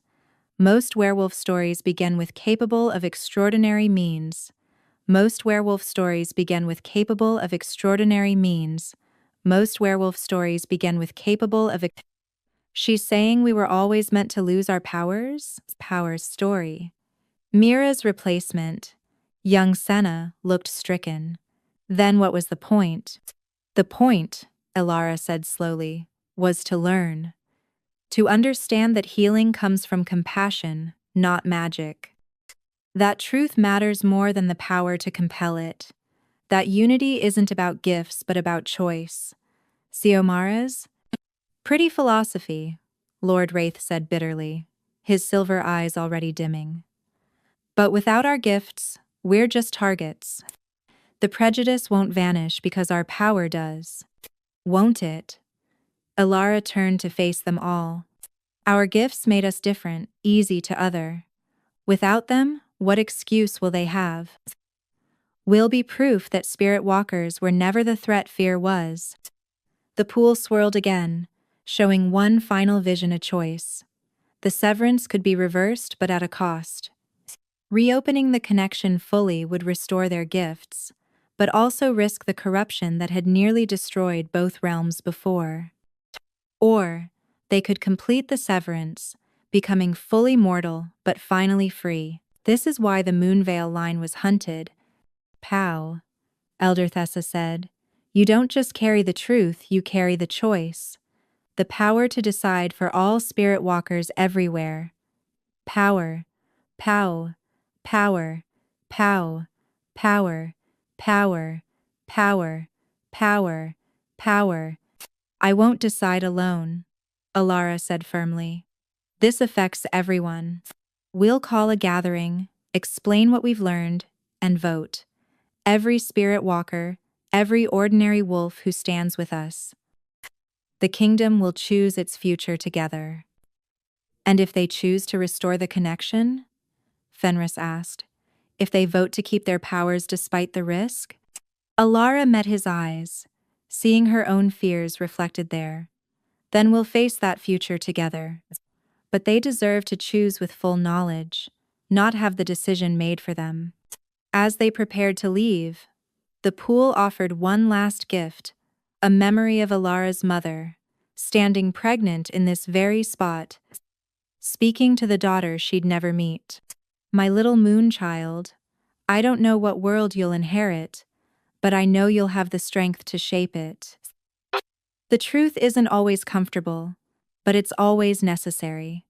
Most werewolf stories begin with capable of extraordinary means. Most werewolf stories begin with capable of extraordinary means. Most werewolf stories begin with capable of. She's saying we were always meant to lose our powers? Powers story. Mira's replacement. Young Senna looked stricken. Then what was the point? The point, Ilara said slowly, was to learn. To understand that healing comes from compassion, not magic. That truth matters more than the power to compel it. That unity isn't about gifts but about choice. Xiomara's? Pretty philosophy, Lord Wraith said bitterly, his silver eyes already dimming. But without our gifts, we're just targets. The prejudice won't vanish because our power does. Won't it? Ilara turned to face them all. Our gifts made us different, easy to other. Without them, what excuse will they have? We'll be proof that spirit walkers were never the threat fear was. The pool swirled again, showing one final vision a choice. The severance could be reversed but at a cost. Reopening the connection fully would restore their gifts, but also risk the corruption that had nearly destroyed both realms before. Or, they could complete the severance, becoming fully mortal but finally free. This is why the Moonveil line was hunted. Pow, Elder Thessa said. You don't just carry the truth, you carry the choice. The power to decide for all spirit walkers everywhere. Power, pow, power, pow, power, power, power, power, power. I won't decide alone, Ilara said firmly. This affects everyone. We'll call a gathering, explain what we've learned, and vote. Every spirit walker, every ordinary wolf who stands with us. The kingdom will choose its future together. And if they choose to restore the connection? Fenris asked. If they vote to keep their powers despite the risk? Ilara met his eyes, seeing her own fears reflected there. Then we'll face that future together. But they deserve to choose with full knowledge, not have the decision made for them. As they prepared to leave, the pool offered one last gift, a memory of Ilara's mother, standing pregnant in this very spot, speaking to the daughter she'd never meet. My little moon child, I don't know what world you'll inherit, but I know you'll have the strength to shape it. The truth isn't always comfortable, but it's always necessary.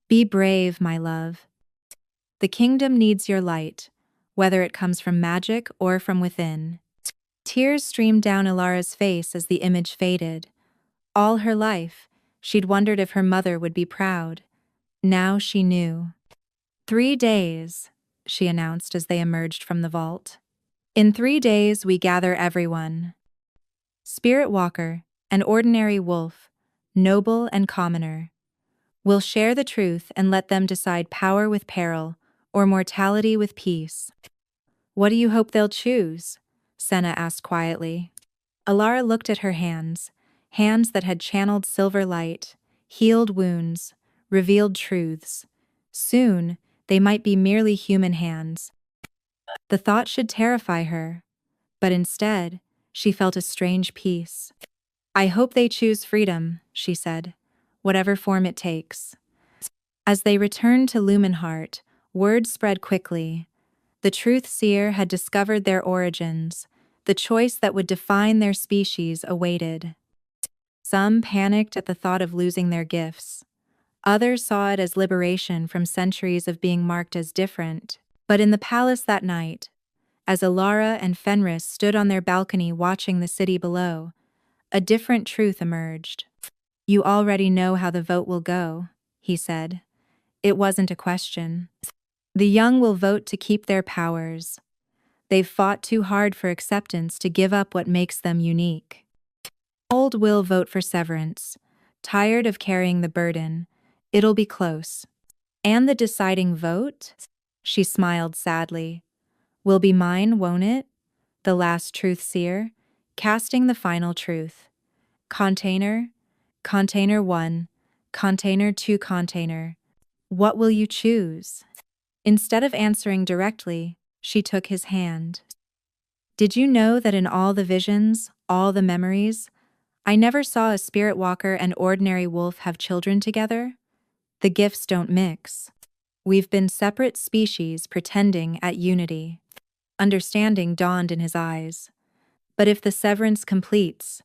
Be brave, my love. The kingdom needs your light, whether it comes from magic or from within. Tears streamed down Ilara's face as the image faded. All her life, she'd wondered if her mother would be proud. Now she knew. 3 days, she announced as they emerged from the vault. In 3 days we gather everyone. Spirit walker, an ordinary wolf, noble and commoner. We'll share the truth and let them decide power with peril, or mortality with peace. What do you hope they'll choose? Senna asked quietly. Ilara looked at her hands, hands that had channeled silver light, healed wounds, revealed truths. Soon, they might be merely human hands. The thought should terrify her, but instead, she felt a strange peace. I hope they choose freedom, she said, whatever form it takes. As they returned to Lumenheart, word spread quickly. The truth seer had discovered their origins. The choice that would define their species awaited. Some panicked at the thought of losing their gifts. Others saw it as liberation from centuries of being marked as different. But in the palace that night, as Alara and Fenris stood on their balcony watching the city below, a different truth emerged. "You already know how the vote will go," he said. It wasn't a question. "The young will vote to keep their powers. They've fought too hard for acceptance to give up what makes them unique. Old will vote for severance. Tired of carrying the burden, it'll be close. And the deciding vote?" She smiled sadly. "Will be mine, won't it? The last truth seer, casting the final truth. Container, container 1, container 2, container. What will you choose?" Instead of answering directly, she took his hand. "Did you know that in all the visions, all the memories, I never saw a spirit walker and ordinary wolf have children together? The gifts don't mix. We've been separate species pretending at unity." Understanding dawned in his eyes. "But if the severance completes,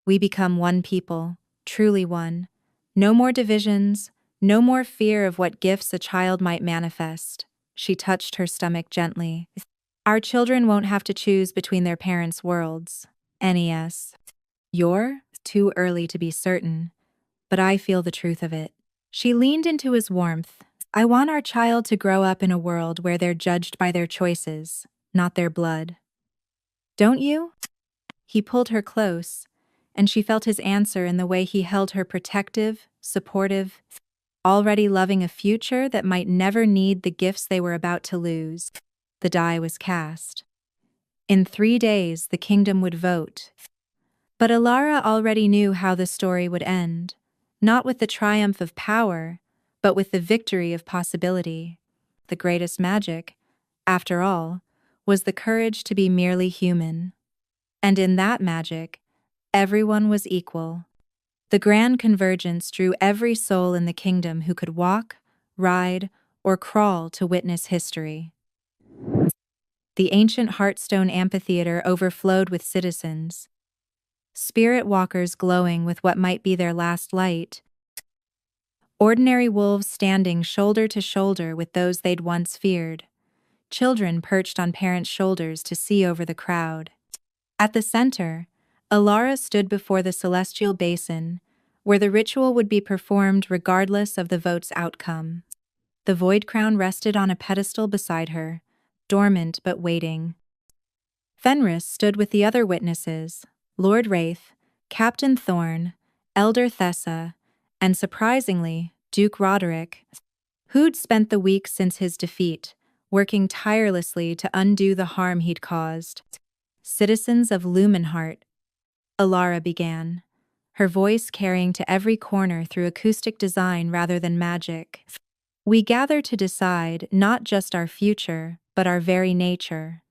we become one people, truly one. No more divisions, no more fear of what gifts a child might manifest." She touched her stomach gently. "Our children won't have to choose between their parents' worlds. NES. You're too early to be certain, but I feel the truth of it." She leaned into his warmth. "I want our child to grow up in a world where they're judged by their choices, not their blood. Don't you?" He pulled her close, and she felt his answer in the way he held her, protective, supportive, already loving a future that might never need the gifts they were about to lose. The die was cast. In 3 days, the kingdom would vote. But Alara already knew how the story would end, not with the triumph of power, but with the victory of possibility. The greatest magic, after all, was the courage to be merely human. And in that magic, everyone was equal. The grand convergence drew every soul in the kingdom who could walk, ride, or crawl to witness history. The ancient Heartstone amphitheater overflowed with citizens, spirit walkers glowing with what might be their last light, ordinary wolves standing shoulder to shoulder with those they'd once feared, children perched on parents' shoulders to see over the crowd. At the center, Alara stood before the celestial basin, where the ritual would be performed regardless of the vote's outcome. The void crown rested on a pedestal beside her, dormant but waiting. Fenris stood with the other witnesses, Lord Wraith, Captain Thorn, Elder Thessa, and surprisingly, Duke Roderick, who'd spent the week since his defeat, working tirelessly to undo the harm he'd caused. "Citizens of Lumenheart," Alara began, her voice carrying to every corner through acoustic design rather than magic. "We gather to decide not just our future, but our very nature.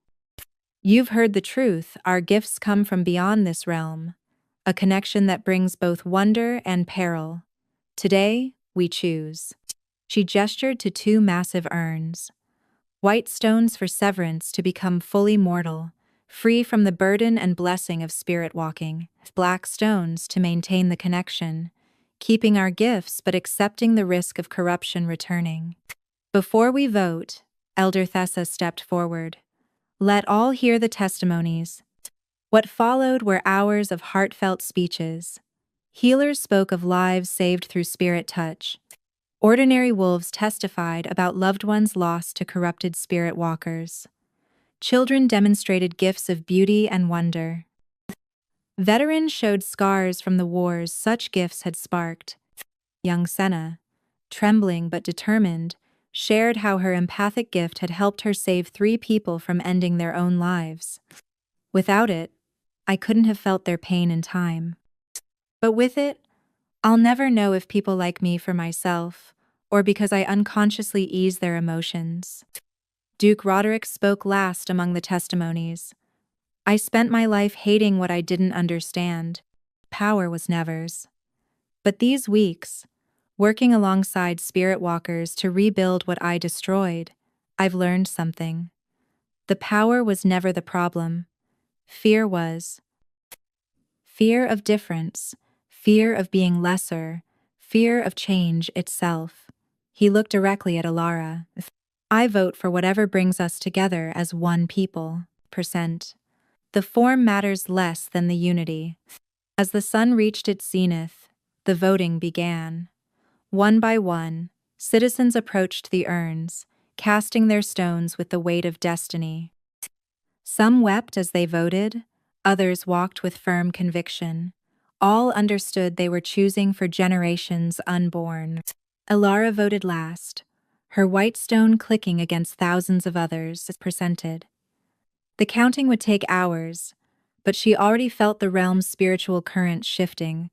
You've heard the truth, our gifts come from beyond this realm, a connection that brings both wonder and peril. Today, we choose." She gestured to 2 massive urns, white stones for severance to become fully mortal, free from the burden and blessing of spirit walking, black stones to maintain the connection, keeping our gifts but accepting the risk of corruption returning. "Before we vote," Elder Thessa stepped forward, "let all hear the testimonies." What followed were hours of heartfelt speeches. Healers spoke of lives saved through spirit touch. Ordinary wolves testified about loved ones lost to corrupted spirit walkers. Children demonstrated gifts of beauty and wonder. Veterans showed scars from the wars such gifts had sparked. Young Senna, trembling but determined, shared how her empathic gift had helped her save 3 people from ending their own lives. "Without it, I couldn't have felt their pain in time. But with it, I'll never know if people like me for myself, or because I unconsciously ease their emotions." Duke Roderick spoke last among the testimonies. "I spent my life hating what I didn't understand. Power was never's. But these weeks, working alongside spirit walkers to rebuild what I destroyed, I've learned something. The power was never the problem. Fear was. Fear of difference, fear of being lesser, fear of change itself. He looked directly at Alara. I vote for whatever brings us together as one people. Percent. The form matters less than the unity. As the sun reached its zenith, the voting began. One by one, citizens approached the urns, casting their stones with the weight of destiny. Some wept as they voted, others walked with firm conviction. All understood they were choosing for generations unborn. Alara voted last, her white stone clicking against thousands of others presented. The counting would take hours, but she already felt the realm's spiritual current shifting,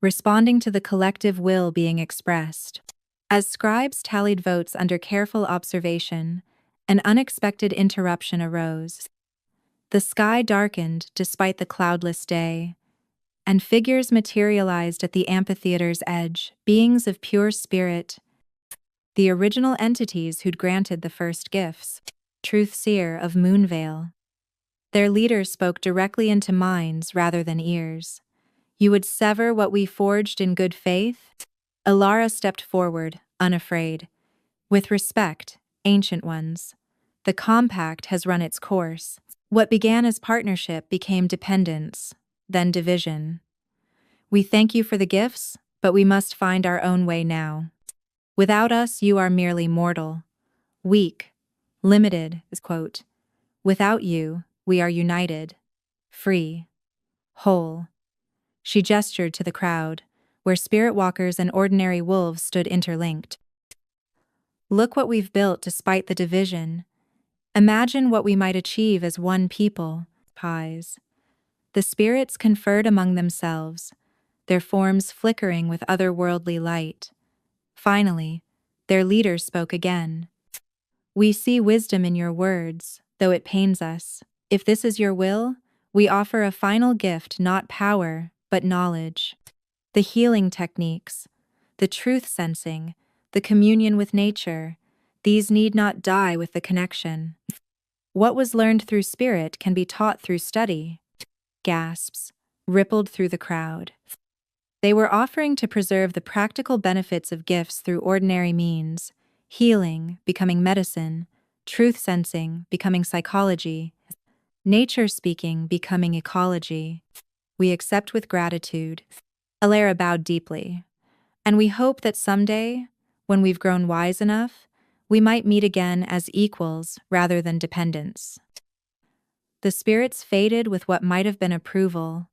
responding to the collective will being expressed. As scribes tallied votes under careful observation, an unexpected interruption arose. The sky darkened despite the cloudless day, and figures materialized at the amphitheater's edge, beings of pure spirit, the original entities who'd granted the first gifts, truth seer of Moonvale. Their leaders spoke directly into minds rather than ears. You would sever what we forged in good faith? Alara stepped forward, unafraid. With respect, ancient ones. The compact has run its course. What began as partnership became dependence, then division. We thank you for the gifts, but we must find our own way now. Without us, you are merely mortal, weak, limited, quote. Without you, we are united, free, whole. She gestured to the crowd, where spirit walkers and ordinary wolves stood interlinked. Look what we've built despite the division. Imagine what we might achieve as one people, pies. The spirits conferred among themselves, their forms flickering with otherworldly light. Finally, their leader spoke again. We see wisdom in your words, though it pains us. If this is your will, we offer a final gift, not power, but knowledge. The healing techniques, the truth sensing, the communion with nature, these need not die with the connection. What was learned through spirit can be taught through study. Gasps rippled through the crowd. They were offering to preserve the practical benefits of gifts through ordinary means, healing becoming medicine, truth sensing becoming psychology, nature speaking becoming ecology. We accept with gratitude. Alara bowed deeply. And we hope that someday, when we've grown wise enough, we might meet again as equals rather than dependents. The spirits faded with what might have been approval,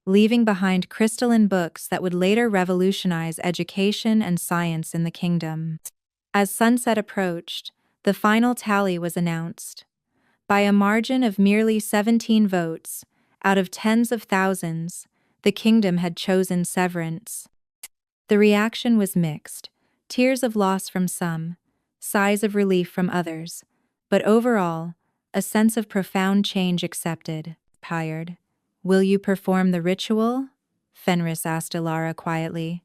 leaving behind crystalline books that would later revolutionize education and science in the kingdom. As sunset approached, the final tally was announced. By a margin of merely 17 votes, out of tens of thousands, the kingdom had chosen severance. The reaction was mixed, tears of loss from some, sighs of relief from others, but overall, a sense of profound change accepted. Tired. Will you perform the ritual? Fenris asked Alara quietly.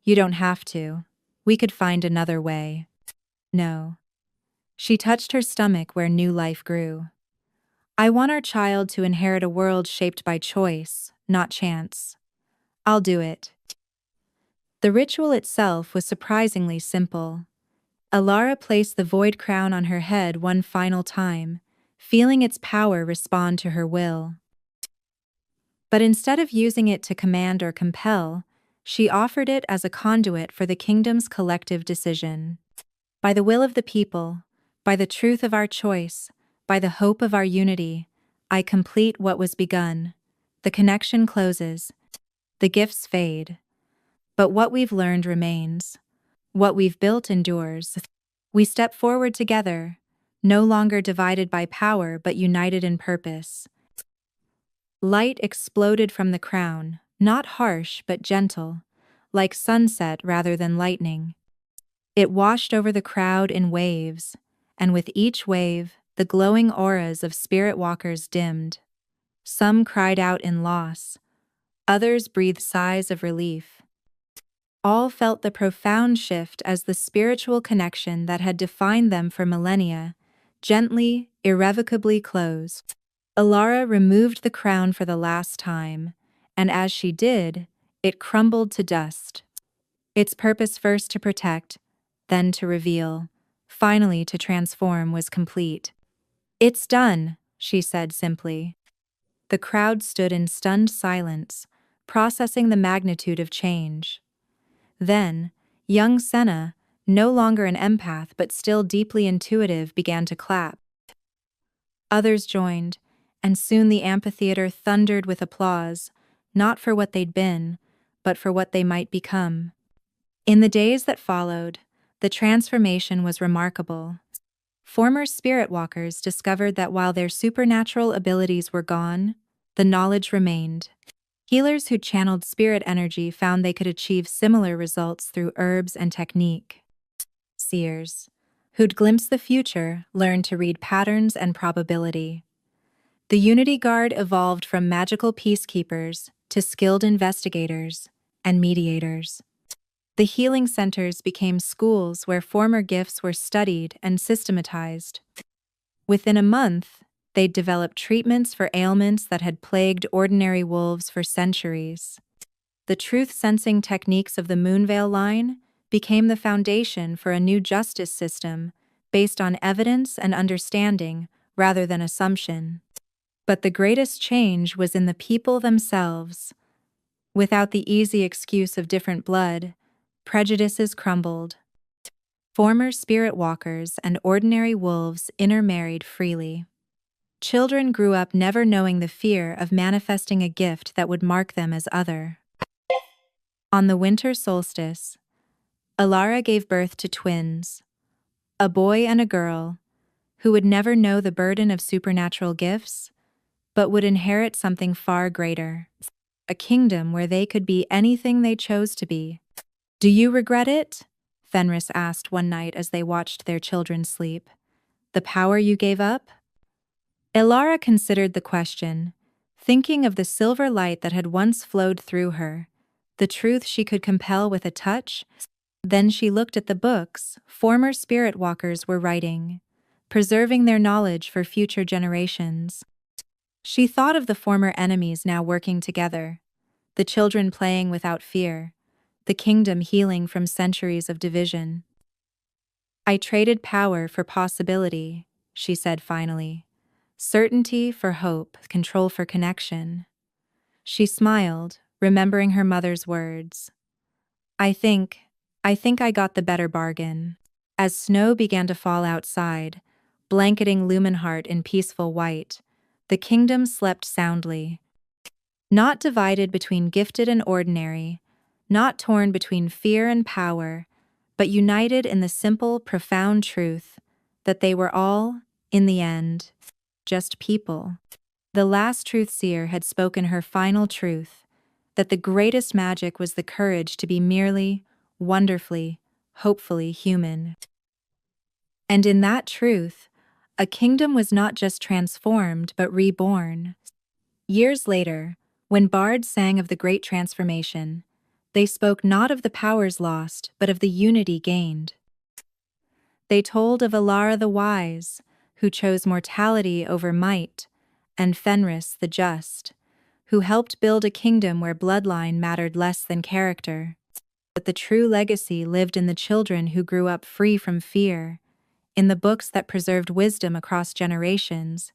You don't have to. We could find another way. No. She touched her stomach where new life grew. I want our child to inherit a world shaped by choice, not chance. I'll do it. The ritual itself was surprisingly simple. Alara placed the void crown on her head one final time, feeling its power respond to her will. But instead of using it to command or compel, she offered it as a conduit for the kingdom's collective decision. By the will of the people, by the truth of our choice, by the hope of our unity, I complete what was begun. The connection closes. The gifts fade. But what we've learned remains. What we've built endures. We step forward together, no longer divided by power but united in purpose. Light exploded from the crown, not harsh but gentle, like sunset rather than lightning. It washed over the crowd in waves, and with each wave, the glowing auras of spirit walkers dimmed. Some cried out in loss. Others breathed sighs of relief. All felt the profound shift as the spiritual connection that had defined them for millennia, gently, irrevocably closed. Alara removed the crown for the last time, and as she did, it crumbled to dust. Its purpose first to protect, then to reveal, finally to transform was complete. "It's done," she said simply. The crowd stood in stunned silence, processing the magnitude of change. Then, young Senna, no longer an empath but still deeply intuitive, began to clap. Others joined, and soon the amphitheater thundered with applause, not for what they'd been, but for what they might become. In the days that followed, the transformation was remarkable. Former spirit walkers discovered that while their supernatural abilities were gone, the knowledge remained. Healers who channeled spirit energy found they could achieve similar results through herbs and technique. Seers, who'd glimpsed the future, learned to read patterns and probability. The Unity Guard evolved from magical peacekeepers to skilled investigators and mediators. The healing centers became schools where former gifts were studied and systematized. Within a month, they'd developed treatments for ailments that had plagued ordinary wolves for centuries. The truth-sensing techniques of the Moonveil line became the foundation for a new justice system based on evidence and understanding rather than assumption. But the greatest change was in the people themselves. Without the easy excuse of different blood, prejudices crumbled. Former spirit walkers and ordinary wolves intermarried freely. Children grew up never knowing the fear of manifesting a gift that would mark them as other. On the winter solstice, Alara gave birth to twins, a boy and a girl, who would never know the burden of supernatural gifts, but would inherit something far greater, a kingdom where they could be anything they chose to be. "Do you regret it?" Fenris asked one night as they watched their children sleep. "The power you gave up?" Elara considered the question, thinking of the silver light that had once flowed through her, the truth she could compel with a touch. Then she looked at the books former spirit walkers were writing, preserving their knowledge for future generations. She thought of the former enemies now working together, the children playing without fear, the kingdom healing from centuries of division. "I traded power for possibility," she said finally. "Certainty for hope, control for connection." She smiled, remembering her mother's words. I think I got the better bargain." As snow began to fall outside, blanketing Lumenheart in peaceful white, the kingdom slept soundly. Not divided between gifted and ordinary, not torn between fear and power, but united in the simple, profound truth that they were all, in the end, just people. The last truth seer had spoken her final truth, that the greatest magic was the courage to be merely, wonderfully, hopefully human. And in that truth, a kingdom was not just transformed but reborn. Years later, when bards sang of the great transformation, they spoke not of the powers lost but of the unity gained. They told of Alara the wise, who chose mortality over might, and Fenris the just, who helped build a kingdom where bloodline mattered less than character. But the true legacy lived in the children who grew up free from fear, in the books that preserved wisdom across generations,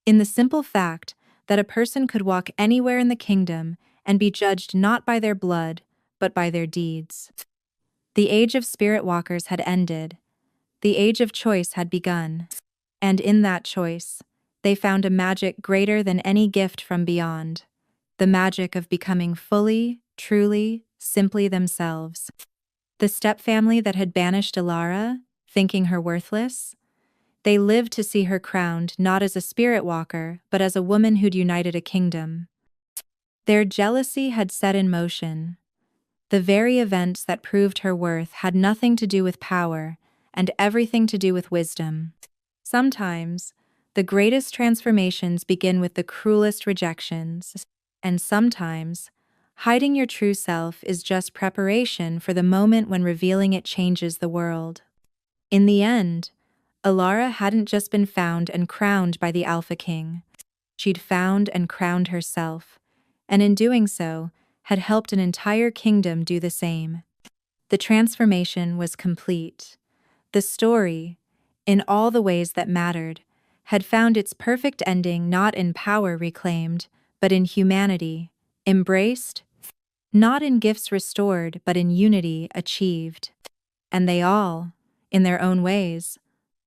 in the simple fact that a person could walk anywhere in the kingdom and be judged not by their blood, but by their deeds. The age of spirit walkers had ended. The age of choice had begun. And in that choice, they found a magic greater than any gift from beyond, the magic of becoming fully, truly, simply themselves. The stepfamily that had banished Alara, thinking her worthless, they lived to see her crowned not as a spirit walker, but as a woman who'd united a kingdom. Their jealousy had set in motion. The very events that proved her worth had nothing to do with power and everything to do with wisdom. Sometimes, the greatest transformations begin with the cruelest rejections, and sometimes, hiding your true self is just preparation for the moment when revealing it changes the world. In the end, Alara hadn't just been found and crowned by the Alpha King. She'd found and crowned herself, and in doing so, had helped an entire kingdom do the same. The transformation was complete. The story, in all the ways that mattered, had found its perfect ending not in power reclaimed, but in humanity, embraced, not in gifts restored, but in unity achieved. And they all, in their own ways,